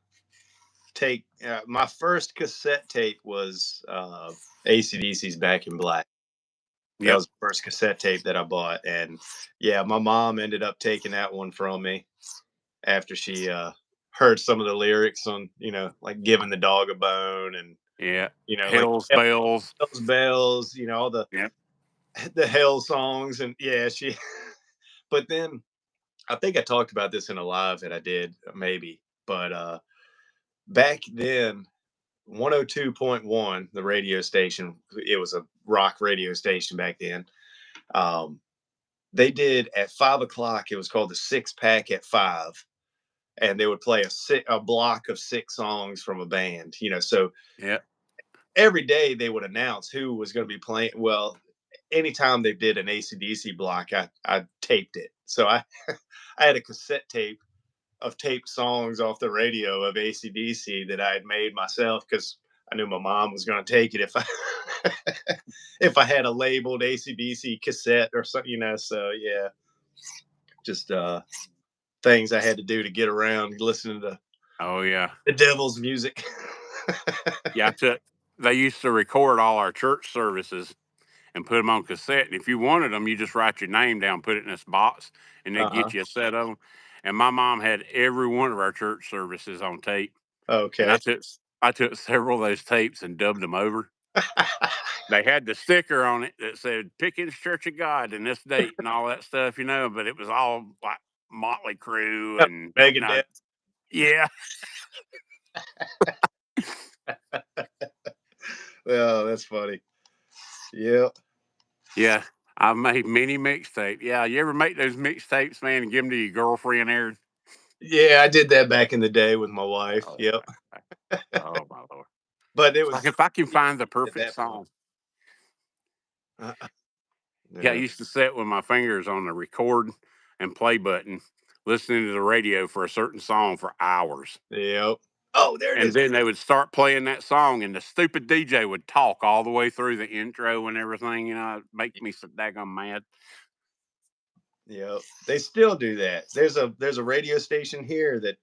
take my first cassette tape was AC/DC's Back in Black. That was the first cassette tape that I bought. And yeah, my mom ended up taking that one from me after she heard some of the lyrics on, like giving the dog a bone and Hell's Bells. Hell's Bells, all the Hell songs. And yeah, but then I think I talked about this in a live that I did, maybe, but back then 102.1, the radio station, it was a rock radio station back then. They did at 5 o'clock, it was called the 6-pack at 5, and they would play a block of 6 songs from a band, so every day they would announce who was going to be playing. Well, anytime they did an AC/DC block, I taped it. So I I had a cassette tape of taped songs off the radio of AC/DC that I had made myself because I knew my mom was going to take it if I if I had a labeled AC/DC cassette or something, you know. So yeah, just things I had to do to get around listening to Oh yeah. the devil's music. Yeah, they used to record all our church services and put them on cassette. And if you wanted them, you just write your name down, put it in this box, and they'd Uh-huh. get you a set of them. And my mom had every one of our church services on tape. And Okay. I took several of those tapes and dubbed them over. They had the sticker on it that said Pickens Church of God and this date and all that stuff, you know, but it was all like Motley Crue and Megadeth. yeah. Oh, that's funny. Yep. Yeah. I've made many mixtapes. Yeah, you ever make those mixtapes, man, and give them to your girlfriend there? Yeah, I did that back in the day with my wife. Oh, Yep. oh my Lord. But it It's was like if I can find the perfect song. Uh, Yeah, I used to sit with my fingers on the record and play button, listening to the radio for a certain song for hours. Yep. Oh, there it And is. then they would start playing that song, and the stupid DJ would talk all the way through the intro and everything. You know, it'd make me so daggone mad. Yep. They still do that. There's a radio station here that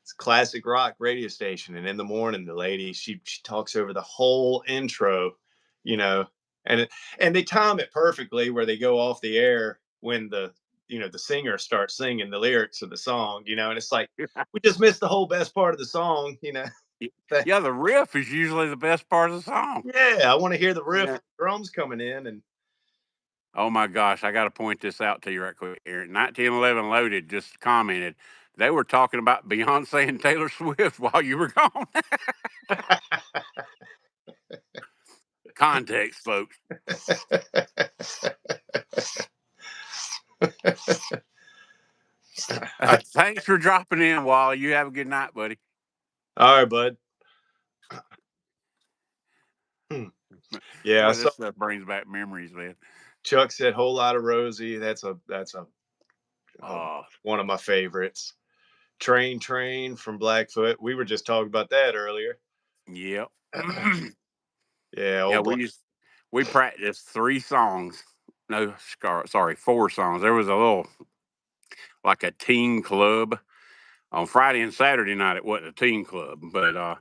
it's a classic rock radio station, and in the morning the lady she talks over the whole intro, you know, and they time it perfectly where they go off the air when the singer starts singing the lyrics of the song, you know, and it's like we just missed the whole best part of the song, you know. Yeah, the riff is usually the best part of the song. Yeah, I want to hear the riff, Yeah. drums coming in, and Oh my gosh, I got to point this out to you right quick here. 1911 Loaded just commented they were talking about Beyonce and Taylor Swift while you were gone. Context, folks. Thanks for dropping in, Wally. You have a good night, buddy. All right, bud. Yeah, Boy, so this stuff brings back memories, man. Chuck said "Whole Lot of Rosie." That's a Oh, one of my favorites. Train from Blackfoot. We were just talking about that earlier. yep. Yeah, Yeah, old we practiced 3 songs. No, sorry, 4 songs. There was a little like a teen club on Friday and Saturday night. It wasn't a teen club, but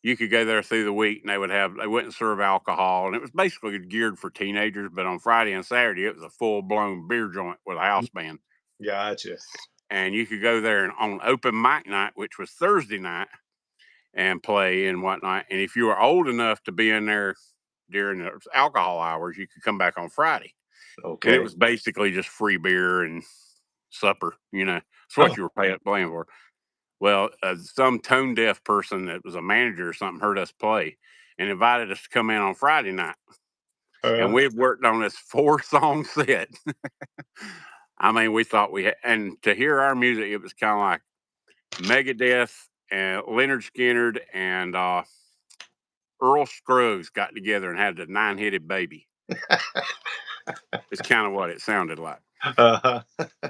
you could go there through the week and they wouldn't serve alcohol, and it was basically geared for teenagers. But on Friday and Saturday, it was a full blown beer joint with a house band. Gotcha. And you could go there and on open mic night, which was Thursday night, and play and whatnot. And if you were old enough to be in there during the alcohol hours, you could come back on Friday. And it Okay. was basically just free beer and supper, you know. It's Oh, what you were playing for. Well, some tone deaf person that was a manager or something heard us play and invited us to come in on Friday night. And we've worked on this 4-song set. I mean, we thought we had, and to hear our music, it was kind of like Megadeth and Leonard Skinner and Earl Scruggs got together and had the 9-headed baby. It's kind of what it sounded like. uh-huh.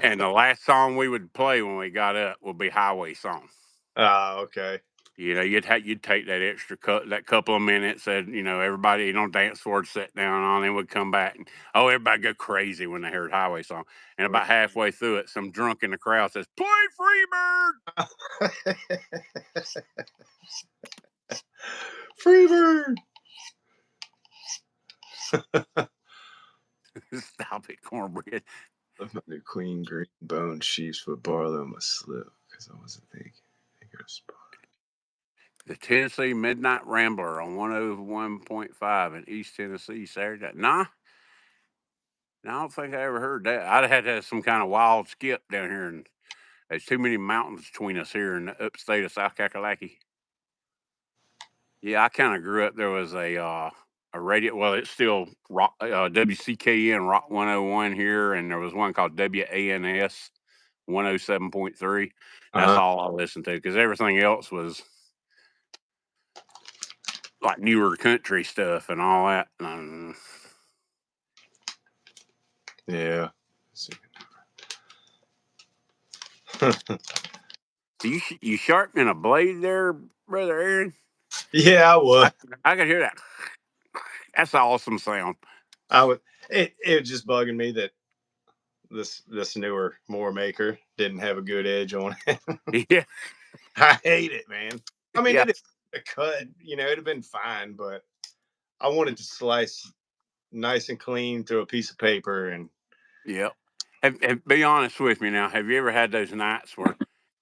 And the last song we would play when we got up would be Highway Song. Okay. You know, you'd take that extra that couple of minutes that, you know, everybody on dance floor would sit down on and would come back and everybody go crazy when they heard Highway Song. And about halfway through it, some drunk in the crowd says, "Play Freebird." Freebird. Stop it, cornbread. Left my new Queen Green Bone Sheaths for Barlow in my slip because I wasn't thinking. The Tennessee Midnight Rambler on 101.5 in East Tennessee Saturday. Nah, I don't think I ever heard that. I'd had to have some kind of wild skip down here, and there's too many mountains between us here in the upstate of South Kakalaki. Yeah, I kind of grew up. There was a radio. Well, it's still rock, WCKN Rock 101 here, and there was one called WANS 107.3. That's all I listened to because everything else was like newer country stuff and all that. Yeah. You sharpening a blade there, brother Aaron? Yeah, I was. I could hear that. That's an awesome sound. I was. It was just bugging me that this newer Moore maker didn't have a good edge on it. Yeah, I hate it, man. I mean, yeah, it is a cut. It'd have been fine, but I wanted to slice nice and clean through a piece of paper and. yeah. Be honest with me now. Have you ever had those nights where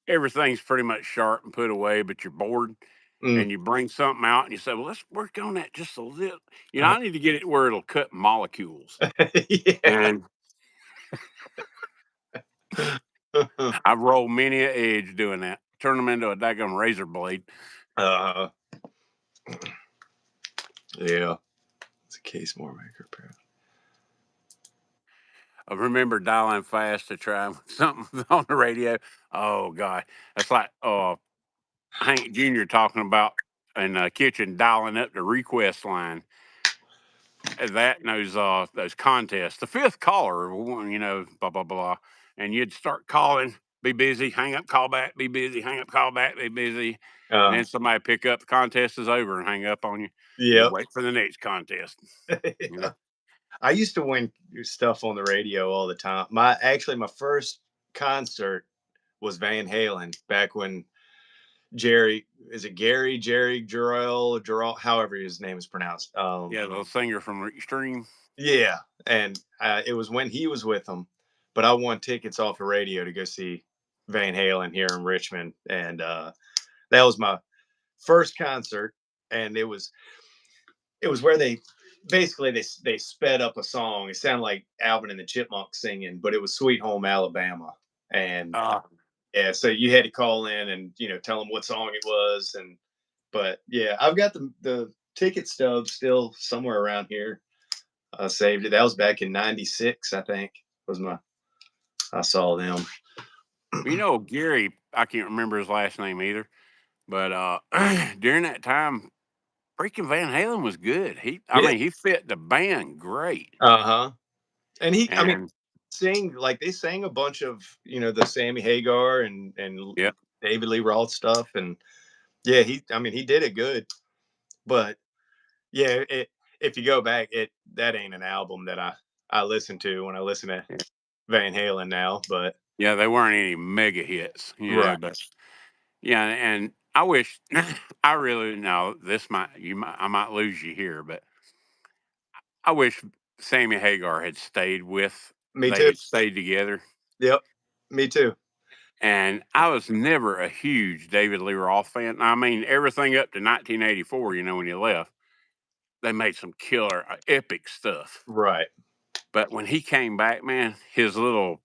everything's pretty much sharp and put away, but you're bored? Mm. And you bring something out and you say, well, let's work on that just a little. I need to get it where it'll cut molecules. Yeah. And I've rolled many a edge doing that. Turn them into a daggone razor blade. Yeah. It's a case Moore maker, apparently. I remember dialing fast to try something on the radio. Oh, God. That's like Hank Jr. talking about in the kitchen dialing up the request line. That and those contests. The fifth caller, blah, blah, blah. And you'd start calling, be busy, hang up, call back, be busy, hang up, call back, be busy. And then somebody pick up, the contest is over and hang up on you. Yeah. You wait for the next contest. Yeah. I used to win stuff on the radio all the time. My first concert was Van Halen back when Jerry Jarrell, however his name is pronounced. Yeah, the singer from Extreme. Yeah, and it was when he was with them, but I won tickets off the radio to go see Van Halen here in Richmond, and that was my first concert, and it was where they basically they sped up a song. It sounded like Alvin and the Chipmunks singing, but it was Sweet Home Alabama, and yeah, so you had to call in and tell them what song it was, but yeah, I've got the ticket stub still somewhere around here. I saved it. That was back in '96, I think. I saw them. Gary, I can't remember his last name either, but during that time, freaking Van Halen was good. I mean, he fit the band great. And I mean, they sang a bunch of the Sammy Hagar and David Lee Roth stuff, and yeah, he did it good. But yeah, if you go back, that ain't an album that I listen to when I listen to Van Halen now. But yeah, they weren't any mega hits, right. But yeah, and I wish I really I might lose you here, but I wish Sammy Hagar had stayed with. Me They too. had stayed together. Yep, me too. And I was never a huge David Lee Roth fan. I mean, everything up to 1984, when you left, they made some killer, epic stuff. Right. But when he came back, man, his little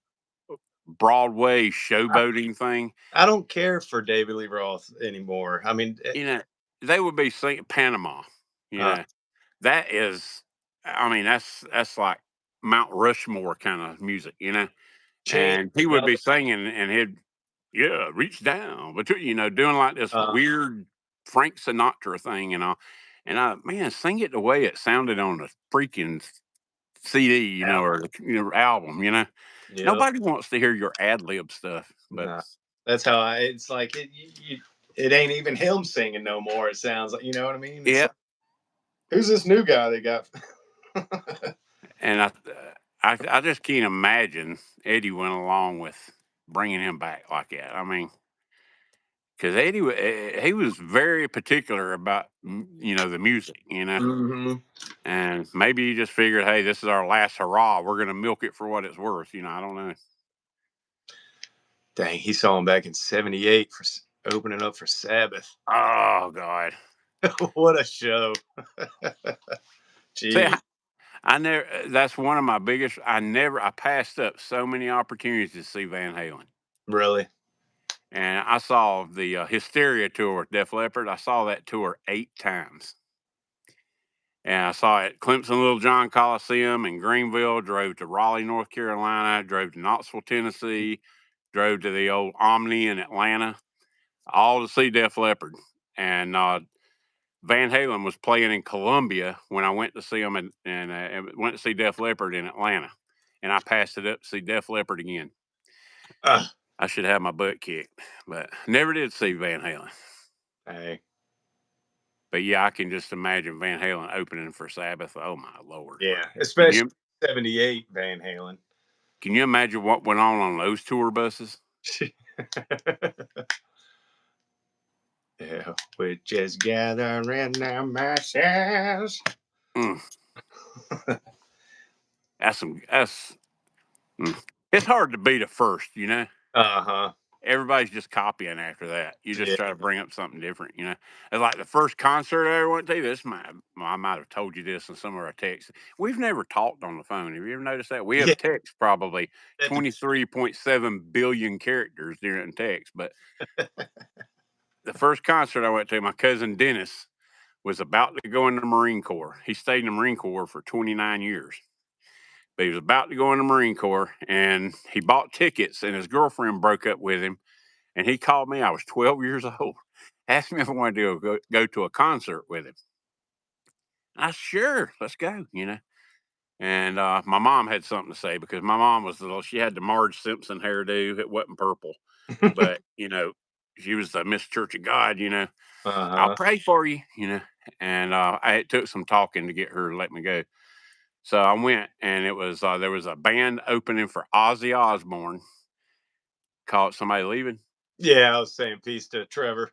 Broadway showboating thing. I don't care for David Lee Roth anymore. I mean, they would be singing Panama. That is, I mean, that's like Mount Rushmore kind of music, And he would be singing, and he'd reach down, but doing like this weird Frank Sinatra thing, man, sing it the way it sounded on the freaking CD, or the album, Nobody wants to hear your ad lib stuff, but that's how it's like it ain't even him singing no more. It sounds like, you know what I mean? Yeah. Like, who's this new guy they got? And I just can't imagine Eddie went along with bringing him back like that. I mean, because Eddie, he was very particular about the music, Mm-hmm. And maybe he just figured, hey, this is our last hurrah. We're gonna milk it for what it's worth. I don't know. Dang, he saw him back in '78 for opening up for Sabbath. Oh God, what a show! See, I never. That's one of my biggest. I passed up so many opportunities to see Van Halen. Really? And I saw the Hysteria tour with Def Leppard. I saw that tour 8 times. And I saw it at Clemson Little John Coliseum in Greenville, drove to Raleigh, North Carolina, drove to Knoxville, Tennessee, drove to the old Omni in Atlanta, all to see Def Leppard. And Van Halen was playing in Columbia when I went to see them and went to see Def Leppard in Atlanta. and I passed it up to see Def Leppard again. I should have my butt kicked, but never did see Van Halen. Hey. But yeah, I can just imagine Van Halen opening for Sabbath. Oh my Lord! Yeah, especially 78 Van Halen. Can you imagine what went on those tour buses? Yeah, we're just gathering our masses. That's it's hard to beat a first, you know. Everybody's just copying after that. You just try to bring up something different, you know. It's like the first concert I ever went to. I might have told you this in some of our texts. We've never talked on the phone. Have you ever noticed that? We have text probably 23.7 billion characters during text. But the first concert I went to, my cousin Dennis was about to go in the Marine Corps. He stayed in the Marine Corps for 29 years. But he was about to go in the Marine Corps, and he bought tickets, and his girlfriend broke up with him. And he called me. I was 12 years old. Asked me if I wanted to go to a concert with him. I said, sure, let's go, you know. And my mom had something to say because my mom she had the Marge Simpson hairdo. It wasn't purple, but, you know, she was the Miss Church of God, you know. I'll pray for you, you know. And it took some talking to get her to let me go. So I went, and it was there was a band opening for Ozzy Osbourne. Called Somebody Leaving. Yeah, I was saying peace to Trevor.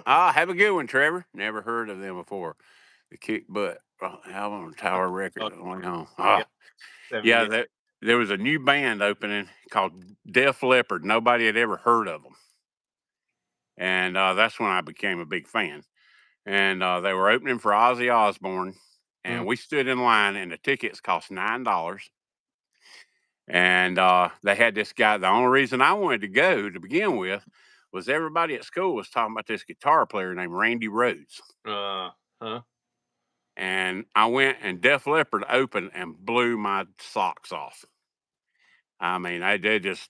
Have a good one, Trevor. Never heard of them before. The Kick Butt album, Tower Records. Yeah, there was a new band opening called Def Leppard. Nobody had ever heard of them. And that's when I became a big fan. And they were opening for Ozzy Osbourne. And we stood in line, and the tickets cost $9. And they had this guy. The only reason I wanted to go to begin with was everybody at school was talking about this guitar player named Randy Rhoads. And I went, and Def Leppard opened and blew my socks off. I mean, I did just,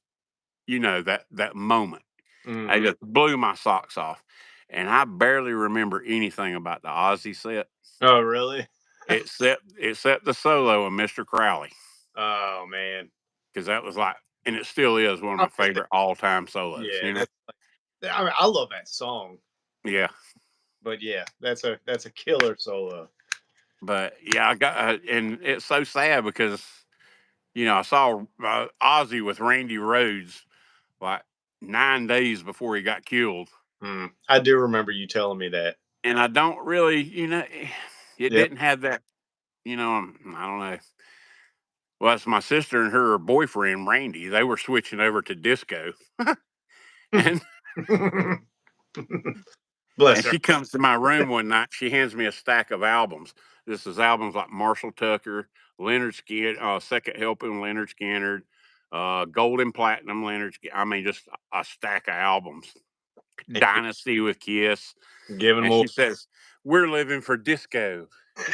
you know, that moment. I just blew my socks off. And I barely remember anything about the Ozzy set. Oh, really? except the solo of Mr. Crowley. Oh, man. Because that was like, and it still is one of my favorite all-time solos. Yeah, you know? I mean, I love that song. Yeah. But yeah, that's a killer solo. But yeah, I got, and it's so sad because, you know, I saw Ozzy with Randy Rhoads like 9 days before he got killed. I do remember you telling me that. And I don't really, you know, it didn't have that, you know, I don't know. Well, it's my sister and her boyfriend, Randy. They were switching over to disco. and Bless and her. she comes to my room one night. She hands me a stack of albums. This is albums like Marshall Tucker, Leonard Skinner, Second Helping, Leonard Skinner, Gold and Platinum, Leonard. I mean, just a stack of albums. Dynasty with Kiss. Giving She says, "We're living for disco."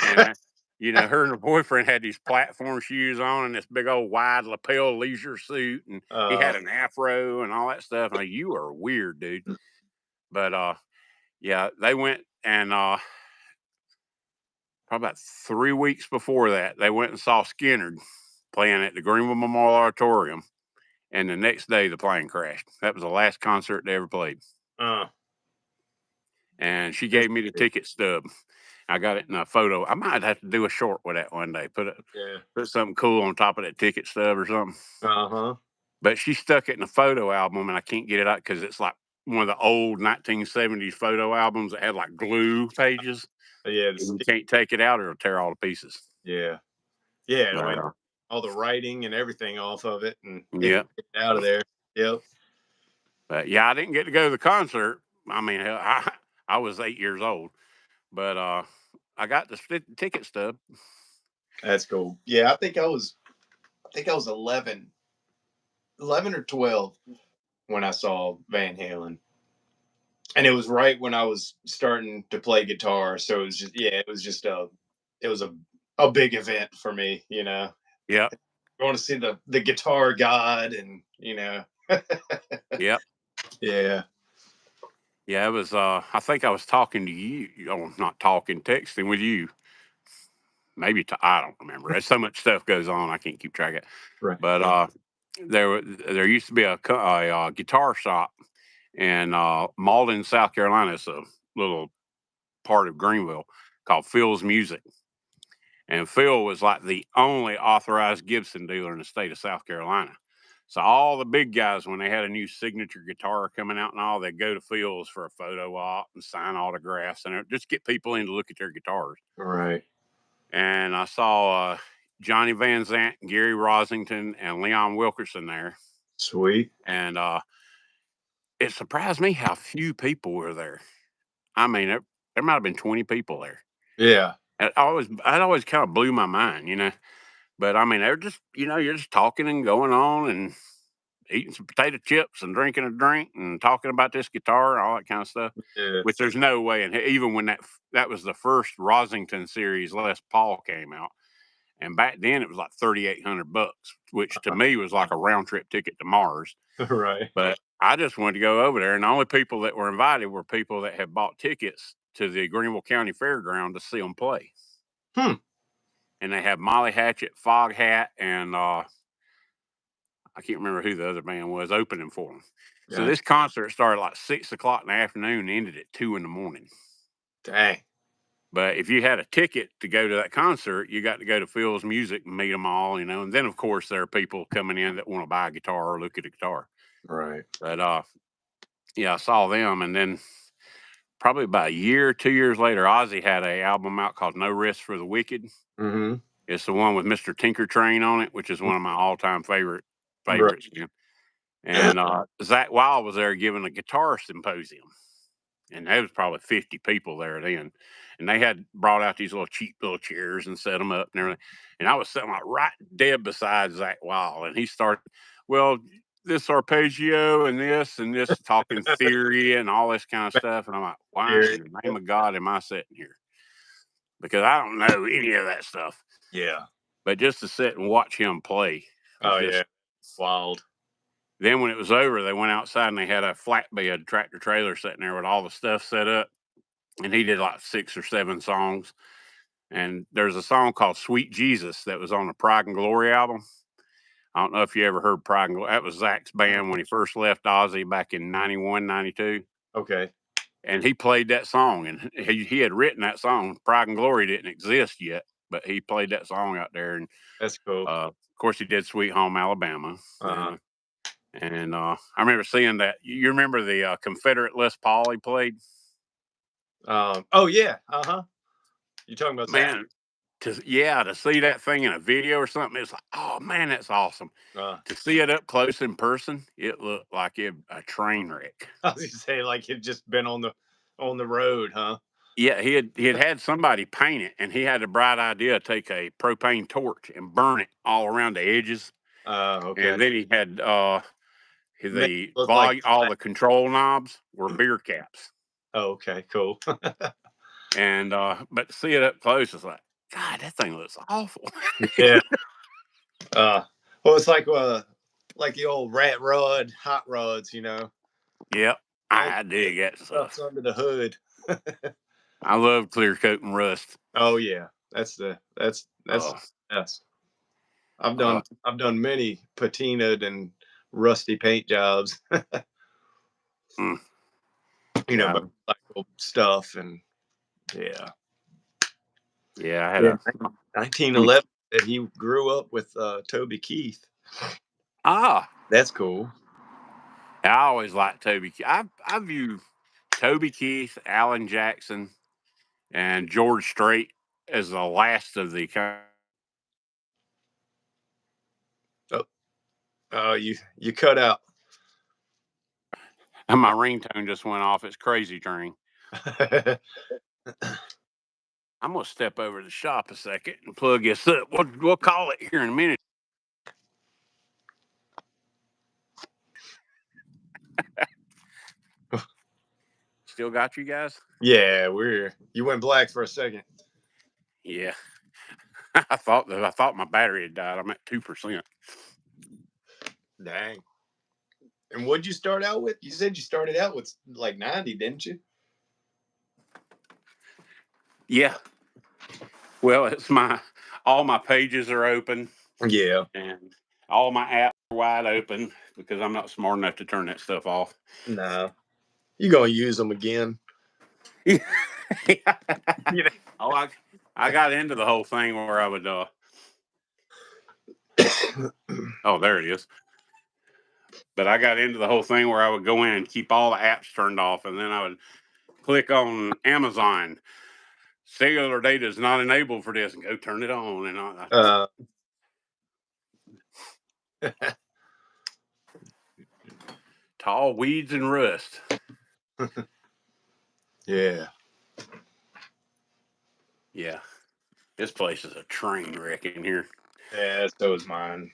And you know, her and her boyfriend had these platform shoes on and this big old wide lapel leisure suit, and he had an afro and all that stuff. And you are weird, dude. But yeah, they went, and probably about 3 weeks before that, they went and saw Skinner playing at the Greenwood Memorial Auditorium. And the next day, the plane crashed. That was the last concert they ever played. And she gave me the ticket stub. I got it in a photo. I might have to do a short with that one day. Put something cool on top of that ticket stub or something. But she stuck it in a photo album, and I can't get it out because it's like one of the old 1970s photo albums that had like glue pages. Yeah, you can't take it out or it'll tear all to pieces. Yeah, all the writing and everything off of it, and get it out of there. Yep. But yeah, I didn't get to go to the concert. I mean, I was 8 years old, but I got the ticket stub. That's cool. Yeah, I think I was 11 or 12 when I saw Van Halen. And it was right when I was starting to play guitar, so it was just a big event for me, you know. Yeah. Going to see the guitar god, and you know. Yep. Yeah. Yeah, it was I think I was talking to you, not talking, texting with you maybe I don't remember. There's so much stuff goes on, I can't keep track of it. Right. But there used to be a guitar shop in Malden, South Carolina. It's a little part of Greenville called Phil's Music. And Phil was like the only authorized Gibson dealer in the state of South Carolina. So all the big guys, when they had a new signature guitar coming out and all, they'd go to Phil's for a photo op and sign autographs and just get people in to look at their guitars. Right. And I saw Johnny Van Zant, Gary Rosington, and Leon Wilkerson there. Sweet. And it surprised me how few people were there. I mean, there might have been 20 people there. Yeah. It always kind of blew my mind, you know. But I mean, they're just, you're just talking and going on and eating some potato chips and drinking a drink and talking about this guitar and all that kind of stuff. Yeah. Which there's no way. And even when that was the first Rosington series, Les Paul came out, and back then it was like $3,800, which to me was like a round trip ticket to Mars. Right. But I just wanted to go over there, and the only people that were invited were people that had bought tickets to the Greenville County Fairground to see them play. And they had Molly Hatchet, Foghat, and I can't remember who the other band was opening for them. Yeah. So this concert started like 6 o'clock in the afternoon and ended at 2 in the morning. Dang. But if you had a ticket to go to that concert, you got to go to Phil's Music and meet them all, And then, of course, there are people coming in that want to buy a guitar or look at a guitar. Right. But, yeah, I saw them. And then probably about a year, 2 years later, Ozzy had an album out called No Rest for the Wicked. Mm-hmm. It's the one with Mr. Tinker Train on it, which is one of my all-time favorites. Right. And Zach Wild was there giving a guitar symposium. And there was probably 50 people there then. And they had brought out these cheap little chairs and set them up and everything. And I was sitting like right dead beside Zach Wild. And he started, well, this arpeggio and this talking theory and all this kind of stuff. And I'm like, why in the name of God am I sitting here? Because I don't know any of that stuff. Yeah. But just to sit and watch him play. Yeah. Wild. Then when it was over, they went outside and they had a flatbed tractor trailer sitting there with all the stuff set up. And he did like 6 or 7 songs. And there's a song called Sweet Jesus that was on the Pride and Glory album. I don't know if you ever heard Pride and Glory. That was Zach's band when he first left Ozzy back in 91, 92. Okay. And he played that song. And he had written that song. Pride and Glory didn't exist yet, but he played that song out there. And that's cool. Of course, he did Sweet Home Alabama. And I remember seeing that. You remember the Confederate Les Paul he played? Oh yeah. You talking about man? To see that thing in a video or something, it's like, oh man, that's awesome. To see it up close in person, it looked like a train wreck. I was gonna say like it just been on the road, huh? Yeah, he had somebody paint it, and he had a bright idea to take a propane torch and burn it all around the edges. Okay. And then he had all the control knobs were beer caps. Oh, okay, cool. And but to see it up close, it's like, God, that thing looks awful. Yeah. Well, it's like the old rat rod, hot rods, Yep, I dig that stuff. Under the hood. I love clear coat and rust. Oh yeah, that's yes. I've done many patinaed and rusty paint jobs. Motorcycle stuff and yeah. Yeah, I had 1911 that he grew up with Toby Keith. That's cool. I always liked Toby Keith. I view Toby Keith, Alan Jackson, and George Strait as the last of the kind. Oh, you cut out. And my ringtone just went off. It's Crazy Train. I'm gonna step over to the shop a second and plug this up. We'll call it here in a minute. Still got you guys? Yeah, you went black for a second. Yeah. I thought my battery had died. I'm at 2%. Dang. And what'd you start out with? You said you started out with like 90, didn't you? Yeah. Well, it's all my pages are open. Yeah. And all my apps are wide open because I'm not smart enough to turn that stuff off. No. You gonna use them again? Yeah. Oh, I got into the whole thing where I would. Oh, there it is. But I got into the whole thing where I would go in and keep all the apps turned off, and then I would click on Amazon. Cellular data is not enabled for this, and go turn it on. And tall weeds and rust. Yeah. Yeah. This place is a train wreck in here. Yeah, so is mine.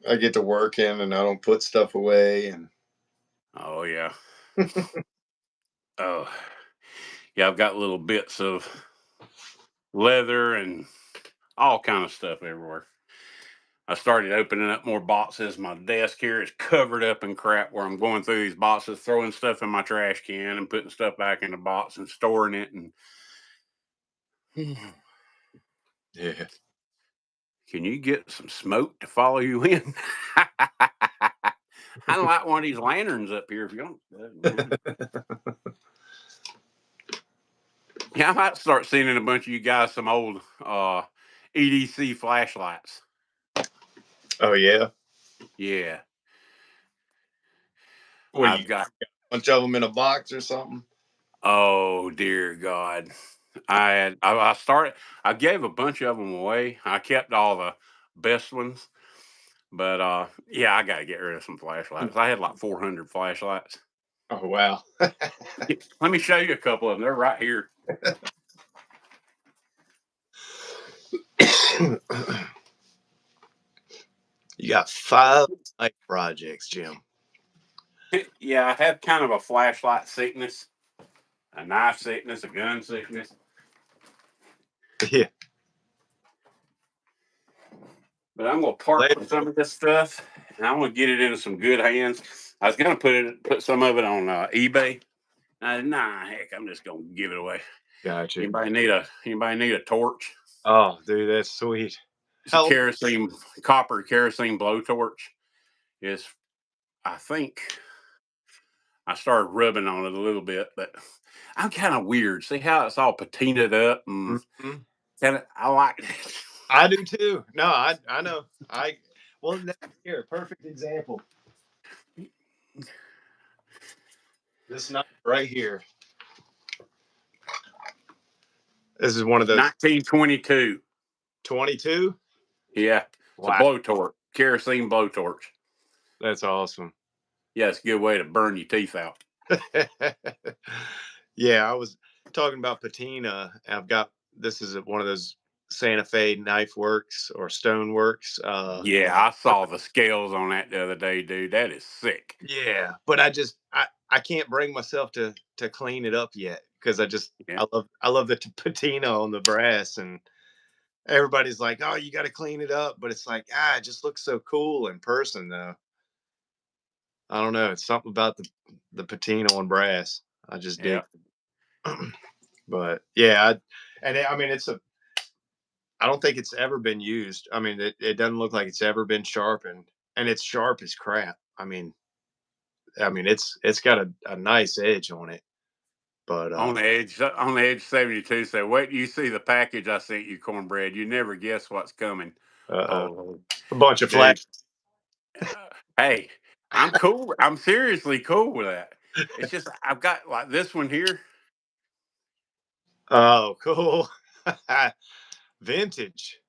I get to work in and I don't put stuff away and Oh yeah. Oh yeah, I've got little bits of leather and all kind of stuff everywhere. I started opening up more boxes. My desk here is covered up in crap where I'm going through these boxes, throwing stuff in my trash can and putting stuff back in the box and storing it. And yeah. can you get some smoke to follow you in? I like one of these lanterns up here. If you don't, yeah, I might start sending a bunch of you guys some old EDC flashlights. Oh yeah. Yeah. What do I've you got a bunch of them in a box or something? Oh dear God. I gave a bunch of them away. I kept all the best ones. But yeah, I gotta get rid of some flashlights. I had like 400 flashlights. Oh wow. Let me show you a couple of them. They're right here. You got 5 life projects, Jim. Yeah, I have kind of a flashlight sickness, a knife sickness, a gun sickness. Yeah. But I'm gonna part with some of this stuff, and I'm gonna get it into some good hands. I was gonna put some of it on eBay. Nah, heck, I'm just gonna give it away. Gotcha. Anybody need a torch? Oh, dude, that's sweet. It's a copper kerosene blowtorch. Is I think I started rubbing on it a little bit, but I'm kind of weird. See how it's all patinaed up and I like it. I do too. No, I know. Well, here, perfect example. This knife right here. This is one of those 1922. 22. Yeah, it's a blowtorch, kerosene blowtorch. That's awesome. Yeah, it's a good way to burn your teeth out. Yeah, I was talking about patina. This is one of those Santa Fe Knife Works or Stone Works. Yeah, I saw the scales on that the other day, dude. That is sick. Yeah, but I can't bring myself to clean it up yet because I love the patina on the brass, and everybody's like, oh, you got to clean it up, but it's like it just looks so cool in person though. I don't know. It's something about the patina on brass. I just dig. But yeah, I mean, I don't think it's ever been used. I mean, it doesn't look like it's ever been sharpened, and it's sharp as crap. I mean, it's got a nice edge on it. But on the edge 72 say, wait till you see the package I sent you, cornbread. You never guess what's coming. Oh, a bunch of flash. Hey, I'm cool. I'm seriously cool with that. It's just I've got like this one here. Oh, cool. Vintage.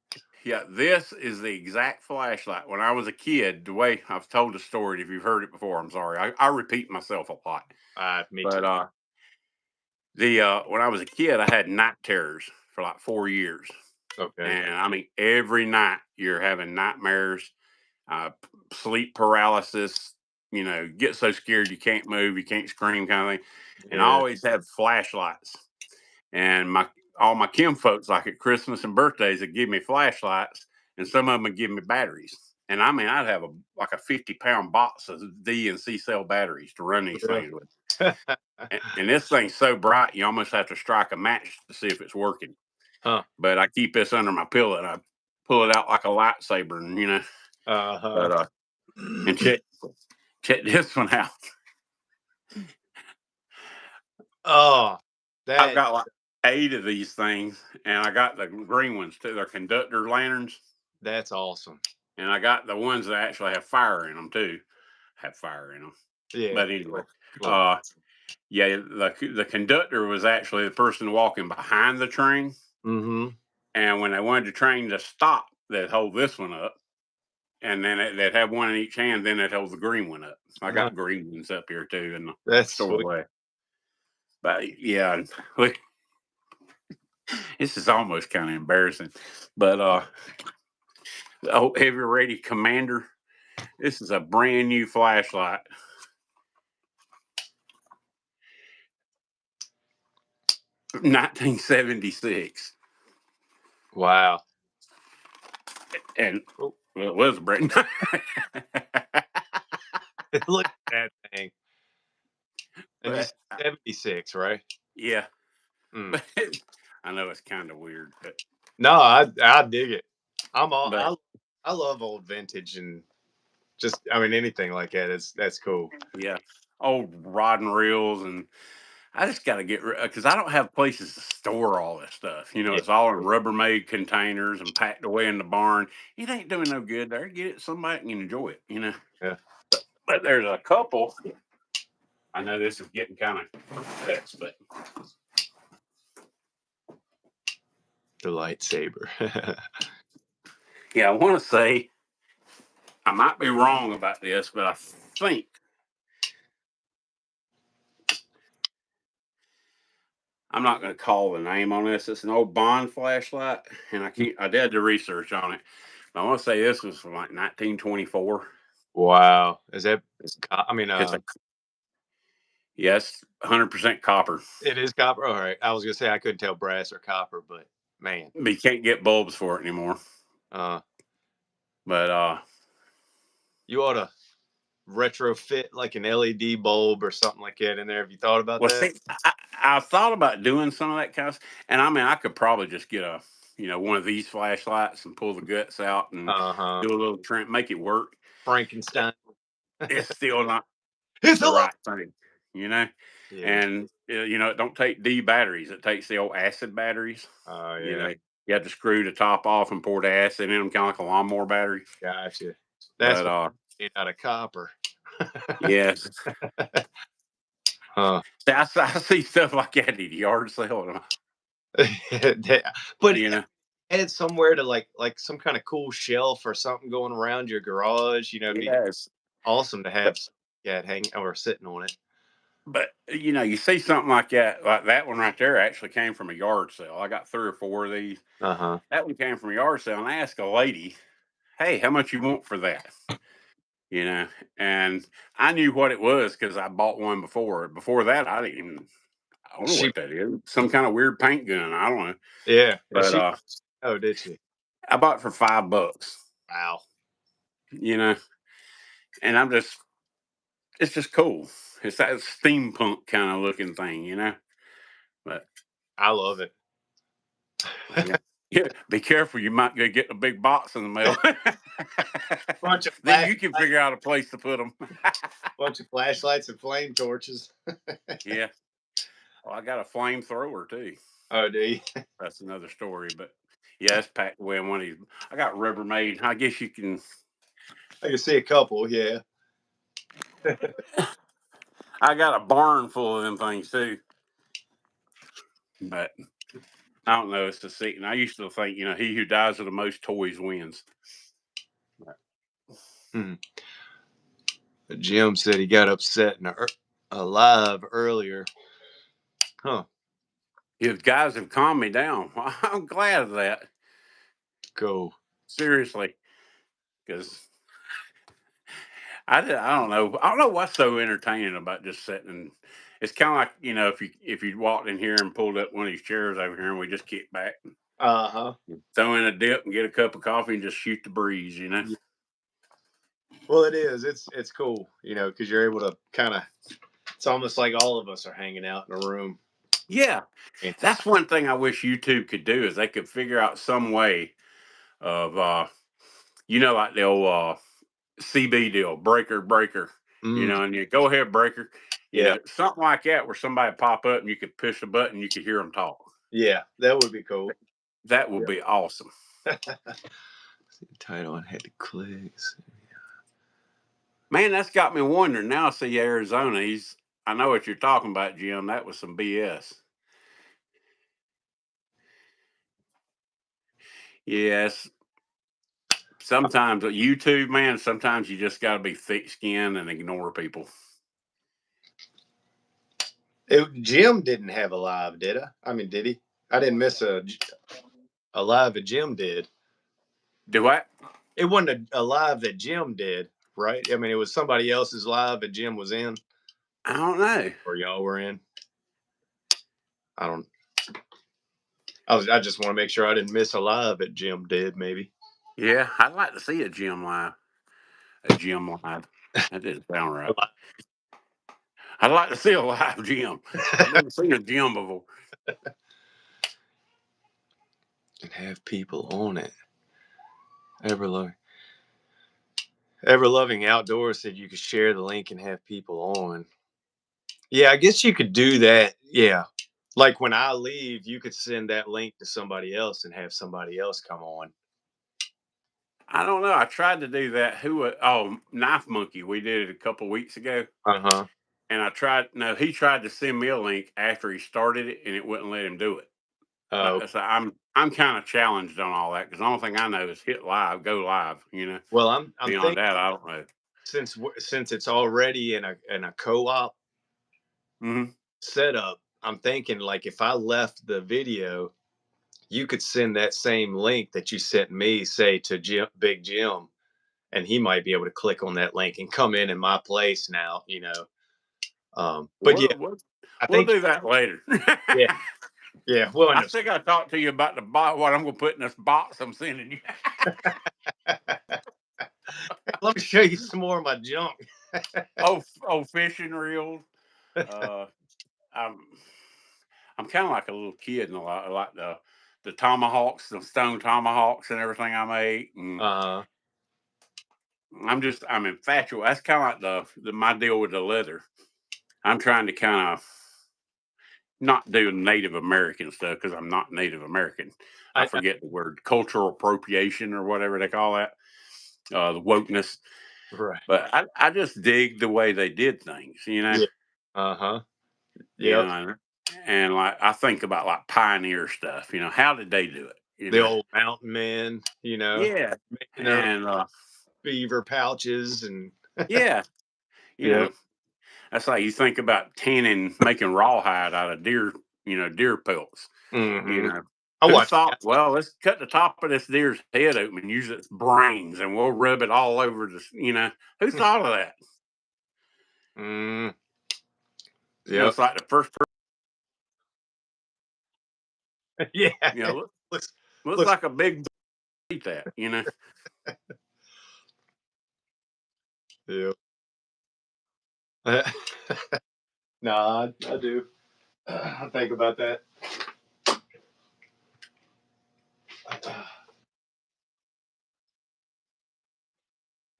Yeah, this is the exact flashlight. When I was a kid, the way I've told the story, if you've heard it before, I'm sorry. I repeat myself a lot. Me too. When I was a kid, I had night terrors for like 4 years. Okay. And I mean, every night you're having nightmares, sleep paralysis, get so scared you can't move, you can't scream kind of thing. And I always have flashlights. And all my kin folks, like at Christmas and birthdays, would give me flashlights, and some of them would give me batteries. And I mean, I'd have a 50-pound box of D and C cell batteries to run these things with. And this thing's so bright, you almost have to strike a match to see if it's working. But I keep this under my pillow and I pull it out like a lightsaber, and But and check this one out. Oh, I've got like 8 of these things, and I got the green ones too. They're conductor lanterns. That's awesome. And I got the ones that actually have fire in them too. Have fire in them. Yeah. But anyway, yeah, the conductor was actually the person walking behind the train. Mm-hmm. And when they wanted the train to stop, they'd hold this one up. And then they'd have one in each hand, then they'd hold the green one up. I got green ones up here too in the store away. But yeah, look, this is almost kind of embarrassing. But the Heavy Ready Commander, this is a brand new flashlight. $1976. Wow. And well, it was Britain. Look at that thing. And it's 76, right? Yeah. But I know it's kind of weird, but no, I dig it. I love old vintage and just anything like that. That's cool. Yeah. Old rod and reels, and I just got to get rid because I don't have places to store all this stuff. It's all in Rubbermaid containers and packed away in the barn. It ain't doing no good there. Get it, somebody can enjoy it, Yeah. But there's a couple. I know this is getting kind of text, but the lightsaber. yeah, I want to say I might be wrong about this, but I think I'm not going to call the name on this. It's an old Bond flashlight, and I did the research on it. But I want to say this was from like 1924. Wow. Is that? Yes, 100% copper. It is copper. All right. I was gonna say I couldn't tell brass or copper, but man, but you can't get bulbs for it anymore. But you ought to retrofit like an LED bulb or something like that in there. Have you thought about that? See, I thought about doing some of that kind of, and I could probably just get one of these flashlights and pull the guts out and do a little trim, make it work. Frankenstein. It's still not the right thing, Yeah. And it don't take D batteries. It takes the old acid batteries. Oh yeah. You have to screw the top off and pour the acid in them, kind of like a lawnmower battery. Gotcha. That's made out of copper. Yes. I see stuff like that at the yard sale. But add somewhere to like some kind of cool shelf or something going around your garage. It'd be awesome to have hanging or sitting on it. But you see something like that one right there actually came from a yard sale. I got 3 or 4 of these. That one came from a yard sale, and I asked a lady, "Hey, how much you want for that?" And I knew what it was because I bought one before. Before that, I don't know what that is. Some kind of weird paint gun. I don't know. Yeah. But oh, did she? I bought it for $5. Wow. And it's just cool. It's that steampunk kind of looking thing, But I love it. Yeah, be careful. You might go get a big box in the mail. Then you can figure out a place to put them. Bunch of flashlights and flame torches. Yeah. Well, I got a flamethrower too. Oh, do you? That's another story. But yeah, it's packed away in one of these. I got Rubbermaid. I guess you can. I can see a couple. Yeah. I got a barn full of them things too. But I don't know. It's the secret. I used to think, he who dies with the most toys wins. Jim said he got upset and alive earlier. Huh. His guys have calmed me down. I'm glad of that. Cool. Seriously. Because I don't know. I don't know what's so entertaining about just sitting and it's kind of like, if you walked in here and pulled up one of these chairs over here and we just kick back. Throw in a dip and get a cup of coffee and just shoot the breeze, Well, it is. It's cool, because you're able to kind of. It's almost like all of us are hanging out in a room. Yeah, that's one thing I wish YouTube could do is they could figure out some way of like the old CB deal, breaker, and you go ahead, breaker, something like that where somebody pop up and you could push a button, you could hear them talk. Yeah, that would be cool. That would be awesome. Title and had to click. Man, that's got me wondering. Now I see Arizona. I know what you're talking about, Jim. That was some BS. Yes. Sometimes YouTube, man, sometimes you just got to be thick-skinned and ignore people. Jim didn't have a live, did I? I mean, did he? I didn't miss a live that Jim did. Do what? It wasn't a live that Jim did, right? I mean, it was somebody else's live that Jim was in. I don't know. Or y'all were in. I just want to make sure I didn't miss a live that Jim did, maybe. Yeah, I'd like to see a Jim live. That didn't sound right. I'd like to see a live Jim. I've never seen a Jim before. And have people on it. Ever Loving Outdoors said you could share the link and have people on. Yeah, I guess you could do that. Yeah. Like when I leave, you could send that link to somebody else and have somebody else come on. I don't know. I tried to do that. Knife Monkey. We did it a couple weeks ago. Uh-huh. And he tried to send me a link after he started it and it wouldn't let him do it. So I'm kind of challenged on all that because the only thing I know is hit live, go live, Well, I'm beyond thinking, that, I don't know. Since it's already in a co-op setup, I'm thinking like if I left the video, you could send that same link that you sent me, say to Big Jim, and he might be able to click on that link and come in my place now, But we'll do that later. Yeah. I think I talked to you about the box, what I'm going to put in this box I'm sending you. Let me show you some more of my junk. Fishing reels. I'm kind of like a little kid and like the tomahawks, the stone tomahawks and everything I make. And I'm infatuated. That's kind of like my deal with the leather. I'm trying to kind of not do Native American stuff because I'm not Native American. I forget the word, cultural appropriation or whatever they call that. The wokeness. Right. But I just dig the way they did things, Yeah. Uh-huh. Yeah. And like I think about like pioneer stuff, how did they do it? The old mountain men, Yeah. And beaver pouches and yeah. That's like you think about tanning, making rawhide out of deer pelts. Who thought, well, let's cut the top of this deer's head open and use its brains and we'll rub it all over this, who thought of that? Yeah. It's like the first person. Yeah. Looks like a big eat that, Yeah. No, I do. I think about that.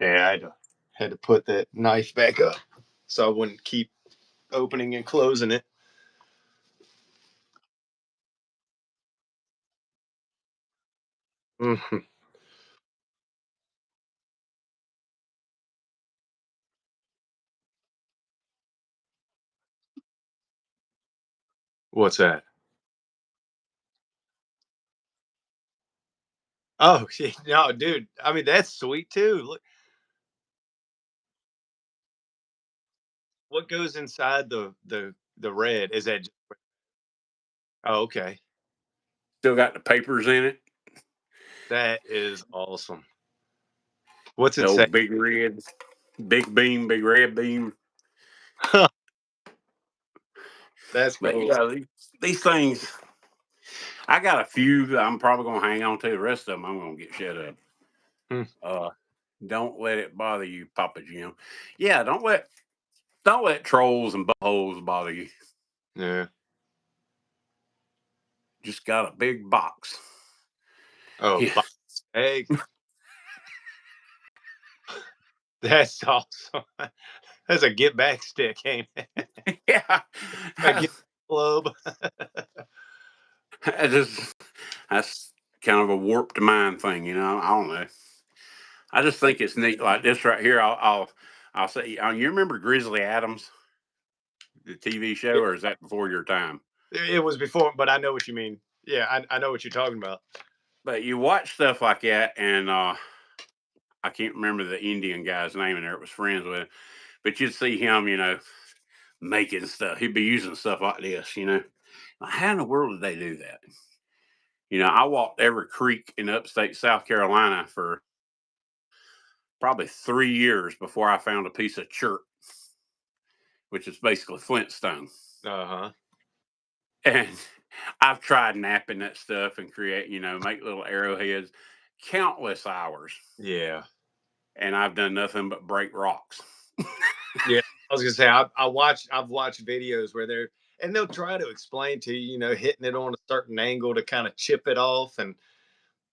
Yeah, I had to put that knife back up so I wouldn't keep opening and closing it. Mm-hmm. What's that? Oh, no, dude. I mean, that's sweet too. Look, what goes inside the red? Is that? Oh, okay. Still got the papers in it. That is awesome. What's it The say? old big red, big red beam. That's cool. But these things, I got a few that I'm probably gonna hang on to. The rest of them, I'm gonna get shut up. Don't let it bother you, Papa Jim. Yeah, don't let trolls and buttholes bother you. Yeah. just got a big box. Oh, Yeah. egg. That's awesome. That's a get back stick, ain't it? Yeah. A get club. That's kind of a warped mind thing, you know. I don't know. I just think it's neat, like this right here. I'll say, you remember Grizzly Adams, the TV show, or is that before your time? It was before, but I know what you mean. Yeah, I know what you're talking about. But you watch stuff like that, and I can't remember the Indian guy's name in there. It was friends with him, but you'd see him, you know, making stuff. He'd be using stuff like this, you know. How in the world did they do that? You know, I walked every creek in upstate South Carolina for probably 3 years before I found a piece of chert, which is basically flintstone. Uh-huh. And I've tried napping that stuff and create, you know, make little arrowheads countless hours. Yeah. And I've done nothing but break rocks. Yeah. I was gonna say I've watched videos where they'll try to explain to you, you know, hitting it on a certain angle to kind of chip it off, and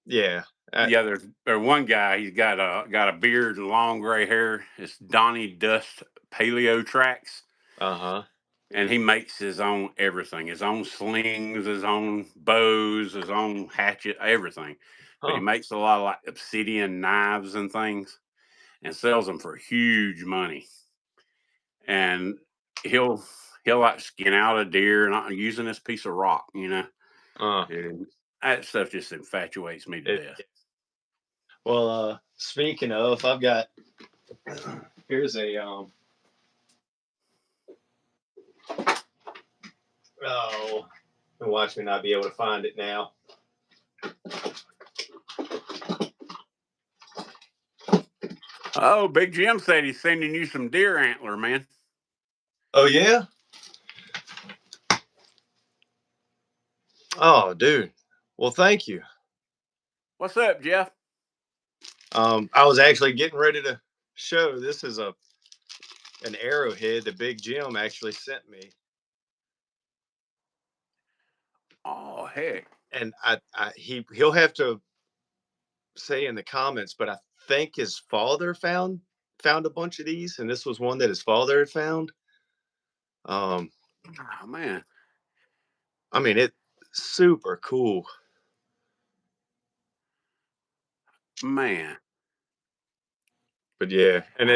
yeah. Yeah, there's one guy. He's got a beard and long gray hair. It's Donnie Dust Paleo Tracks, Uh-huh. and he makes his own everything: his own slings, his own bows, his own hatchet, everything. But he Huh. makes a lot of like obsidian knives and things, and sells them for huge money. And he'll like skin out a deer and using this piece of rock, you know. And that stuff just infatuates me to death. Well, speaking of, I've got here's a oh, watch me not be able to find it now. Oh, Big Jim said he's sending you some deer antler, man. Oh yeah. Oh, dude. Well, thank you. What's up, Jeff? I was actually getting ready to show. This is an arrowhead that Big Jim actually sent me. Oh, heck. And he'll have to say in the comments, but I think his father found a bunch of these, and this was one that his father had found. Oh man. I mean, it's super cool. Man. But yeah, and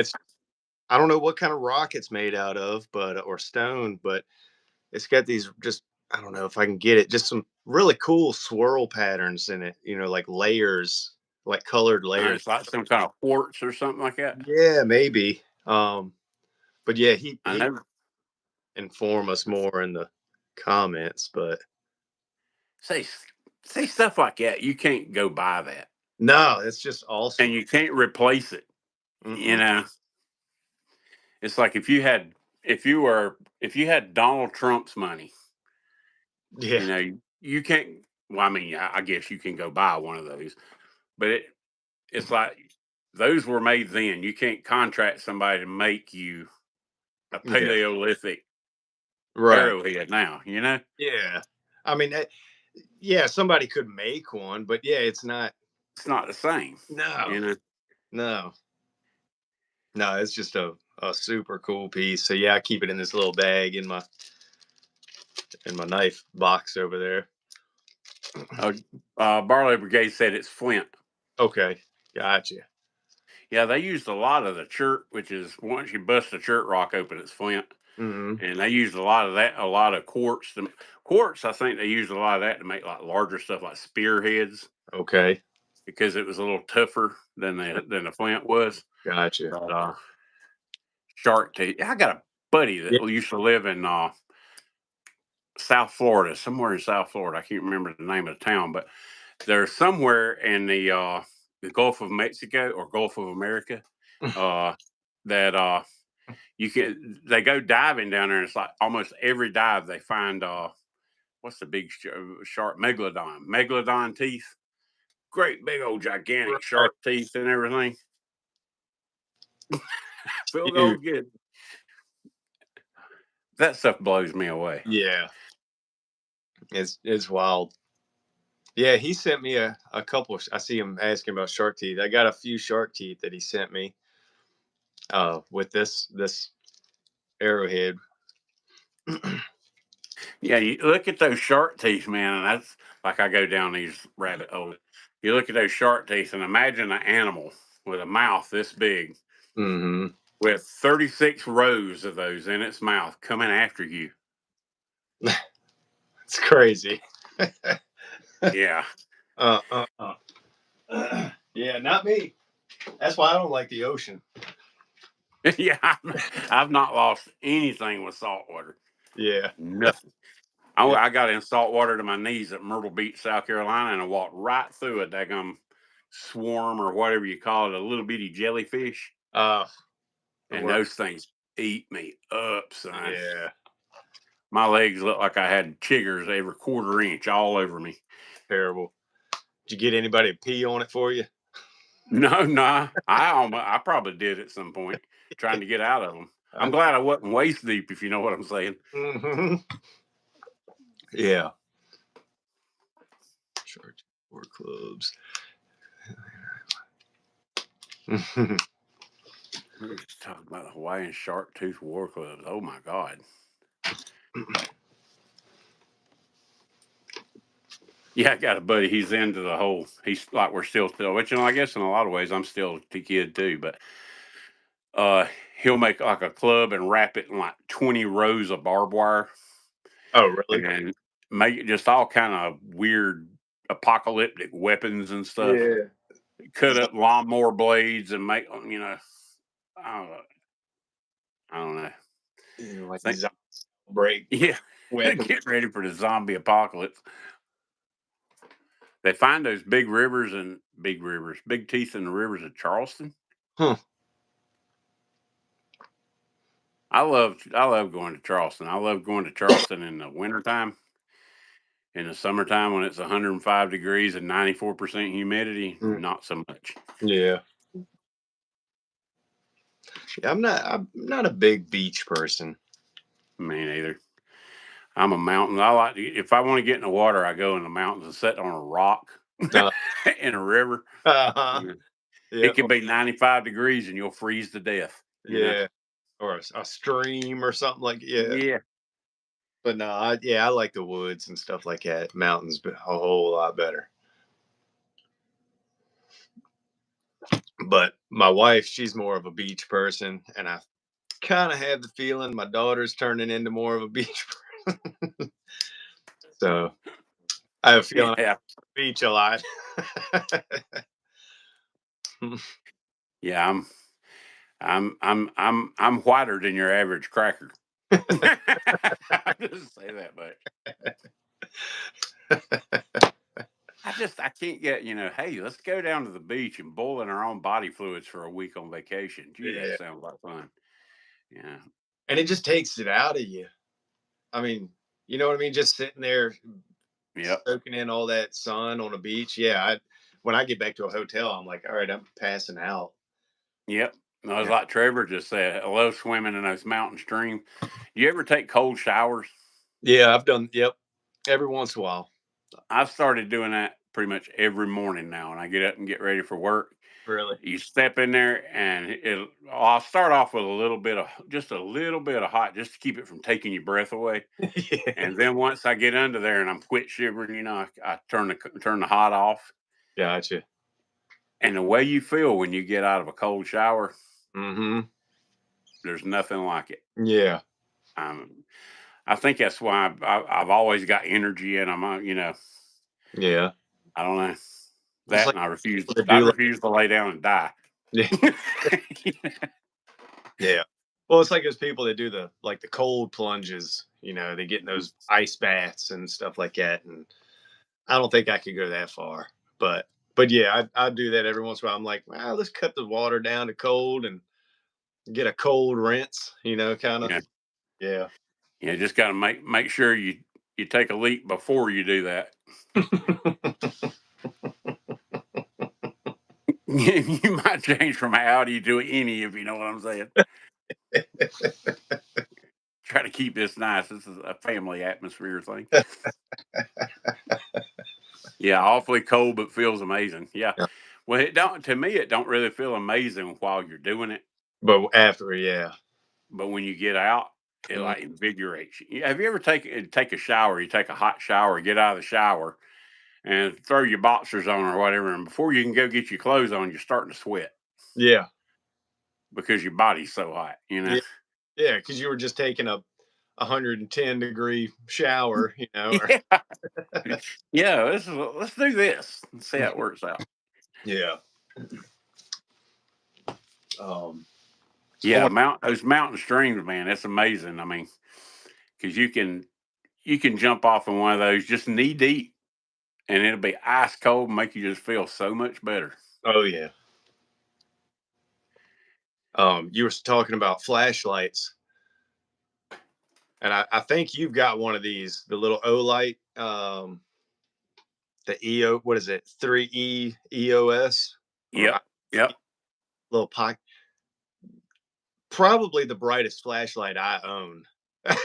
I don't know what kind of rock it's made out of, but or stone, but it's got these just I don't know if I can get it, just some really cool swirl patterns in it, you know, like layers, like colored layers. It's like some kind of quartz or something like that. Yeah, maybe. But yeah, he never inform us more in the comments, but say stuff like that. You can't go buy that. no, it's just awesome. And you can't replace it. You know. It's like if you had Donald Trump's money, Yeah. you know, you can't. Well, I mean, I guess you can go buy one of those, but it's like those were made then. You can't contract somebody to make you a Paleolithic arrowhead now. You know? Yeah. I mean, yeah, somebody could make one, but yeah, it's not. It's not the same. No. You know? No, it's just a super cool piece. So yeah, I keep it in this little bag in my knife box over there. Barley Brigade said it's flint. Okay, gotcha. Yeah, they used a lot of the chert, which is once you bust a chert rock open, it's flint. Mm-hmm. And they used a lot of that, a lot of quartz. Quartz, I think they used a lot of that to make like larger stuff like spearheads. Okay. Because it was a little tougher than the flint was. Gotcha. But, shark teeth. I got a buddy that used to live in South Florida, somewhere in South Florida. I can't remember the name of the town, but there's somewhere in the Gulf of Mexico or Gulf of America that they go diving down there, and it's like almost every dive they find what's the big shark? Megalodon teeth. Great big old gigantic shark teeth and everything. Phil goes good. That stuff blows me away. Yeah. It's wild. Yeah, he sent me a couple. I see him asking about shark teeth. I got a few shark teeth that he sent me. With this arrowhead. Yeah, you look at those shark teeth, man, and that's like I go down these rabbit holes. You look at those shark teeth and imagine an animal with a mouth this big Mm-hmm. with 36 rows of those in its mouth coming after you. It's crazy. Yeah. Yeah, not me. That's why I don't like the ocean. Yeah, I've not lost anything with salt water. Yeah. Nothing. I got in salt water to my knees at Myrtle Beach, South Carolina, and I walked right through a daggum swarm or whatever you call it, a little bitty jellyfish. And those things eat me up, son. Yeah. My legs look like I had chiggers every quarter inch all over me. Terrible. Did you get anybody to pee on it for you? No. I probably did at some point trying to get out of them. I'm glad I wasn't waist deep, if you know what I'm saying. Mm-hmm. Yeah. Shark war clubs. We're just talking about the Hawaiian shark tooth war clubs. Oh my God. Yeah, I got a buddy. He's into the whole. He's like we're still, which I guess in a lot of ways I'm still a kid too. But he'll make like a club and wrap it in like 20 rows of barbed wire. Oh, really? And make it just all kind of weird apocalyptic weapons and stuff. Yeah. Cut up lawnmower blades and make them, I don't know. Like zombie break. Yeah, get ready for the zombie apocalypse. They find those big teeth in the rivers of Charleston. Huh. I love going to Charleston. I love going to Charleston in the wintertime. In the summertime when it's 105 degrees and 94% humidity, not so much. Yeah. I'm not a big beach person. Me neither. I'm a mountain. If I want to get in the water, I go in the mountains and sit on a rock in a river. Uh-huh. It can be 95 degrees and you'll freeze to death. Yeah. Or a stream or something like Yeah. But no, I like the woods and stuff like that. Mountains a whole lot better. But my wife, she's more of a beach person, and I kind of have the feeling my daughter's turning into more of a beach person. So I have a feeling I beach a lot. Yeah, I'm whiter than your average cracker. I just say that, but I can't get, hey, let's go down to the beach and boil in our own body fluids for a week on vacation. Gee, that sounds like fun. Yeah. And it just takes it out of you. I mean, you know what I mean? Just sitting there soaking in all that sun on a beach. Yeah. When I get back to a hotel, I'm like, all right, I'm passing out. Yep. No, it's like Trevor just said, I love swimming in those mountain streams. You ever take cold showers? Yeah, I've done. Yep. Every once in a while. I've started doing that pretty much every morning now when I get up and get ready for work. Really? You step in there and I'll start off with just a little bit of hot just to keep it from taking your breath away. Yeah. And then once I get under there and I'm quit shivering, I turn the hot off. Gotcha. And the way you feel when you get out of a cold shower, there's nothing like it. Yeah. I think that's why I've always got energy and Yeah. I don't know that, and I refuse to lay down and die. Yeah. Yeah. Well, it's like those people that do the cold plunges. They get in those ice baths and stuff like that, and I don't think I could go that far. But yeah, I do that every once in a while. I'm like, well, let's cut the water down to cold and get a cold rinse. Kind of. Yeah. Yeah, just got to make sure you take a leak before you do that. You might change from howdy to any, if you know what I'm saying. Try to keep this nice. This is a family atmosphere thing. Yeah, awfully cold, but feels amazing. Yeah. Yeah. Well, it don't. To me, it don't really feel amazing while you're doing it, But after, yeah. but when you get out, it Mm. like invigorates you. Have you ever take a shower? You take a hot shower, get out of the shower, and throw your boxers on or whatever, and before you can go get your clothes on, you're starting to sweat Yeah. because your body's so hot. Yeah. Yeah. Because you were just taking a 110-degree shower, Yeah. Yeah. Let's do this and see how it works out. Yeah. Um, Yeah, those mountain streams, man, that's amazing. I mean, because you can jump off in one of those just knee deep, and it'll be ice cold, and make you just feel so much better. oh yeah. You were talking about flashlights, and I think you've got one of these, the little Olight, the EO, what is it, 3E EOS, or Yep, yep, little pocket. Probably the brightest flashlight I own.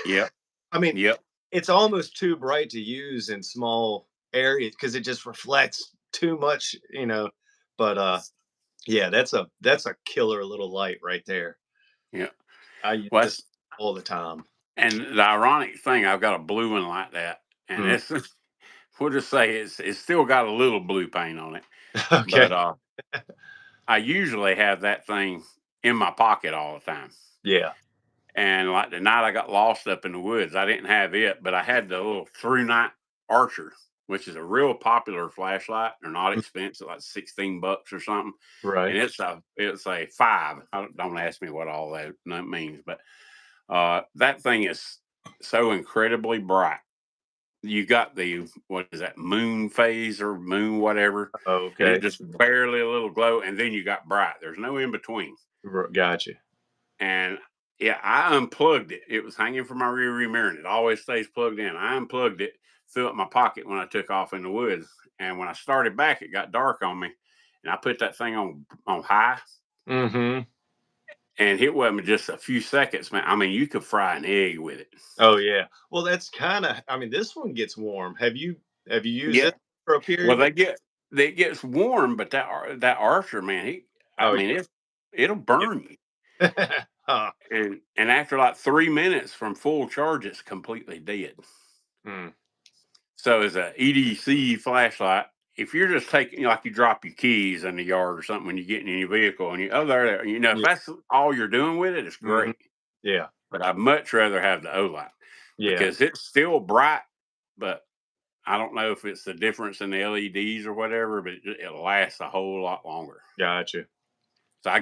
yep, I mean, yep. it's almost too bright to use in small areas because it just reflects too much, But yeah, that's a killer little light right there. Yeah. I use Well, this all the time. and the ironic thing, I've got a blue one like that, and Mm. it's we'll just say it's still got a little blue paint on it, Okay. but I usually have that thing in my pocket all the time. Yeah. And like the night I got lost up in the woods, I didn't have it, but I had the little through night Archer, which is a real popular flashlight. They're not Mm. expensive, like $16 or something. Right. And it's a 5. Don't ask me what all that means, but that thing is so incredibly bright. You got the what is that moon phase or moon whatever, and Okay. it just barely a little glow, and then you got bright. There's no in between. Gotcha. And yeah, I unplugged it. It was hanging from my rear view mirror, and it always stays plugged in. I unplugged it, threw it in my pocket when I took off in the woods. And when I started back, it got dark on me, and I put that thing on high, Mm-hmm. and it wasn't just a few seconds, man. I mean, you could fry an egg with it. Oh yeah. Well, that's kind of. I mean, this one gets warm. Have you used Yeah. it for a Well, period? it gets warm, but that Archer, man, I Oh mean, it'll burn you. yeah. Huh. And after like 3 minutes from full charge, it's completely dead. Mm. So as a EDC flashlight, if you're just taking like you drop your keys in the yard or something when you get in your vehicle and there, if Yeah. that's all you're doing with it, it's Mhm. great. Yeah. But I'd much rather have the Olight Yeah. because it's still bright, but I don't know if it's the difference in the LEDs or whatever, but it lasts a whole lot longer. Gotcha. So I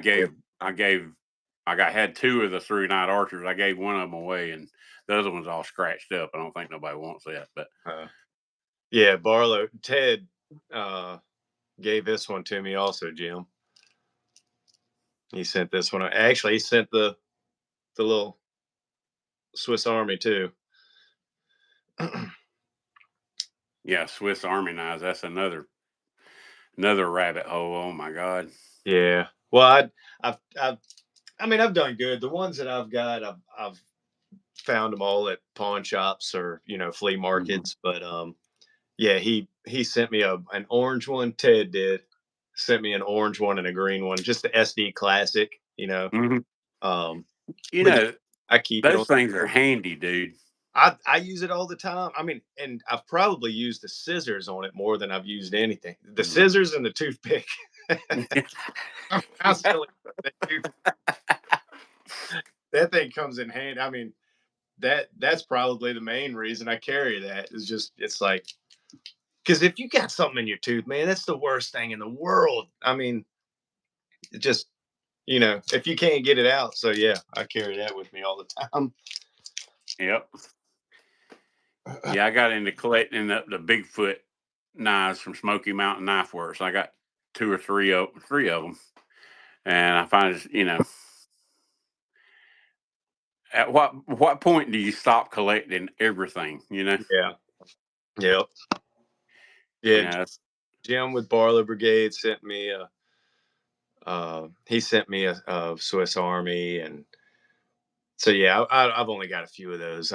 had 2 of the through night Archers. I gave one of them away, and the other one's all scratched up. I don't think nobody wants that, but Yeah, Ted gave this one to me also, Jim. He sent this one. Actually, he sent the little Swiss Army too. yeah, Swiss Army knives. That's another rabbit hole. Oh my god. Yeah. Well, I've done good. The ones that I've got, I've found them all at pawn shops or flea Mhm. markets. But yeah, he sent me an orange one. Ted did sent me an orange one and a green one, just the SD Classic. Mhm. Um, You but yeah, know, I keep it on. those things are handy, dude. I use it all the time. I mean, and I've probably used the scissors on it more than I've used anything. The Mhm. scissors and the toothpick. I'm constantly that thing comes in handy. I mean, that's probably the main reason I carry that is just it's like because if you got something in your tooth, man, that's the worst thing in the world. I mean, it just if you can't get it out. So yeah, I carry that with me all the time. Yep. Yeah, I got into collecting the Bigfoot knives from Smoky Mountain Knife Works. I got 2 or 3 of them, and I find at what point do you stop collecting everything? Yeah. Yep. You Yeah. know, Jim with Barlow Brigade sent me he sent me a Swiss Army, and so yeah, I've only got a few of those.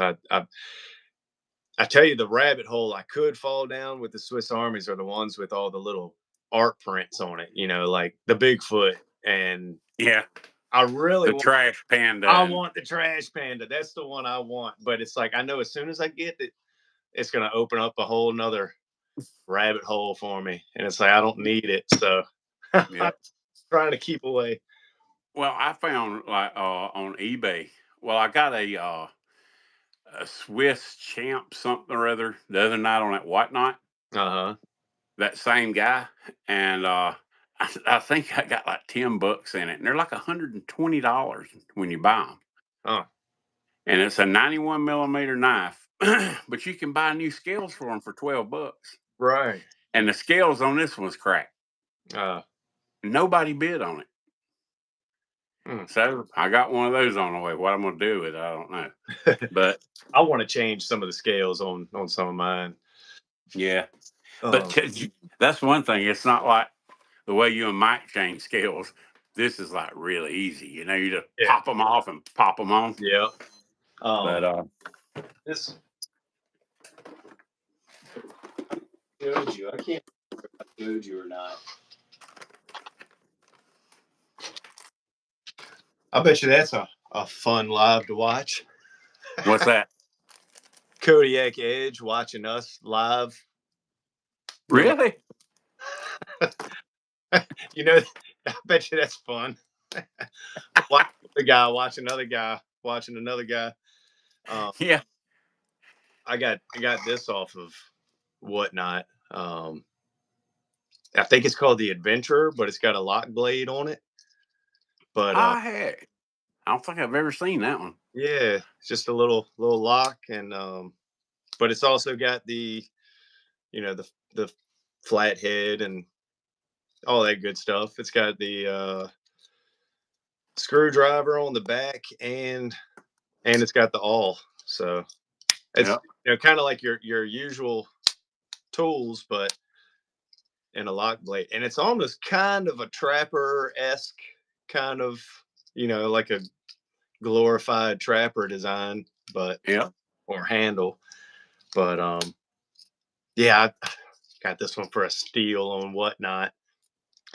I tell you, the rabbit hole I could fall down with the Swiss Armies are the ones with all the little art prints on it, like the Bigfoot. And Yeah. I really The trash panda. I want the trash panda. That's the one I want. But it's like, I know as soon as I get it, it's going to open up a whole nother rabbit hole for me. And it's like, I don't need it. So I'm trying to keep away. Well, I found like on eBay. Well, I got a Swiss champ something or other the other night on that whatnot. That same guy, and I think I got like $10 in it, and they're like $120 when you buy them. Oh. And it's a 91 millimeter knife, but you can buy new scales for them for $12. Right. And the scales on this one's cracked. Nobody bid on it. So I got one of those on the way. What I'm going to do with it, I don't know. But I want to change some of the scales on some of mine. Yeah. But that's one thing. It's not like the way you and Mike change scales. This is like really easy. You just pop them off and pop them on. Yeah. But this showed you. I can't remember if I showed you or not. I bet you that's a fun live to watch. What's that? Kodiak Edge watching us live. Really? I bet you that's fun. Watch the guy watch another guy watching another guy. Yeah. I got this off of Whatnot. I think it's called the Adventurer, but it's got a lock blade on it. But I don't think I've ever seen that one. Yeah, it's just a little lock, and but it's also got the the flat head and all that good stuff. It's got the screwdriver on the back, and it's got the awl. So it's kind of like your usual tools, but in a lock blade, and it's almost kind of a trapper-esque kind of, like a glorified trapper design, but or handle. But I got this one for a steal on Whatnot.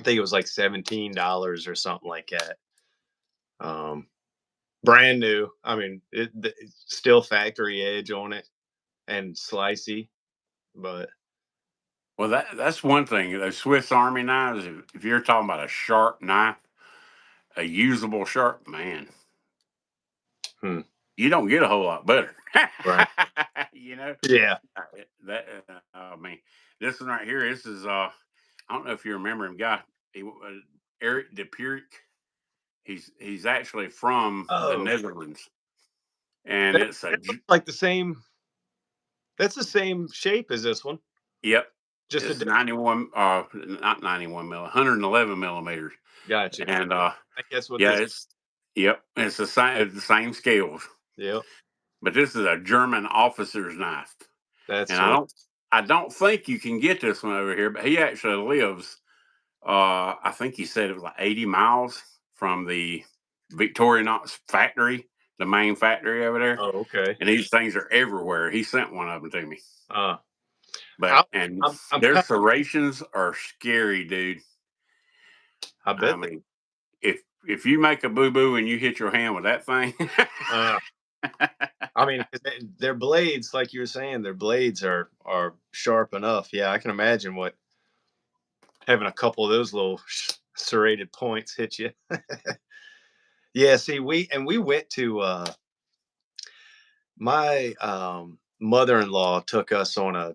I think it was like $17 or something like that. Brand new. I mean, it's still factory edge on it and slicey, but well, that's one thing. Those Swiss Army knives. If you're talking about a sharp knife, a usable sharp, man, you don't get a whole lot better. Right. Yeah. I mean, this one right here. This is I don't know if you remember him, guy. Eric de Purik. He's actually from the Netherlands, and it's like the same. That's the same shape as this one. Yep. Just it's 91, not 91 millimeters, 111 millimeters. Gotcha. And I guess what? It's the same scales. Yep. But this is a German officer's knife. That's and I don't think you can get this one over here, but he actually lives. I think he said it was like 80 miles from the Victorinox factory, the main factory over there. Oh, okay. And these things are everywhere. He sent one of them to me. But their serrations are scary, dude. I bet. I mean, if you make a boo boo and you hit your hand with that thing, I mean, their blades, like you were saying, their blades are sharp enough. Yeah, I can imagine what having a couple of those little serrated points hit you. Yeah, see, we went to my mother-in-law took us on a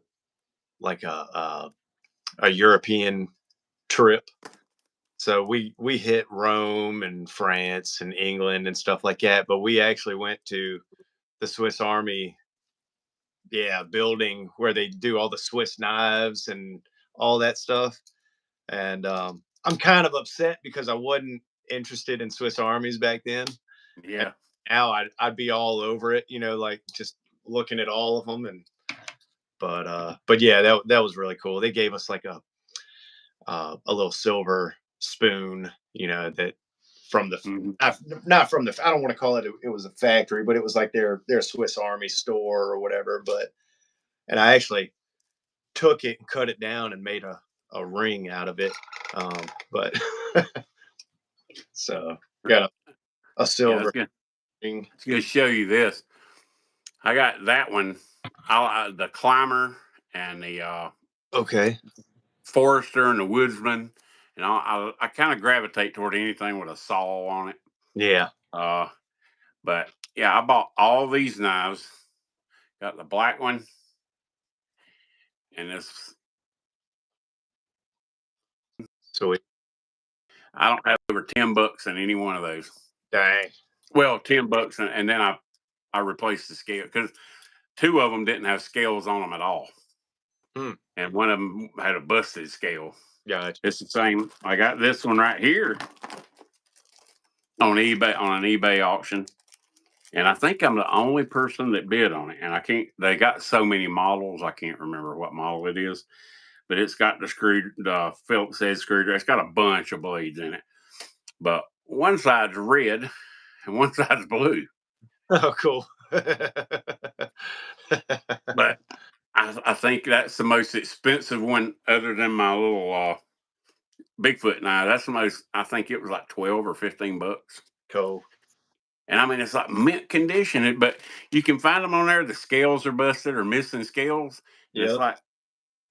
European trip. So we hit Rome and France and England and stuff like that, but we actually went to the Swiss Army building where they do all the Swiss knives and all that stuff. And I'm kind of upset because I wasn't interested in Swiss Armies back then. Yeah. And now I'd be all over it, like just looking at all of them. And but yeah, that was really cool. They gave us like a little silver spoon, that from the not from the, I don't want to call it was a factory, but it was like their Swiss Army store or whatever. But and I actually took it and cut it down and made a ring out of it. But so got a silver ring. It's going to show you this. I got that one, the climber and the Okay. forester and the woodsman, and I kind of gravitate toward anything with a saw on it. Yeah. But yeah, I bought all these knives. Got the black one and this. Sweet. I don't have over $10 in any one of those. Dang. Well, $10, and then I replaced the scale because 2 of them didn't have scales on them at all, and one of them had a busted scale. Gotcha. It's the same. I got this one right here on eBay on an eBay auction, and I think I'm the only person that bid on it. And I can't. They got so many models, I can't remember what model it is, but it's got the Phillips head screwdriver. It's got a bunch of blades in it, but one side's red and one side's blue. Oh, cool. But I think that's the most expensive one, other than my little Bigfoot knife. That's the most. I think it was like $12 or $15. Cool. And I mean, it's like mint condition, but you can find them on there. The scales are busted or missing scales. Yeah, it's like,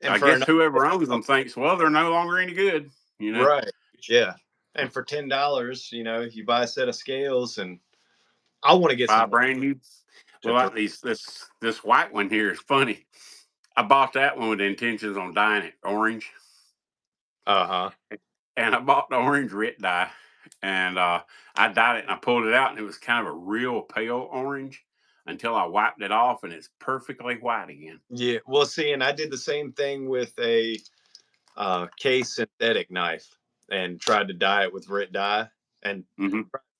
and I guess whoever owns them thinks, well, they're no longer any good. You know, right? Yeah. And for $10, you buy a set of scales, and I want to get some brand new. Well, like this white one here is funny. I bought that one with intentions on dyeing it orange. And I bought the orange writ dye, and I dyed it, and I pulled it out, and it was kind of a real pale orange until I wiped it off, and it's perfectly white again. Yeah. Well, see, and I did the same thing with a case synthetic knife and tried to dye it with writ dye, and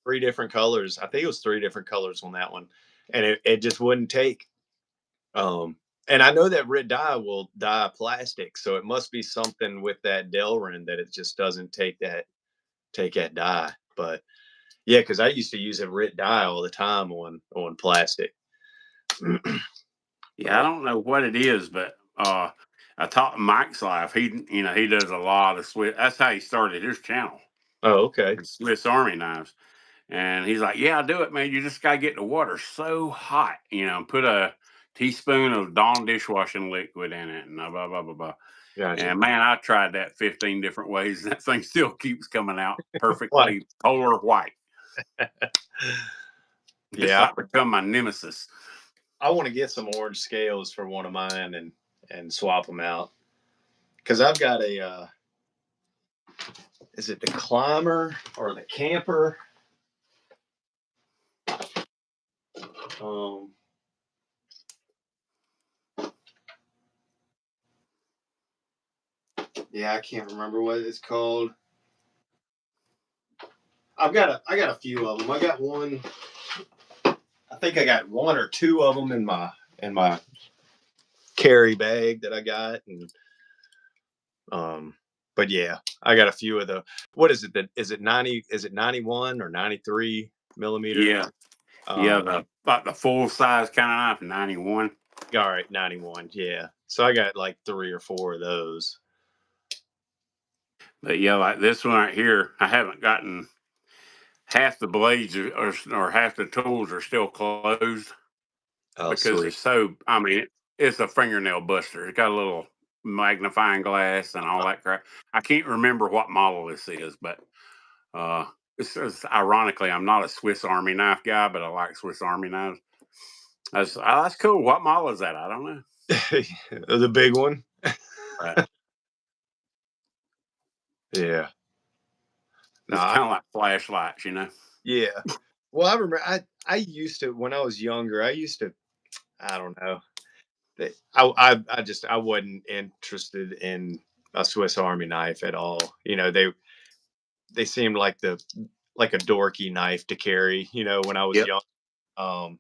3 different colors. I think it was 3 different colors on that one, and it just wouldn't take. And I know that writ dye will dye plastic, so it must be something with that Delrin that it just doesn't take that dye. But yeah, because I used to use a writ dye all the time on plastic. Yeah, I don't know what it is, but I taught Mike's life. He does a lot of Swiss. That's how he started his channel. Oh, okay. Swiss Army knives. And he's like, yeah, I'll do it, man. You just got to get the water so hot, put a teaspoon of Dawn dishwashing liquid in it and blah, blah, blah, blah. Gotcha. And man, I tried that 15 different ways, and that thing still keeps coming out perfectly polar white. It's like become my nemesis. I want to get some orange scales for one of mine and swap them out. Because I've got a, is it the climber or the camper? Yeah, I can't remember what it's called. I got a few of them. I got one. I think I got 1 or 2 of them in my carry bag that I got, and but yeah, I got a few of the. What is it? Is it 90? Is it 91 or 93 millimeter? Yeah, like the full size kind of knife, 91. All right, 91. Yeah, so I got like 3 or 4 of those. But yeah, like this one right here, I haven't gotten half the blades or half the tools are still closed because it's so. I mean, it's a fingernail buster. It's got a little magnifying glass and all that crap. I can't remember what model this is, but it's ironically, I'm not a Swiss Army knife guy, but I like Swiss Army knives. That's cool. What model is that? I don't know. The big one. Right. Yeah. It's kind of like flashlights, Yeah. Well, I remember I used to, when I was younger, I don't know. I wasn't interested in a Swiss Army knife at all. They seemed like a dorky knife to carry, when I was young.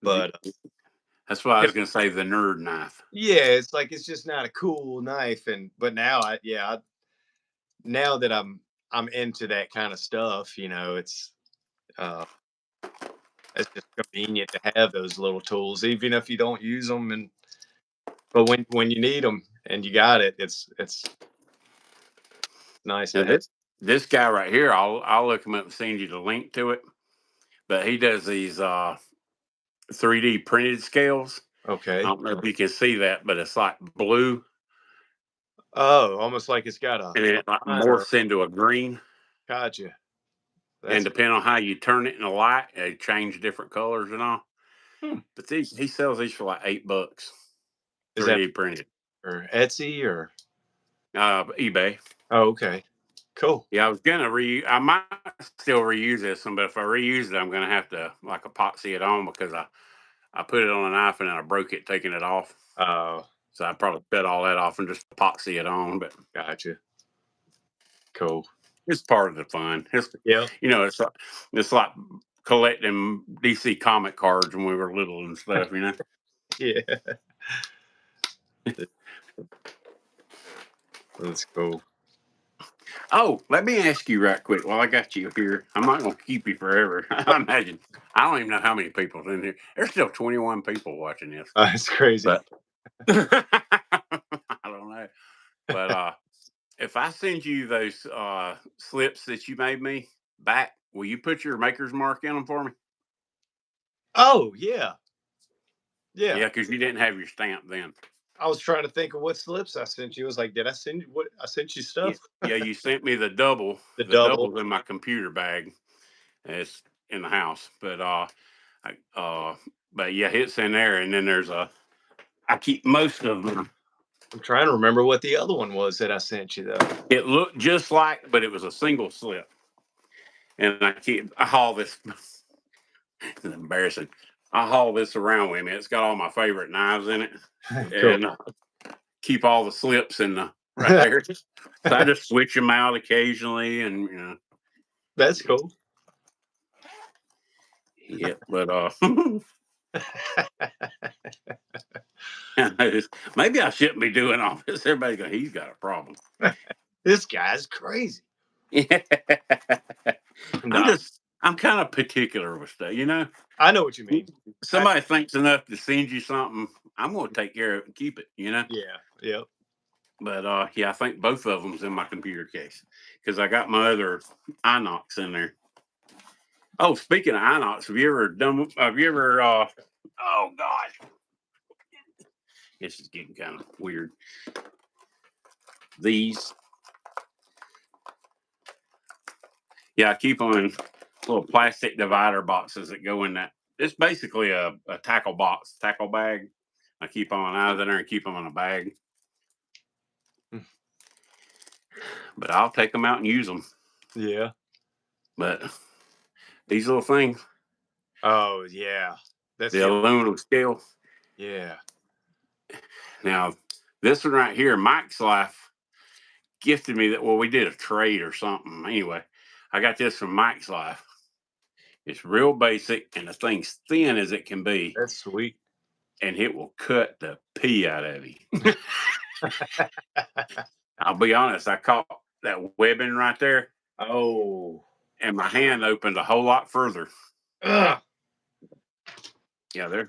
But that's why I was going to say the nerd knife. Yeah, it's just not a cool knife, but now now that I'm into that kind of stuff, it's just convenient to have those little tools, even if you don't use them. And But when you need them and you got it, it's nice to have. This guy right here, I'll look him up and send you the link to it. But he does these 3D printed scales. Okay. I don't know if you can see that, but it's like blue. Oh, almost like it's got a. And it like morphs into a green. Gotcha. And depending on how you turn it in the light, they change different colors and all. But he sells these for like $8. Is 3D that printed. Or Etsy or eBay. Oh, okay. Cool. Yeah, I might still reuse this one, but if I reuse it, I'm gonna have to like epoxy it on because I put it on a knife and then I broke it taking it off. Oh. So I probably cut all that off and just epoxy it on. But gotcha. Cool. It's part of the fun. It's it's like collecting DC comic cards when we were little and stuff, Yeah. That's cool. Oh, let me ask you right quick while I got you here. I'm not going to keep you forever. I imagine. I don't even know how many people's in here. There's still 21 people watching this. That's crazy. But I don't know. But if I send you those slips that you made me back, will you put your maker's mark in them for me? Oh, yeah. Yeah. Yeah, because you didn't have your stamp then. I was trying to think of what slips I sent you. I was like, did I send you what? I sent you stuff. Yeah, you sent me the double. The double. Double's in my computer bag. It's in the house, but but yeah, it's in there, and then there's I keep most of them. I'm trying to remember what the other one was that I sent you though. It looked just like, but it was a single slip, and I haul this. It's embarrassing. I haul this around with me. It's got all my favorite knives in it, Cool. and keep all the slips in the right there. So I just switch them out occasionally, and That's cool. Yeah, but maybe I shouldn't be doing all this. Everybody's going, he's got a problem. This guy's crazy. Yeah. I'm kind of particular with stuff, I know what you mean. Somebody thinks enough to send you something, I'm going to take care of it and keep it, Yeah. Yep. But yeah, I think both of them's in my computer case because I got my other Inox in there. Oh, speaking of Inox, have you ever oh gosh, this is getting kind of weird. These, yeah, I keep them in little plastic divider boxes that go in that. It's basically a tackle bag. I keep them out of there and keep them in a bag. But I'll take them out and use them. Yeah. But these little things. Oh yeah, that's the aluminum scale. Yeah. Now this one right here, Mike's Life gifted me that. Well, we did a trade or something. Anyway, I got this from Mike's Life. It's real basic, and the thing's thin as it can be. That's sweet. And it will cut the pee out of you. I'll be honest, I caught that webbing right there. Oh. And my hand opened a whole lot further. Ugh. Yeah,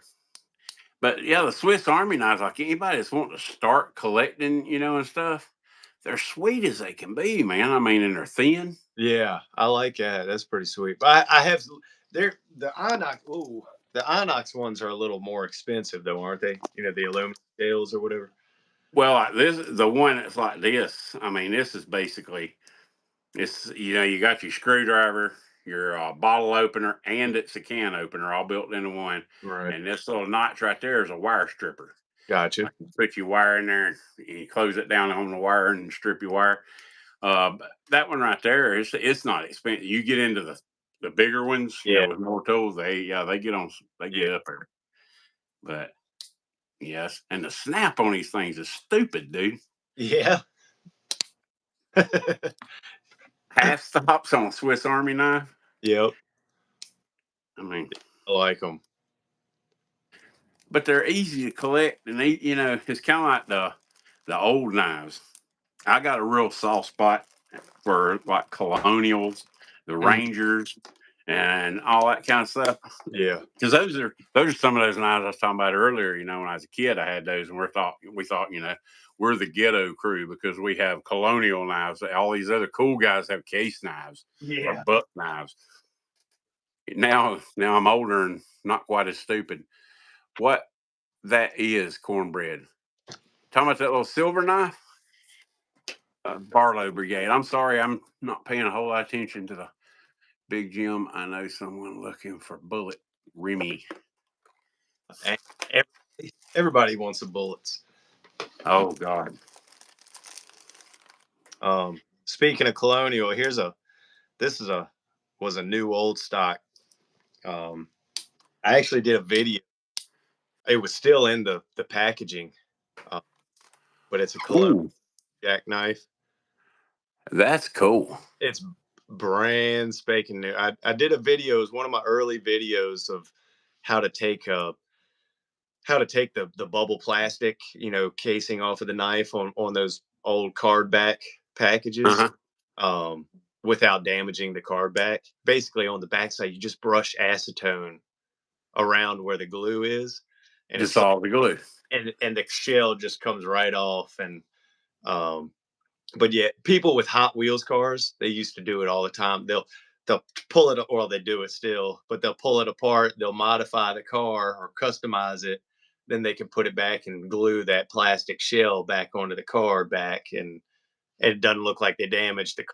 but yeah, the Swiss Army knives, like anybody that's wanting to start collecting, and stuff, they're sweet as they can be, man. I mean, and they're thin. Yeah, I like that. That's pretty sweet. But I have the Inox. Ooh, the Inox ones are a little more expensive though, aren't they? The aluminum scales or whatever. Well, the one that's like this. I mean, this is basically it's you got your screwdriver, your bottle opener, and it's a can opener all built into one. Right. And this little notch right there is a wire stripper. Gotcha. Like you put your wire in there and you close it down on the wire and strip your wire. That one right there it's not expensive. You get into the bigger ones, with more tools, they get up there. But yes, and the snap on these things is stupid, dude. Yeah. Half stops on a Swiss Army knife. Yep. I mean, I like them. But they're easy to collect, and it's kind of like the old knives. I got a real soft spot for like Colonials, the Rangers, and all that kind of stuff. Yeah. Because those are some of those knives I was talking about earlier. When I was a kid, I had those, and we thought, we're the ghetto crew because we have colonial knives. All these other cool guys have case knives or buck knives. Now I'm older and not quite as stupid. What that is, cornbread. Talking about that little silver knife, Barlow Brigade. I'm sorry, I'm not paying a whole lot of attention to the Big Jim. I know someone looking for bullet Remy. Everybody wants the bullets. Oh God. Speaking of colonial, was a new old stock. I actually did a video. It was still in the packaging, but it's a colonial jackknife. That's cool. It's brand spanking new. I did a video. It was one of my early videos of how to take the bubble plastic, casing off of the knife on those old card back packages, without damaging the card back. Basically, on the backside, you just brush acetone around where the glue is, and just all the glue, and the shell just comes right off. And but yeah, people with Hot Wheels cars, they used to do it all the time. They'll pull it, or they do it still, but they'll pull it apart. They'll modify the car or customize it. Then they can put it back and glue that plastic shell back onto the car back, and it doesn't look like they damaged the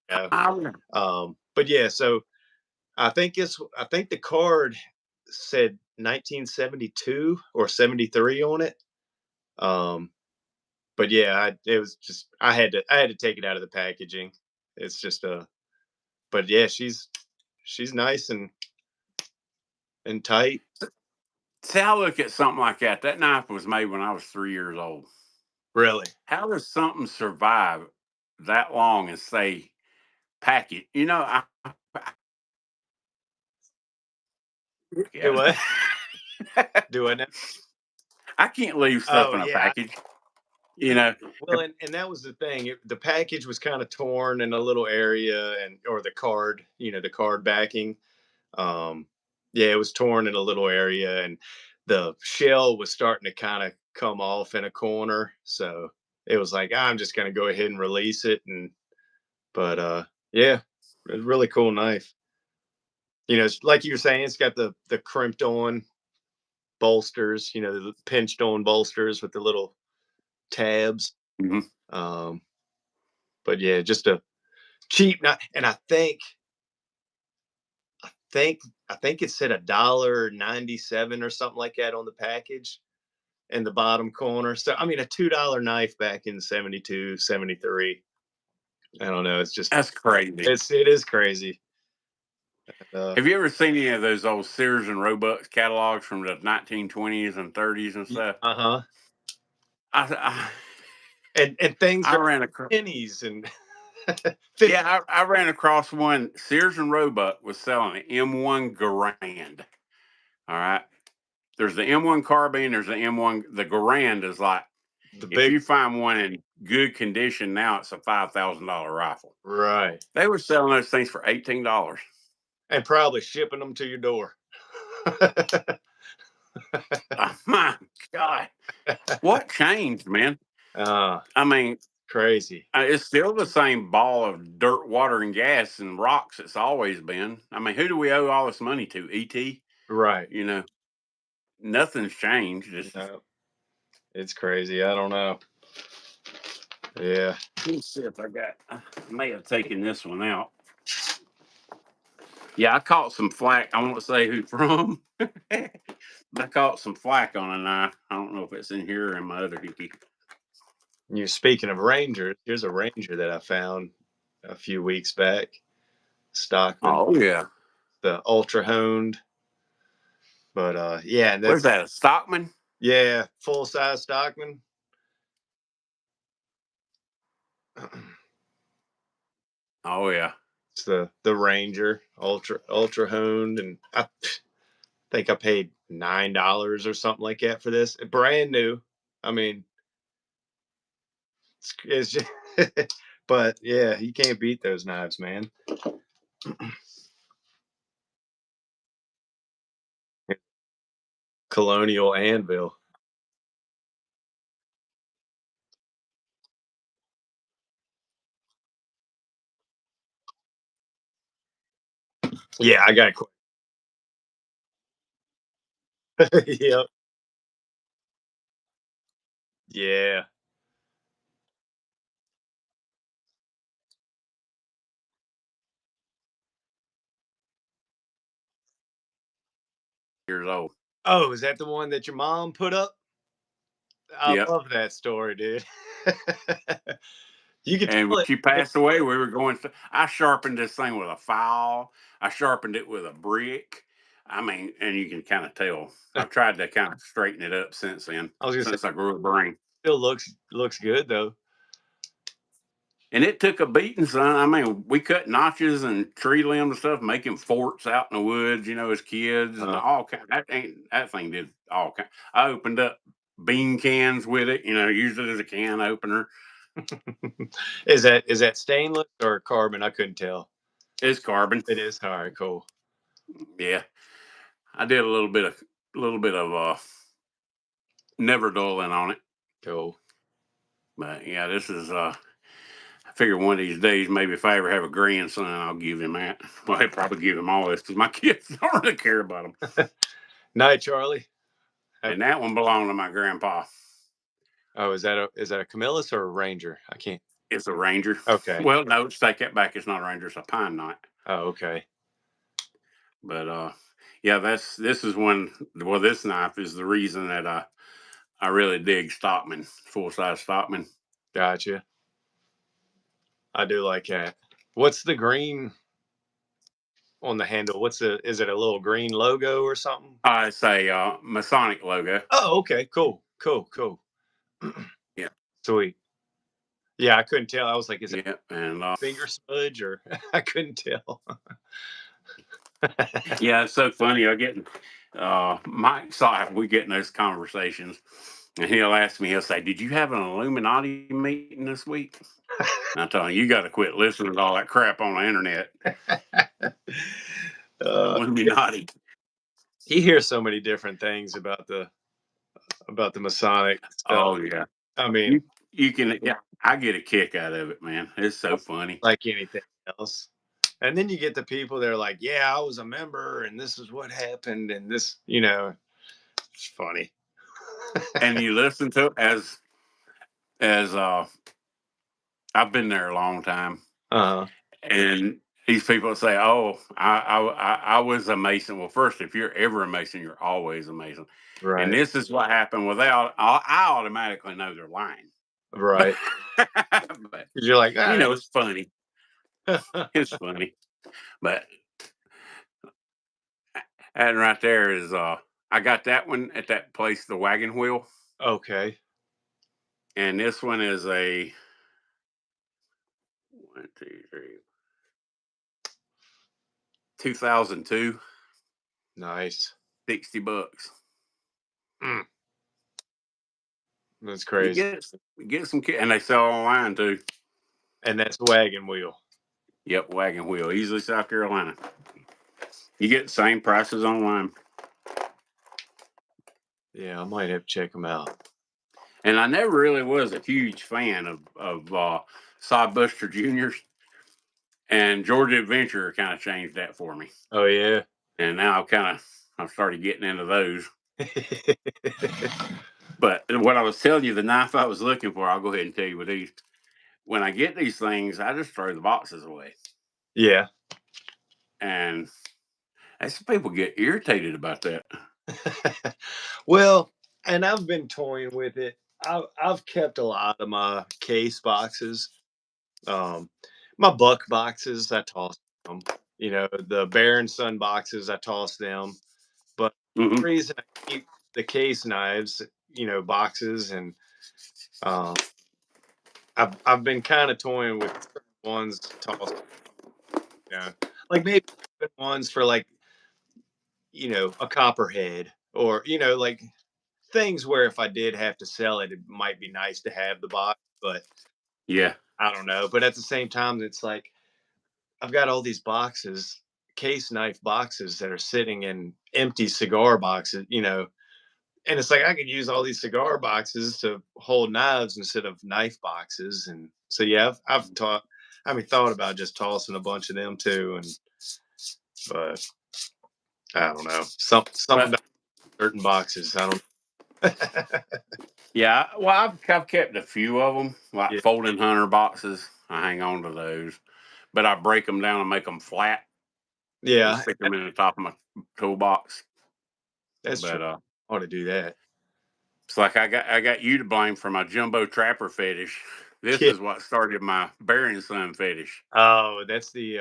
car. But yeah, so I think the card said 1972 or 73 on it. But yeah, it was just I had to take it out of the packaging. It's just but yeah, she's nice and tight. See, I look at something like that. That knife was made when I was 3 years old. Really? How does something survive that long and stay packet? Do what? Do it now? I can't leave stuff in a package. Well, and that was the thing. The package was kind of torn in a little area, or the card, the card backing. Yeah, it was torn in a little area, and the shell was starting to kind of come off in a corner. So it was like, I'm just gonna go ahead and release it. But yeah, it's a really cool knife. It's like you were saying, it's got the crimped on bolsters, the pinched on bolsters with the little tabs. But yeah, just a cheap knife. And I think it said $1.97 or something like that on the package in the bottom corner. So I mean, a $2 knife back in 72, 73. I don't know. It's just, that's crazy. It is crazy. Have you ever seen any of those old Sears and Roebuck catalogs from the 1920s and 30s and stuff? And things I ran across pennies and yeah, I ran across one. Sears and Roebuck was selling an M1 Garand. All right, there's the M1 carbine. There's the M1. The Garand is like, if you find one in good condition now, it's a $5,000 rifle. Right. They were selling those things for $18 and probably shipping them to your door. Oh, my God, what changed, man? I mean, crazy. It's still the same ball of dirt, water, and gas and rocks it's always been. I mean, who do we owe all this money to? E.T.? Right. Nothing's changed. It's crazy. I don't know. Yeah. Let's see if I may have taken this one out. Yeah, I caught some flack. I won't say who from. I caught some flack on a knife. I don't know if it's in here or in my other hickey. You're speaking of Rangers. Here's a Ranger that I found a few weeks back. Stockman. Oh yeah. The ultra honed. But yeah. Where's that? A Stockman? Yeah, full size Stockman. Oh yeah. It's the Ranger ultra honed, and I think I paid $9 or something like that for this. Brand new. I mean, it's just, but yeah, you can't beat those knives, man. Colonial anvil. Yeah, I got it. Yep. Yeah. Years old. Oh, is that the one that your mom put up? I Yep. love that story, dude. You can And tell when it. she passed away, we were going to, I sharpened this thing with a file. I sharpened it with a brick. I mean, and you can kind of tell. I've tried to kind of straighten it up since then, I was gonna say, since I grew a brain. still looks good though. And it took a beating, son. I mean, we cut notches and tree limbs and stuff, making forts out in the woods, as kids, and all kind. That thing did all kind. I opened up bean cans with it, used it as a can opener. Is that stainless or carbon? I couldn't tell. It's carbon. It is. All right, cool. Yeah, I did a little bit of never dulling on it. Cool. But yeah, this is I figure one of these days, maybe if I ever have a grandson, I'll give him that. Well, I'd probably give him all this because my kids don't really care about them. Night, Charlie. And that one belonged to my grandpa. Oh, is that a Camillus or a Ranger? I can't. It's a Ranger. Okay. Well, no, take that back. It's not a Ranger. It's a Pine Knot. Oh, okay. But yeah, this is one. Well, this knife is the reason that I really dig Stockman, full size Stockman. Gotcha. I do like that. What's the green on the handle? Is it a little green logo or something? It's a Masonic logo. Oh, okay. Cool. Yeah. Sweet. Yeah, I couldn't tell. I was like, is it and finger smudge or I couldn't tell. Yeah, it's so funny. I get Mike saw we get in those conversations, and he'll ask me. He'll say, "Did you have an Illuminati meeting this week?" And I tell him, "You got to quit listening to all that crap on the internet." Illuminati. He hears so many different things about the Masonic stuff. Oh yeah. I mean, you can. Yeah, I get a kick out of it, man. It's so funny. Like anything else. And then you get the people that are like, yeah, I was a member and this is what happened. And this, it's funny. And you listen to it as I've been there a long time. And these people say, "Oh, I was a Mason." Well, first, if you're ever a Mason, you're always a Mason. Right. And this is what happened without. I automatically know they're lying. Right. But you're like, it's funny. It's funny. But and right there is I got that one at that place, the Wagon Wheel. Okay. And this one is a 1, 2, 3, 2002. Nice. $60. That's crazy. You get some, and they sell online too. And that's Wagon Wheel. Yep, Wagon Wheel, easily South Carolina. You get the same prices online. Yeah, I might have to check them out. And I never really was a huge fan of Sodbuster Juniors. And Georgia Adventure kind of changed that for me. Oh yeah. And now I've started getting into those. But what I was telling you, the knife I was looking for, I'll go ahead and tell you with these. When I get these things, I just throw the boxes away. Yeah. And some people get irritated about that. Well, and I've been toying with it. I've kept a lot of my case boxes. My buck boxes, I toss them. The Bear and Son boxes, I toss them. But the reason I keep the case knives, boxes, and I've been kind of toying with ones tossed. Like maybe ones for like a copperhead or like things where if I did have to sell it, it might be nice to have the box, but yeah, I don't know. But at the same time, it's like I've got all these boxes, case knife boxes that are sitting in empty cigar boxes, and it's like I could use all these cigar boxes to hold knives instead of knife boxes, and so yeah, I've thought about just tossing a bunch of them too, but I don't know, something about certain boxes. I don't. Yeah, well, I've kept a few of them, like Yeah, folding hunter boxes. I hang on to those, but I break them down and make them flat and yeah, stick them in the top of my toolbox. that's true. But I ought to do that. it's like I got you to blame for my jumbo trapper fetish. This Yeah. is what started my Bear and Son fetish. Oh, that's the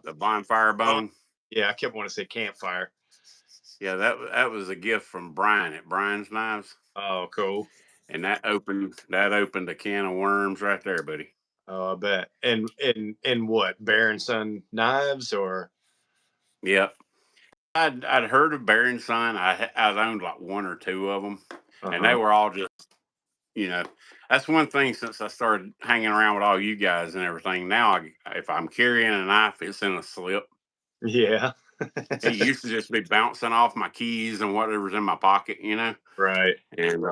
The bonfire oh, bone. yeah, I kept wanting to say campfire. Yeah, that was a gift from Brian at Brian's Knives, Oh, cool. and that opened a can of worms right there, buddy. Oh, I bet. And what? Bear and Son knives or? Yep. I'd heard of Bear and Son. I'd owned like one or two of them, and they Uh-huh. were all just, that's one thing since I started hanging around with all you guys and everything. Now, if I'm carrying a knife, it's in a slip. Yeah. It used to just be bouncing off my keys and whatever's in my pocket, Right. And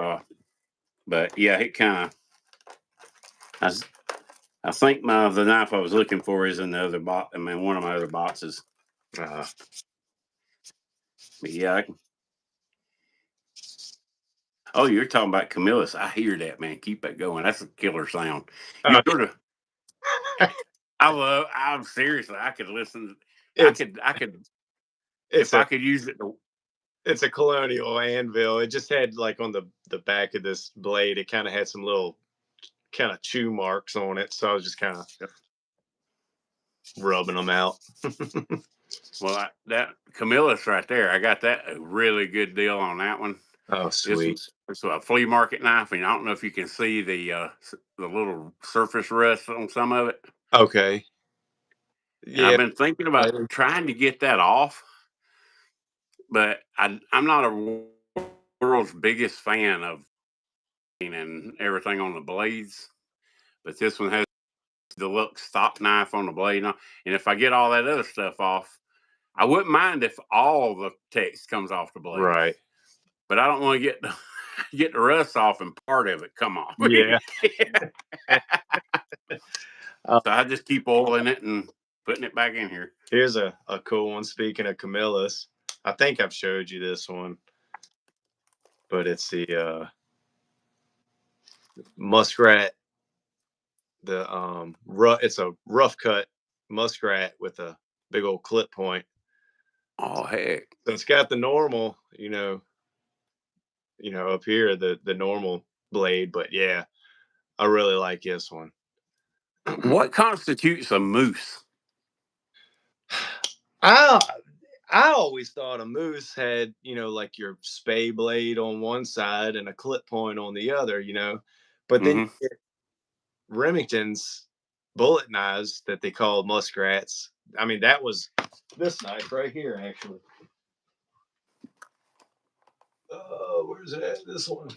but yeah, it kind of. I think the knife I was looking for is in the other box. I mean, one of my other boxes. Uh, But yeah. Oh, you're talking about Camillus. I hear that, man. Keep that going. That's a killer sound. uh, You're the. I'm seriously. I could listen. it's I could. it's If a I could use it. it's a colonial anvil. It just had like on the back of this blade, it kind of had some little kind of chew marks on it. So I was just kind of rubbing them out. Well, that Camillus right there. I got that a really good deal on that one. Oh, This sweet. was it's a flea market knife, and I don't know if you can see the little surface rust on some of it. Okay. And I've Yeah. been thinking about trying to get that off, but I'm not a world's biggest fan of and everything on the blades. But this one has the deluxe stock knife on the blade, and if I get all that other stuff off, I wouldn't mind if all the text comes off the blade. Right. But I don't want to get get the rust off and part of it come off. Yeah. So I just keep oiling it and putting it back in here. Here's a cool one. Speaking of Camillus, I think I've showed you this one, but it's the muskrat. It's a rough cut muskrat with a big old clip point. Oh heck! So it's got the normal, up here the normal blade, but yeah, I really like this one. What constitutes a moose? I I always thought a moose had, like your spay blade on one side and a clip point on the other, but then you Mm-hmm. get Remington's bullet knives that they call muskrats. I mean, that was this knife right here, actually. Where's it at? This one.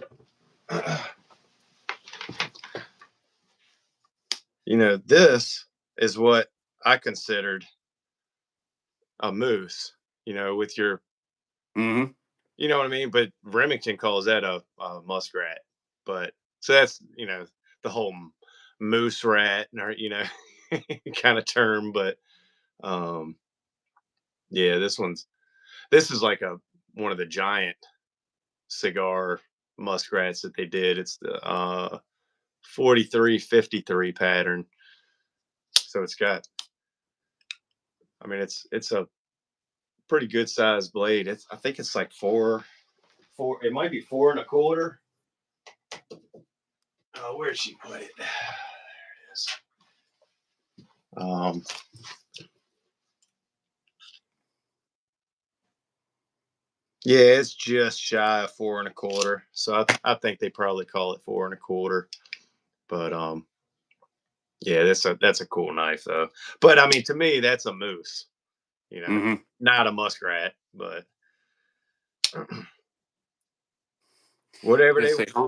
This is what I considered a moose, with your, Mm-hmm. you know what I mean? But Remington calls that a muskrat. But so that's, the whole moose rat, or, kind of term. But yeah, this is like one of the giant cigar muskrats that they did. It's the 4353 pattern. So it's got, I mean, it's a pretty good sized blade. I think it's like four, it might be 4 1/4. Oh, where'd she put it? There it is. Yeah, it's just shy of 4 1/4. So I think they probably call it 4 1/4. But yeah, that's a cool knife though. But I mean, to me, that's a moose. Mm-hmm. Not a muskrat, but whatever they. Let's see.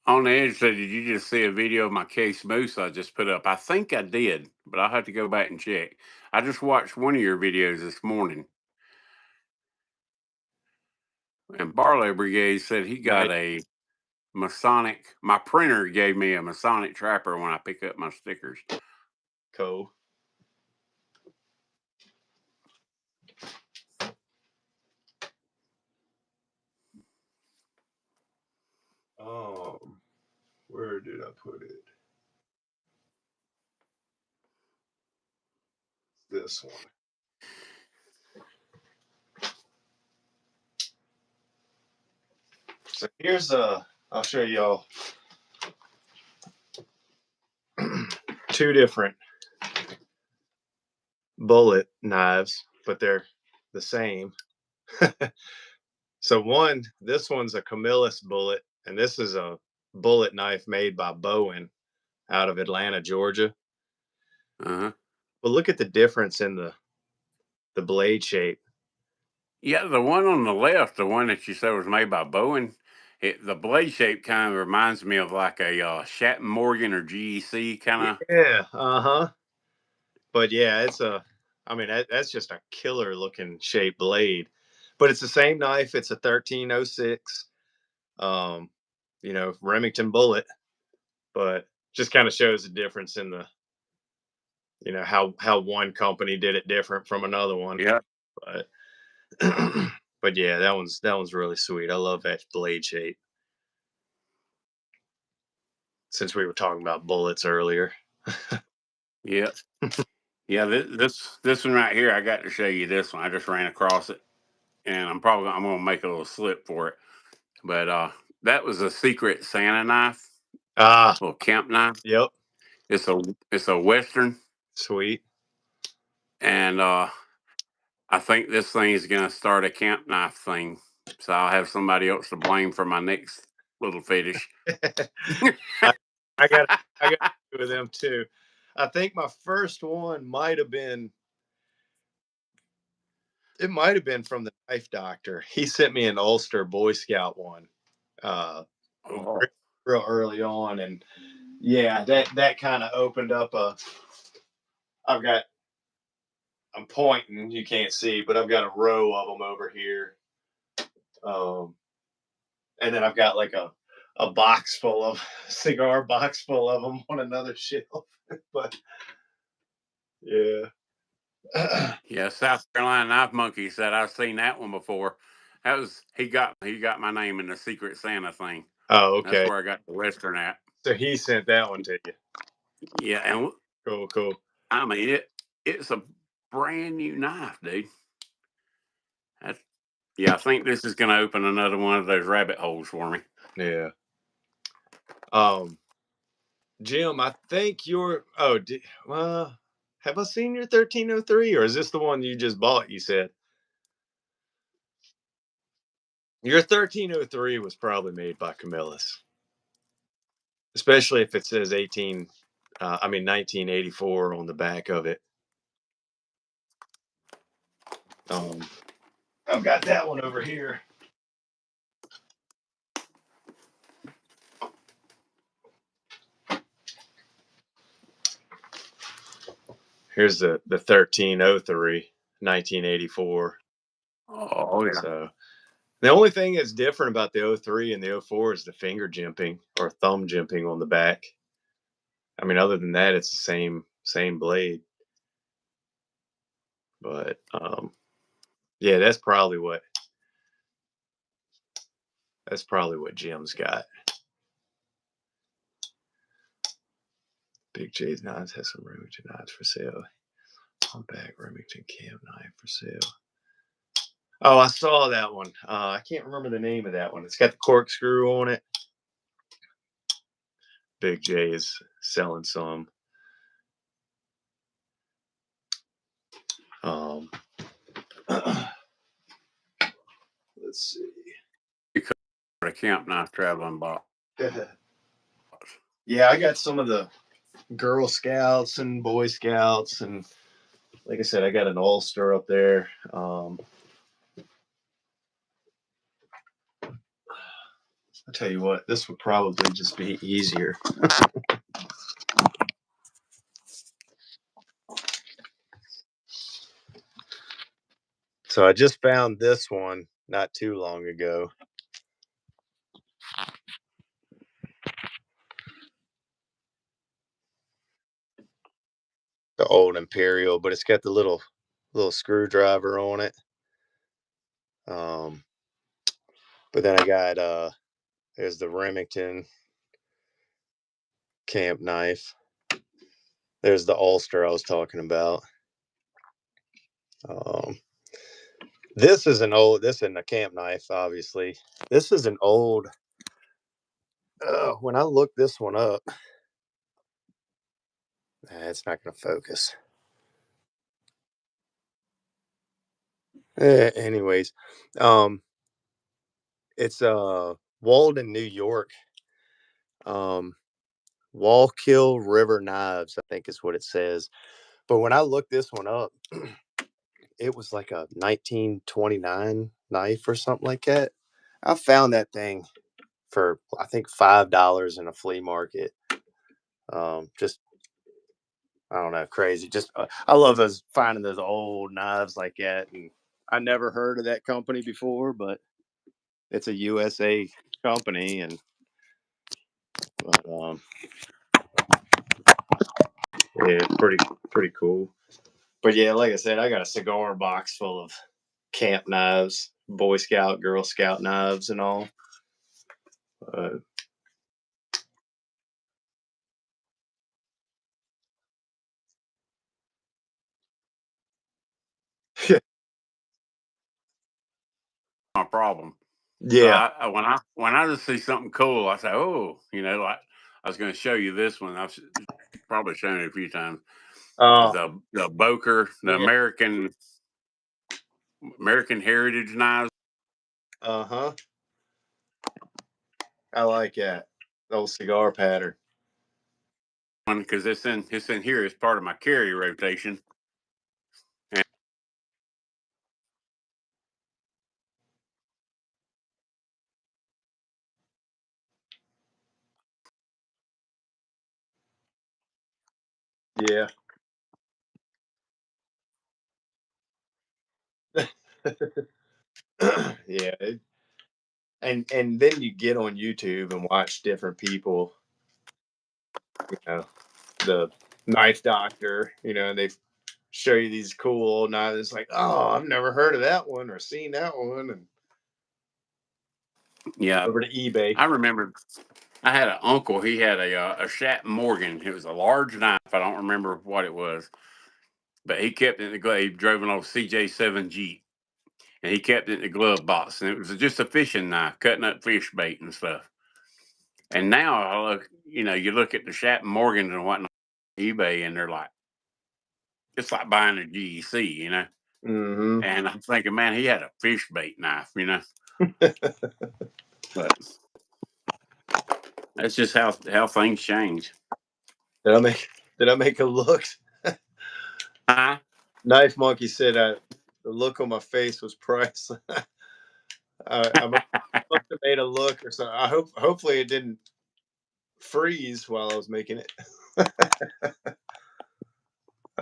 On the edge, did you just see a video of my case moose I just put up? I think I did, but I'll have to go back and check. I just watched one of your videos this morning. And Barlow Brigade said he got a Masonic. My printer gave me a Masonic trapper when I pick up my stickers. Cool. Where did I put it? This one. So here's I'll show y'all two different bullet knives, but they're the same. So this one's a Camillus bullet, and this is a bullet knife made by Bowen out of Atlanta, Georgia. Uh-huh. But look at the difference in the blade shape. Yeah, the one on the left, the one that you said was made by Bowen, the blade shape kind of reminds me of like a Shatton Morgan or GEC kind of. Yeah, But yeah, that's just a killer looking shaped blade. But it's the same knife. It's a 1306, Remington bullet. But just kind of shows the difference in the, how one company did it different from another one. Yeah. But but yeah, that one's really sweet. I love that blade shape. Since we were talking about bullets earlier. Yeah. Yeah, this one right here, I got to show you this one. I just ran across it, and I'm gonna make a little slip for it. But that was a secret Santa knife, little camp knife. Yep. It's a Western. Sweet. And I think this thing is gonna start a camp knife thing, so I'll have somebody else to blame for my next little fetish. I got two of them too. I think my first one might have been from the Knife Doctor. He sent me an Ulster Boy Scout one real early on, and yeah, that kind of opened up I'm pointing, you can't see, but I've got a row of them over here, and then I've got like a cigar box full of them on another shelf. But yeah. Yeah, South Carolina Knife Monkey said I've seen that one before. He got my name in the Secret Santa thing. Oh, okay. That's where I got the Western at. So he sent that one to you. Yeah, and Cool. I mean it's a brand new knife, dude. I think this is going to open another one of those rabbit holes for me. Yeah. Jim, I think have I seen your 1303, or is this the one you just bought? You said your 1303 was probably made by Camillus, especially if it says 1984 on the back of it. I've got that one over here. Here's the 1303, 1984. Oh yeah. So the only thing that's different about the 03 and the 04 is the finger jimping or thumb jimping on the back. I mean, other than that, it's the same blade. But yeah, that's probably what Jim's got. Big J's Knives has some Remington knives for sale. On back, Remington camp knife for sale. Oh, I saw that one. I can't remember the name of that one. It's got the corkscrew on it. Big J is selling some. Let's see. A camp knife traveling box. Yeah, I got some of the Girl Scouts and Boy Scouts, and like I said, I got an Ulster up there. I'll tell you what, this would probably just be easier. So I just found this one not too long ago. The old Imperial, but it's got the little screwdriver on it. But then I got there's the Remington camp knife. There's the Ulster I was talking about. This isn't a camp knife, obviously. This is an old. When I look this one up, it's not going to focus. Anyways, it's Walden, New York. Wallkill River Knives, I think is what it says. But when I looked this one up, it was like a 1929 knife or something like that. I found that thing for I think $5 in a flea market. Just I don't know, crazy. Just I love finding those old knives like that. And I never heard of that company before, but it's a USA company, and yeah, it's pretty cool. But yeah, like I said, I got a cigar box full of camp knives, Boy Scout, Girl Scout knives, and all. My problem. Yeah. So when I just see something cool, I say, oh, like I was going to show you this one. I've probably shown it a few times. The Boker, the American Heritage knives. I like that. Old cigar pattern. Because it's in here as part of my carry rotation. Yeah. Yeah. And then you get on YouTube and watch different people, the knife doctor, and they show you these cool old knives. It's like, oh, I've never heard of that one or seen that one. And yeah, over to eBay. I remember I had an uncle. He had a Shat Morgan. It was a large knife. I don't remember what it was, but he kept it in the glove. He drove an old CJ7 Jeep, and he kept it in the glove box. And it was just a fishing knife, cutting up fish bait and stuff. And now I look, you look at the Shat Morgans and whatnot on eBay, and they're like, it's like buying a GEC, Mm-hmm. And I'm thinking, man, he had a fish bait knife, But that's just how things change. Did I make a look? Knife Monkey said the look on my face was priceless. I must have made a look or something. Hopefully it didn't freeze while I was making it. I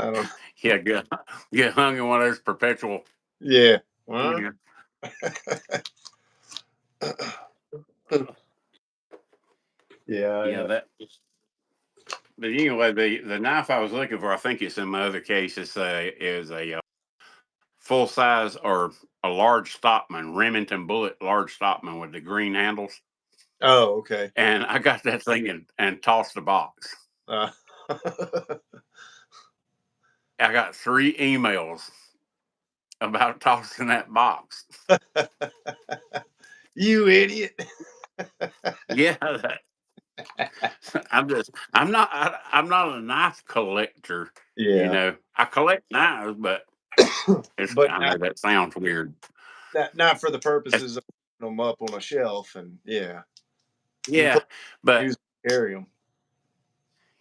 don't know. Yeah, get hung in one of those perpetual. Yeah. Yeah. That. But anyway, the knife I was looking for, I think it's in my other case. Is a full size or a large Stockman, Remington Bullet large Stockman with the green handles. Oh, okay. And I got that thing and tossed the box. I got 3 emails about tossing that box. You idiot. Yeah. I'm not a knife collector. Yeah. I collect knives, but I know that sounds weird. Not for the purposes of putting them up on a shelf and yeah. Yeah, but carry them.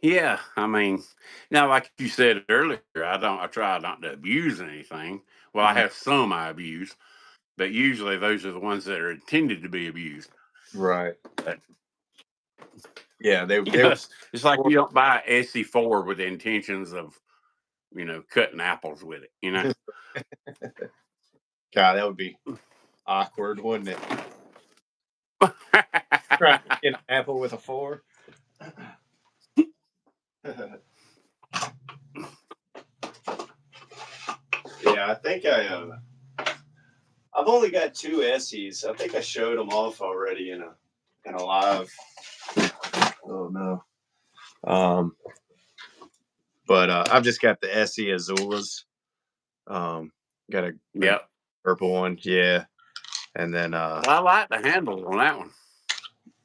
Yeah, I mean, now like you said earlier, I try not to abuse anything. Well, I have some I abuse, but usually those are the ones that are intended to be abused. Right. But, yeah, it's like you don't buy SC4 with the intentions of, cutting apples with it. God, that would be awkward, wouldn't it? Trying to get an apple with a 4. Yeah, I think I've only got 2 Essies. I think I showed them off already in a live. Oh no. But I've just got the Essie Azulas. Got a purple one, yeah. And then I like the handle on that one.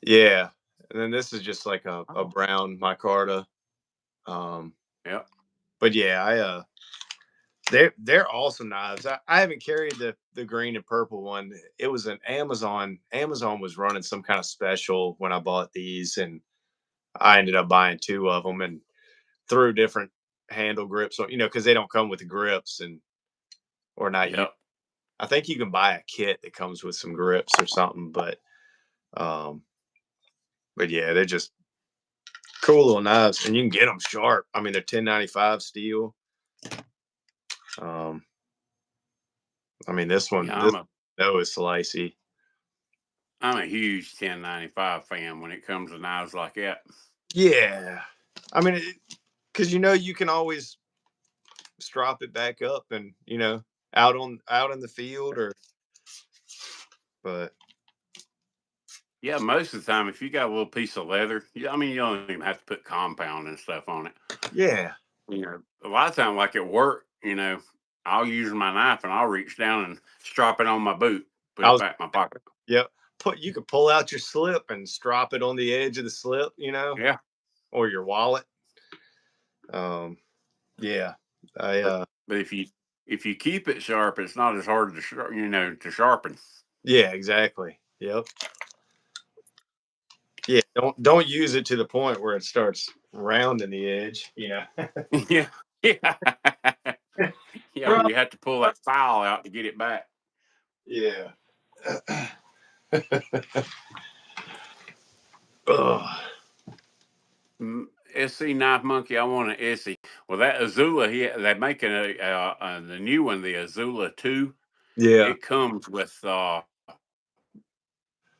Yeah. And then this is just like a brown micarta. Yep. But yeah, they're awesome knives. I haven't carried the green and purple one. It was an Amazon. Amazon was running some kind of special when I bought these, and I ended up buying 2 of them and threw different handle grips on, because they don't come with the grips or not. Yep. I think you can buy a kit that comes with some grips or something, but yeah, they're just cool little knives, and you can get them sharp. I mean, they're $10.95 steel. I mean, this one, is slicey. I'm a huge 1095 fan when it comes to knives like that. Yeah, I mean, because you can always strop it back up and out in the field but yeah, most of the time, if you got a little piece of leather, I mean, you don't even have to put compound and stuff on it. Yeah, a lot of time, like at work, I'll use my knife and I'll reach down and strap it on my boot, put it back in my pocket. Yep. You could pull out your slip and strap it on the edge of the slip, Yeah. Or your wallet. Yeah. But if you keep it sharp, it's not as hard to to sharpen. Yeah, exactly. Yep. Yeah, don't use it to the point where it starts rounding the edge, Yeah. Yeah. Yeah, you have to pull that file out to get it back. Yeah. SC Knife Monkey, I want an SC. Well, that Azula, they're making the new one, the Azula 2. Yeah. It comes with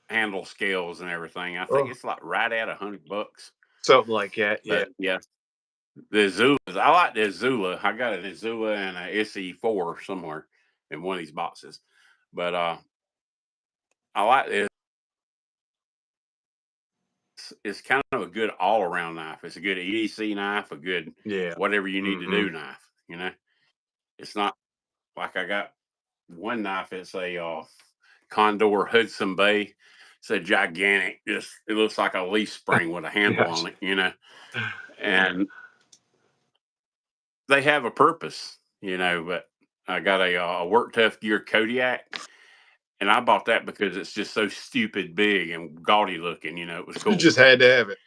handle scales and everything. I think it's like right at $100. Something like that. Yeah. But yeah. The Azulas, I like the Azula. I got an Azula and a SE4 somewhere in one of these boxes. But I like this. It's kind of a good all-around knife. It's a good EDC knife, a good whatever you need to do knife. It's not like I got one knife. It's a Condor Hudson Bay. It's a gigantic, it looks like a leaf spring with a handle on it, and they have a purpose, but I got a Work Tough Gear Kodiak, and I bought that because it's just so stupid big and gaudy looking, it was cool. You just had to have it.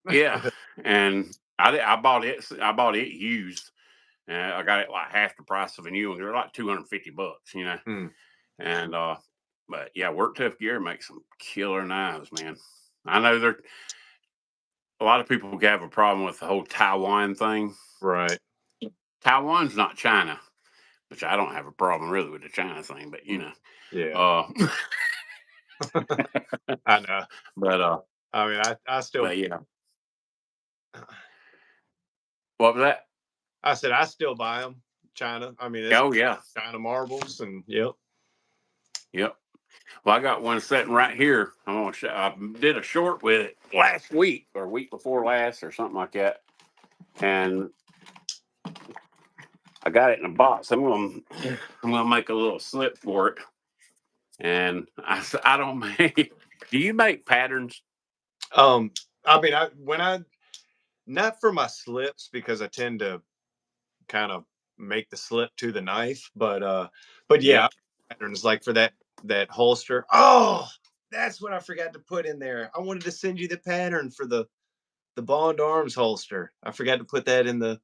Yeah, and I bought it used, and I got it like half the price of a new one. They're like $250, and but yeah, Work Tough Gear makes some killer knives, man. I know a lot of people have a problem with the whole Taiwan thing. Right. Taiwan's not China, which I don't have a problem really with the China thing, but Yeah. I know. But I mean, I still. But yeah. What was that? I said I still buy them. China. I mean, yeah, China marbles and yep. Well, I got one sitting right here. I did a short with it last week or week before last or something like that, and I got it in a box. I'm gonna make a little slip for it, and I don't make. Do you make patterns? I mean, not for my slips because I tend to kind of make the slip to the knife, but yeah, patterns like for that holster. Oh, that's what I forgot to put in there. I wanted to send you the pattern for the Bond Arms holster. I forgot to put that in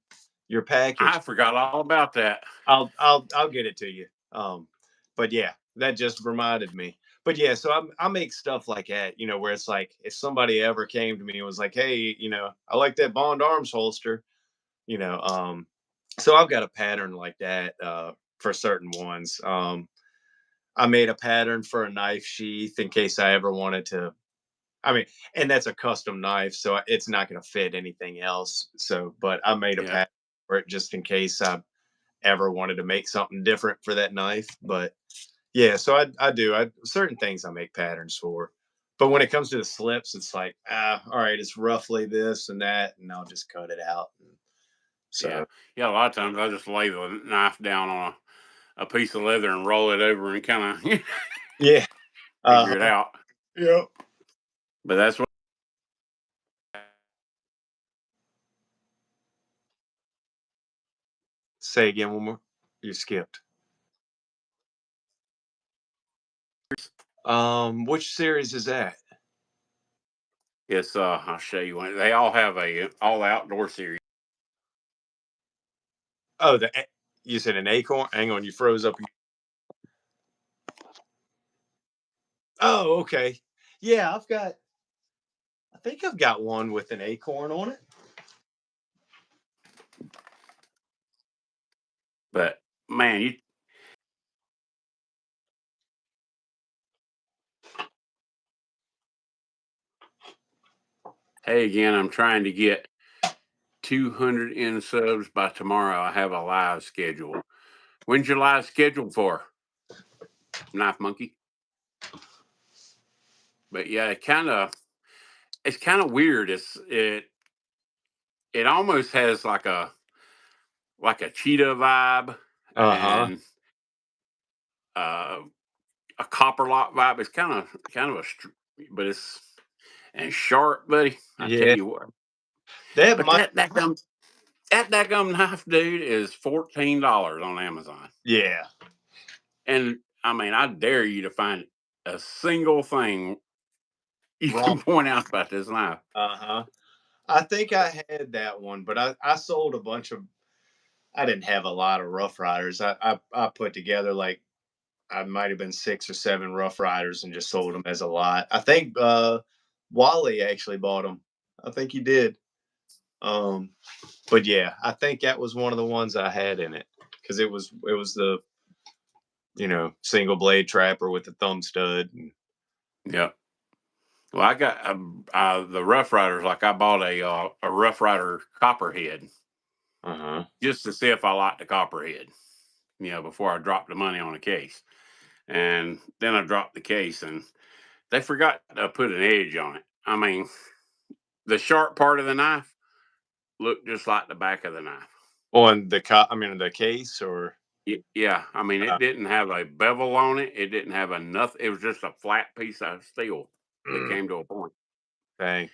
your package. I forgot all about that. I'll get it to you. But yeah, that just reminded me. But yeah, so I make stuff like that, where it's like if somebody ever came to me and was like, hey, I like that Bond Arms holster, so I've got a pattern like that for certain ones. I made a pattern for a knife sheath in case I ever wanted to. I mean, and that's a custom knife, so it's not going to fit anything else. So, but I made a Yeah. pattern for it just in case I ever wanted to make something different for that knife. But yeah, so I do. Certain things I make patterns for. But when it comes to the slips, it's like, all right, it's roughly this and that, and I'll just cut it out. Yeah. So Yeah. A lot of times I just lay the knife down on a piece of leather and roll it over and kind of yeah, figure it uh-huh. out. Yep. But that's what. Say again one more. You skipped. Which series is that? It's I'll show you one. They all have a all outdoor series. Oh, you said an acorn. Hang on, you froze up. Oh, okay. Yeah, I think I've got one with an acorn on it. But man, you hey again, I'm trying to get 200 in subs by tomorrow. I have a live schedule. When's your live schedule for? Knife Monkey. But yeah, it's kind of weird. It almost has like a cheetah vibe Uh-huh. and a copper lock vibe. It's kind of but it's and sharp, buddy. I tell Yeah. you what. That But might that gum knife, dude, is $14 on Amazon. yeah. And I mean, I dare you to find a single thing you Wrong. can point out about this knife. Uh-huh. I think I had that one, but I sold a bunch of I didn't have a lot of Rough Riders. I put together like I might have been 6 or 7 Rough Riders and just sold them as a lot. I think Wally actually bought them. I think he did. But yeah, I think that was one of the ones I had in it because it was the single blade trapper with the thumb stud. Yep. Well, I got the Rough Riders. Like I bought a Rough Rider copperhead Uh-huh. just to see if I liked the copperhead. Before I dropped the money on the case, and then I dropped the case, and they forgot to put an edge on it. I mean, the sharp part of the knife looked just like the back of the knife. On the case or Yeah, I mean, uh, it didn't have a bevel on it. It didn't have a nothing. It was just a flat piece of steel that came to a point. dang.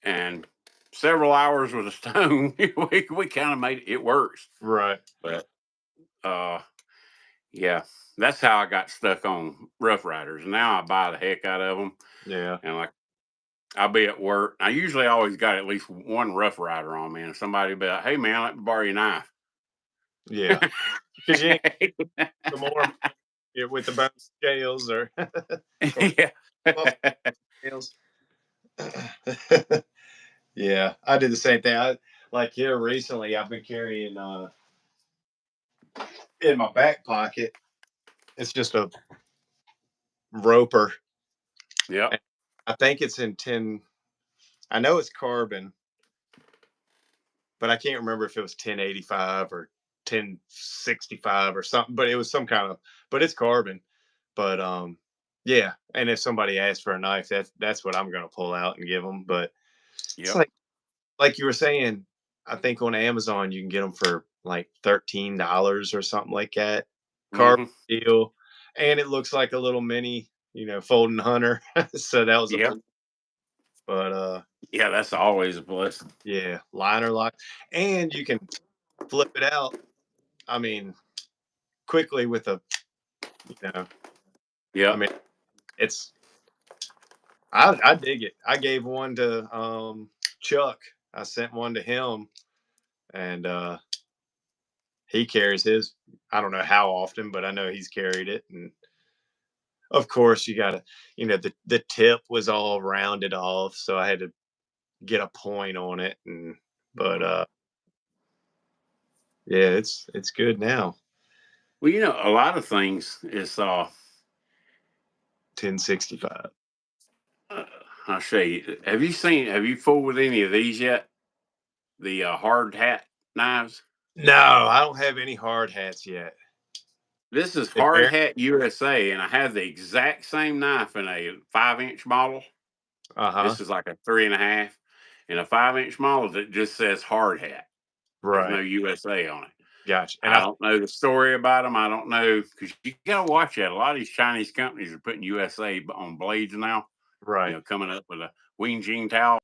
And several hours with a stone, we kind of made it works. Right. But yeah, that's how I got stuck on Rough Riders. Now I buy the heck out of them, Yeah. and like I'll be at work. I usually always got at least one Rough Rider on me, and somebody be like, "Hey man, let me borrow your knife." Yeah. Because you ain't the more with the bone scales or Yeah. buff scales. Yeah, I did the same thing. I like here recently. I've been carrying in my back pocket. It's just a roper. Yep. I think it's in 10. I know it's carbon, but I can't remember if it was 1085 or 1065 or something. But it was some kind of. But it's carbon. But yeah. And if somebody asks for a knife, that's what I'm gonna pull out and give them. But it's Yep. like you were saying. I think on Amazon you can get them for like $13 or something like that. Carbon Hmm. steel, and it looks like a little mini, folding hunter. So that was a Yep. plus. But Yeah, that's always a plus. yeah, liner lock, and you can flip it out. I mean, quickly with you know, I Yep. mean, it's I dig it. I gave one to Chuck. I sent one to him, and he carries his. I don't know how often, but I know he's carried it, and of course you gotta, the tip was all rounded off, so I had to get a point on it, and but yeah, it's good now. Well, a lot of things is 1065. I'll show you. Have you fooled with any of these yet? The hard hat knives? No, I don't have any hard hats yet. This is Hard Hat USA, and I have the exact same knife in a 5-inch model. This is like a 3.5. In a 5-inch model that just says Hard Hat. There's no USA on it. Gotcha. And I don't know the story about them. I don't know, because you got to watch that. A lot of these Chinese companies are putting USA on blades now. Right. You know, coming up with a Wing Jing towel.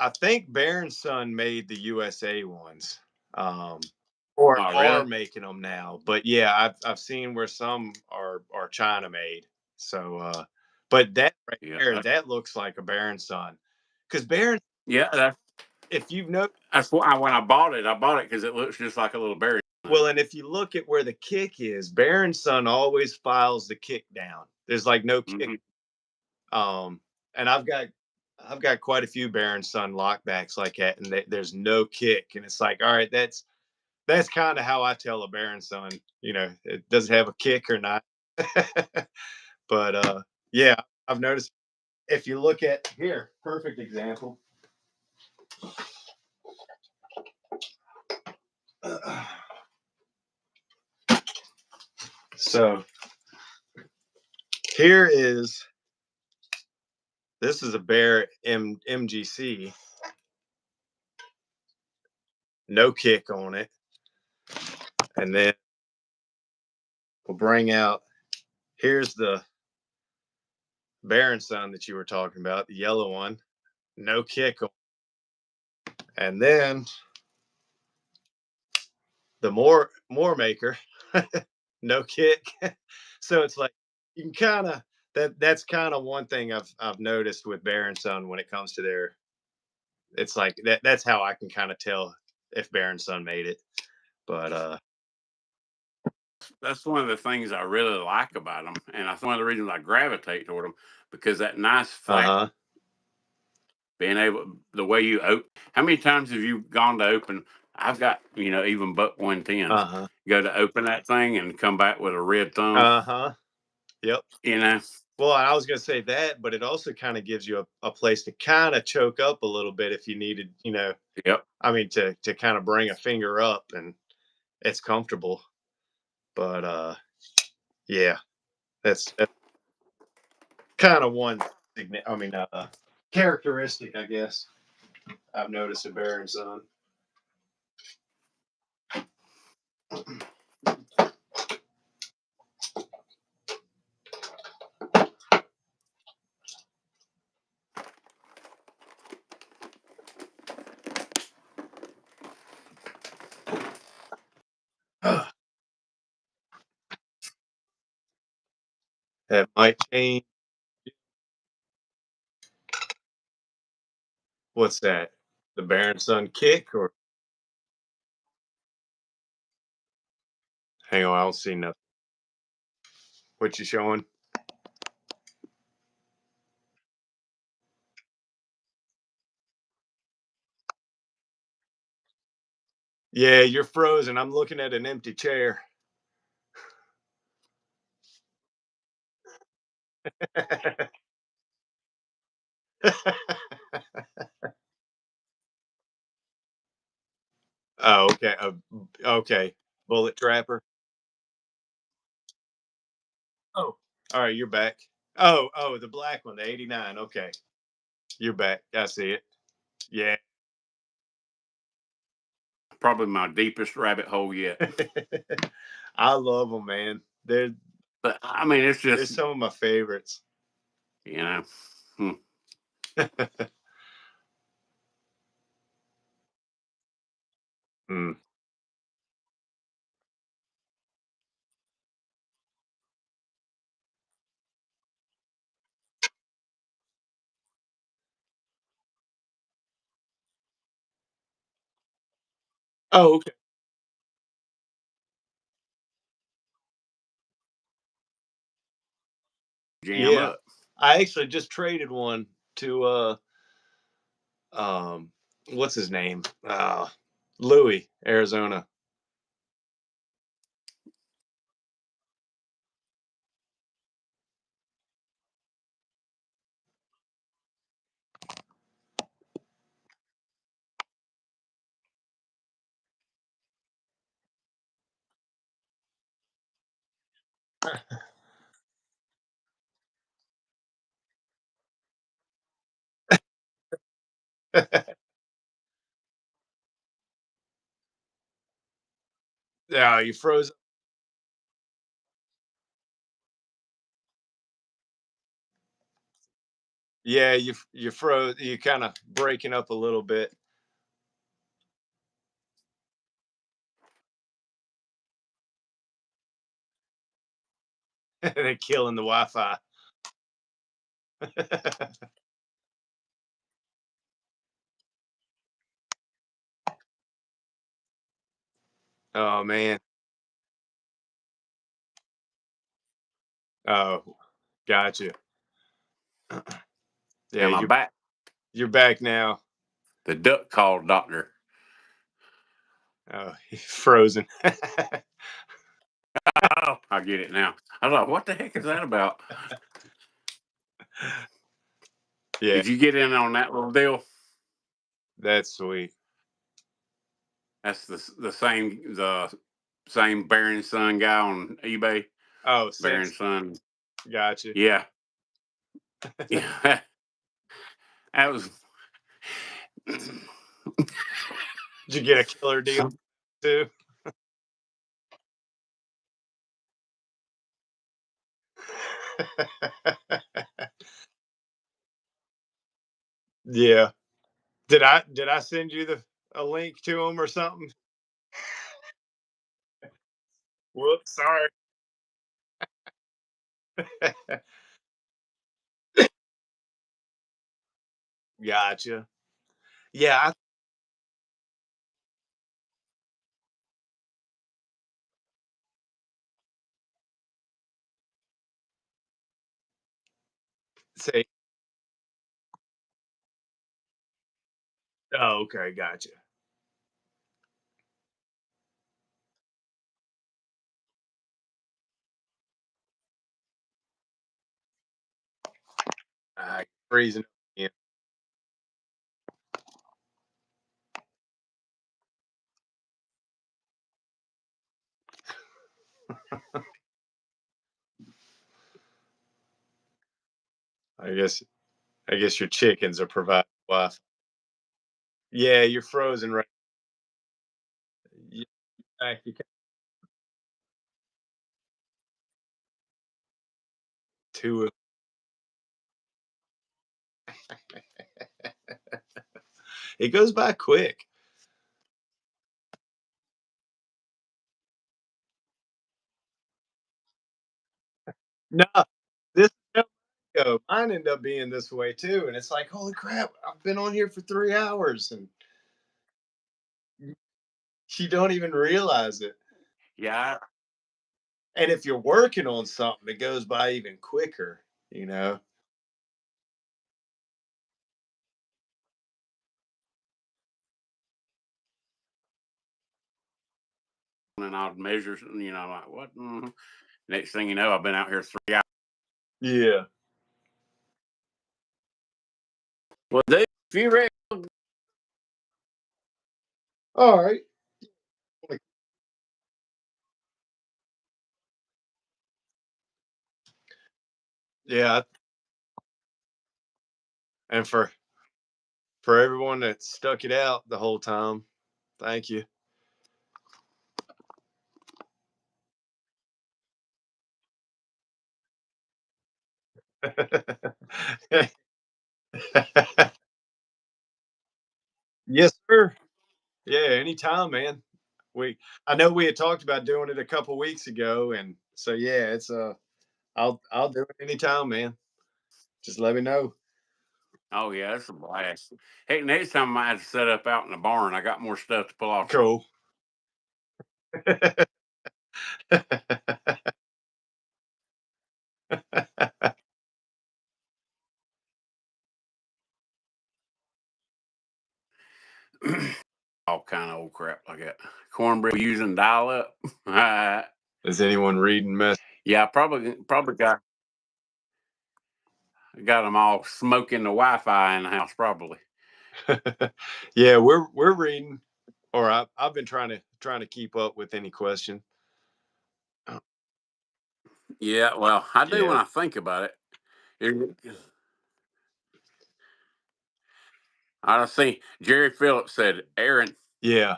I think Baron Son made the USA ones, or are making them now. But yeah, I've seen where some are China made. So, but that right there, that looks like a Baron Son, because Baron. Yeah, if you've noticed, that's why when I bought it because it looks just like a little Baron. Well, and if you look at where the kick is, Baron Son always files the kick down. There's like no kick. And I've got quite a few Baron Son lockbacks like that, and there's no kick, and it's like, all right, that's kind of how I tell a Baron Son, you know, it doesn't have a kick or not. But yeah, I've noticed if you look at here, perfect example. So this is a Bear MGC. No kick on it. And then we'll bring out, here's the Baron Son that you were talking about, the yellow one. No kick on it. And then the Moor Maker, no kick. So it's like, you can kind of, that's kind of one thing I've noticed with Baron Son when it comes to their, it's like that's how I can kind of tell if Baron Son made it. But that's one of the things I really like about them, and that's one of the reasons I gravitate toward them, because that nice flat, being able, the way you open. How many times have you gone to open? I've got, you know, even buck 110s. Go to open that thing and come back with a red thumb. Yep. You know. Well, I was going to say that, but it also kind of gives you a place to kind of choke up a little bit if you needed, you know. Yep. I mean, to kind of bring a finger up, and it's comfortable. But yeah, that's kind of one. I mean, characteristic, I guess, I've noticed in Baron Son. That might change. What's that? The Baron Son kick, or hang on, I don't see nothing. What you showing? Yeah, you're frozen. I'm looking at an empty chair. Oh, okay. Okay. Bullet Trapper. Oh, all right. You're back. Oh, the black one, the 89. Okay. You're back. I see it. Yeah. Probably my deepest rabbit hole yet. I love them, man. But I mean, it's just, they're some of my favorites. You know. Oh, okay. Jam up. I actually just traded one to what's his name? Louis, Arizona. Yeah, you froze. Yeah, you froze. You kind of breaking up a little bit, and then killing the Wi-Fi. Oh man. Oh, gotcha. Yeah, Am I back? you're back now. The duck called doctor. Oh, he's frozen. Oh, I get it now. I was like, what the heck is that about? Yeah, Did you get in on that little deal? that's sweet. That's the same Baron Son guy on eBay. Oh, Baron since Son. gotcha. Yeah. Yeah. That was Did you get a killer deal too? Yeah. Did I send you the a link to them or something? Whoops, sorry. Gotcha. Yeah, I say. Oh, okay, gotcha. Freezing. Yeah. I guess I guess your chickens are providing Wi-Fi. Yeah, you're frozen right. Yeah, you got two of. It goes by quick. No, this go. Mine end up being this way too, and it's like, holy crap! I've been on here for 3 hours, and you don't even realize it. yeah. And if you're working on something, it goes by even quicker. You know. And odd measures, I'm like, what? Next thing you know, I've been out here 3 hours. Yeah. Well, dude, if you ready, All right. Yeah, and for everyone that stuck it out the whole time, thank you. Yes, sir. Yeah, anytime, man. I know we had talked about doing it a couple weeks ago, and so yeah, it's I'll do it anytime, man. Just let me know. oh yeah, that's a blast. Heck, next time I had to set up out in the barn. I got more stuff to pull off. Cool. All kind of old crap like that. Cornbread using dial up. Is anyone reading mess? Yeah, I probably got them all smoking the Wi-Fi in the house. Probably. Yeah, we're reading, or I've been trying to keep up with any question. Oh, Yeah, well, I do when yeah. I think about it. I see Jerry Phillips said, Aaron. Yeah.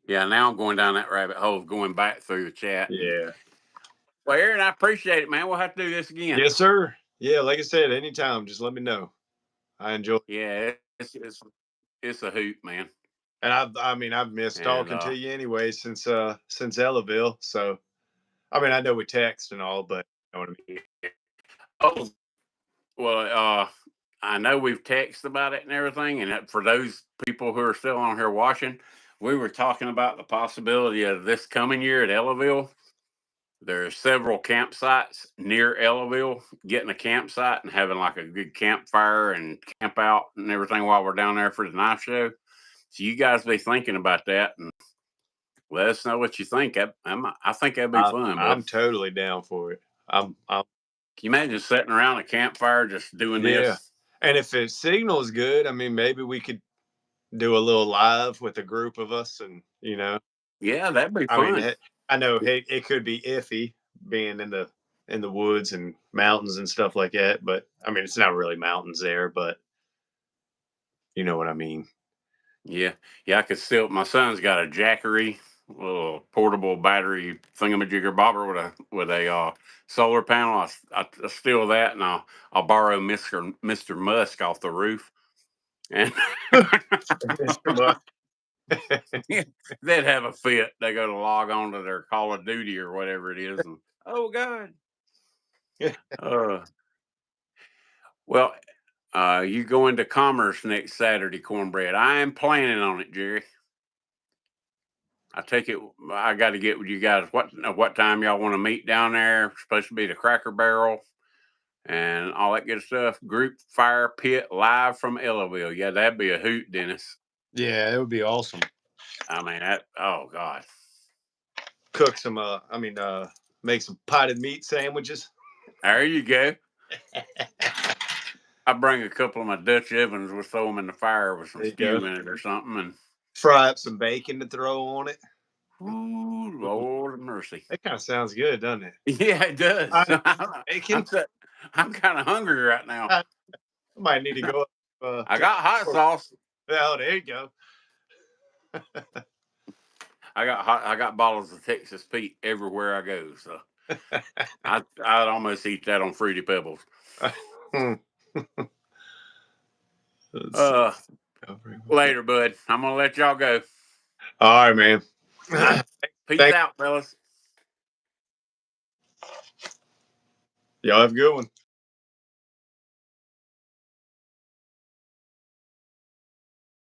Yeah, now I'm going down that rabbit hole, going back through the chat. Yeah. Well, Aaron, I appreciate it, man. We'll have to do this again. Yes, sir. Yeah, like I said, anytime, just let me know. I enjoy. Yeah, it's a hoot, man. And I've missed talking to you anyway since Ellaville. So, I mean, I know we text and all, but you know what I mean. Oh, well, I know we've texted about it and everything. And for those people who are still on here watching, we were talking about the possibility of this coming year at Ellaville. There are several campsites near Ellaville. Getting a campsite and having like a good campfire and camp out and everything while we're down there for the knife show. So you guys be thinking about that and let us know what you think. I think that'd be fun. I'm totally down for it. Can you imagine sitting around a campfire just doing this? And if the signal is good, I mean, maybe we could do a little live with a group of us, and yeah, that'd be fun. I mean, I know it could be iffy being in the woods and mountains and stuff like that, but I mean, it's not really mountains there, but you know what I mean. Yeah, I could still. My son's got a Jackery, little portable battery thingamajigger bobber with a solar panel. I steal that and I'll borrow Mr. Musk off the roof. And Mr. Musk. They'd have a fit. They go to log on to their Call of Duty or whatever it is, and oh god. Well, you go into Commerce next Saturday, Cornbread. I am planning on it, Jerry. I take it. I got to get with you guys. What time y'all want to meet down there? It's supposed to be the Cracker Barrel and all that good stuff. Group fire pit live from Ellaville. Yeah, that'd be a hoot, Dennis. Yeah, it would be awesome. I mean, that. Oh God. Cook some. Make some potted meat sandwiches. There you go. I bring a couple of my Dutch ovens. We'll throw them in the fire with some stew in it or something, and fry up some bacon to throw on it. Ooh, Lord of mercy! That kind of sounds good, doesn't it? Yeah, it does. I'm kind of hungry right now. I might need to go. I got hot sauce. Oh, there you go. I got bottles of Texas Pete everywhere I go, so I'd almost eat that on Fruity Pebbles. Later, bud. I'm gonna let y'all go. All right, man. Peace out, fellas. Y'all have a good one.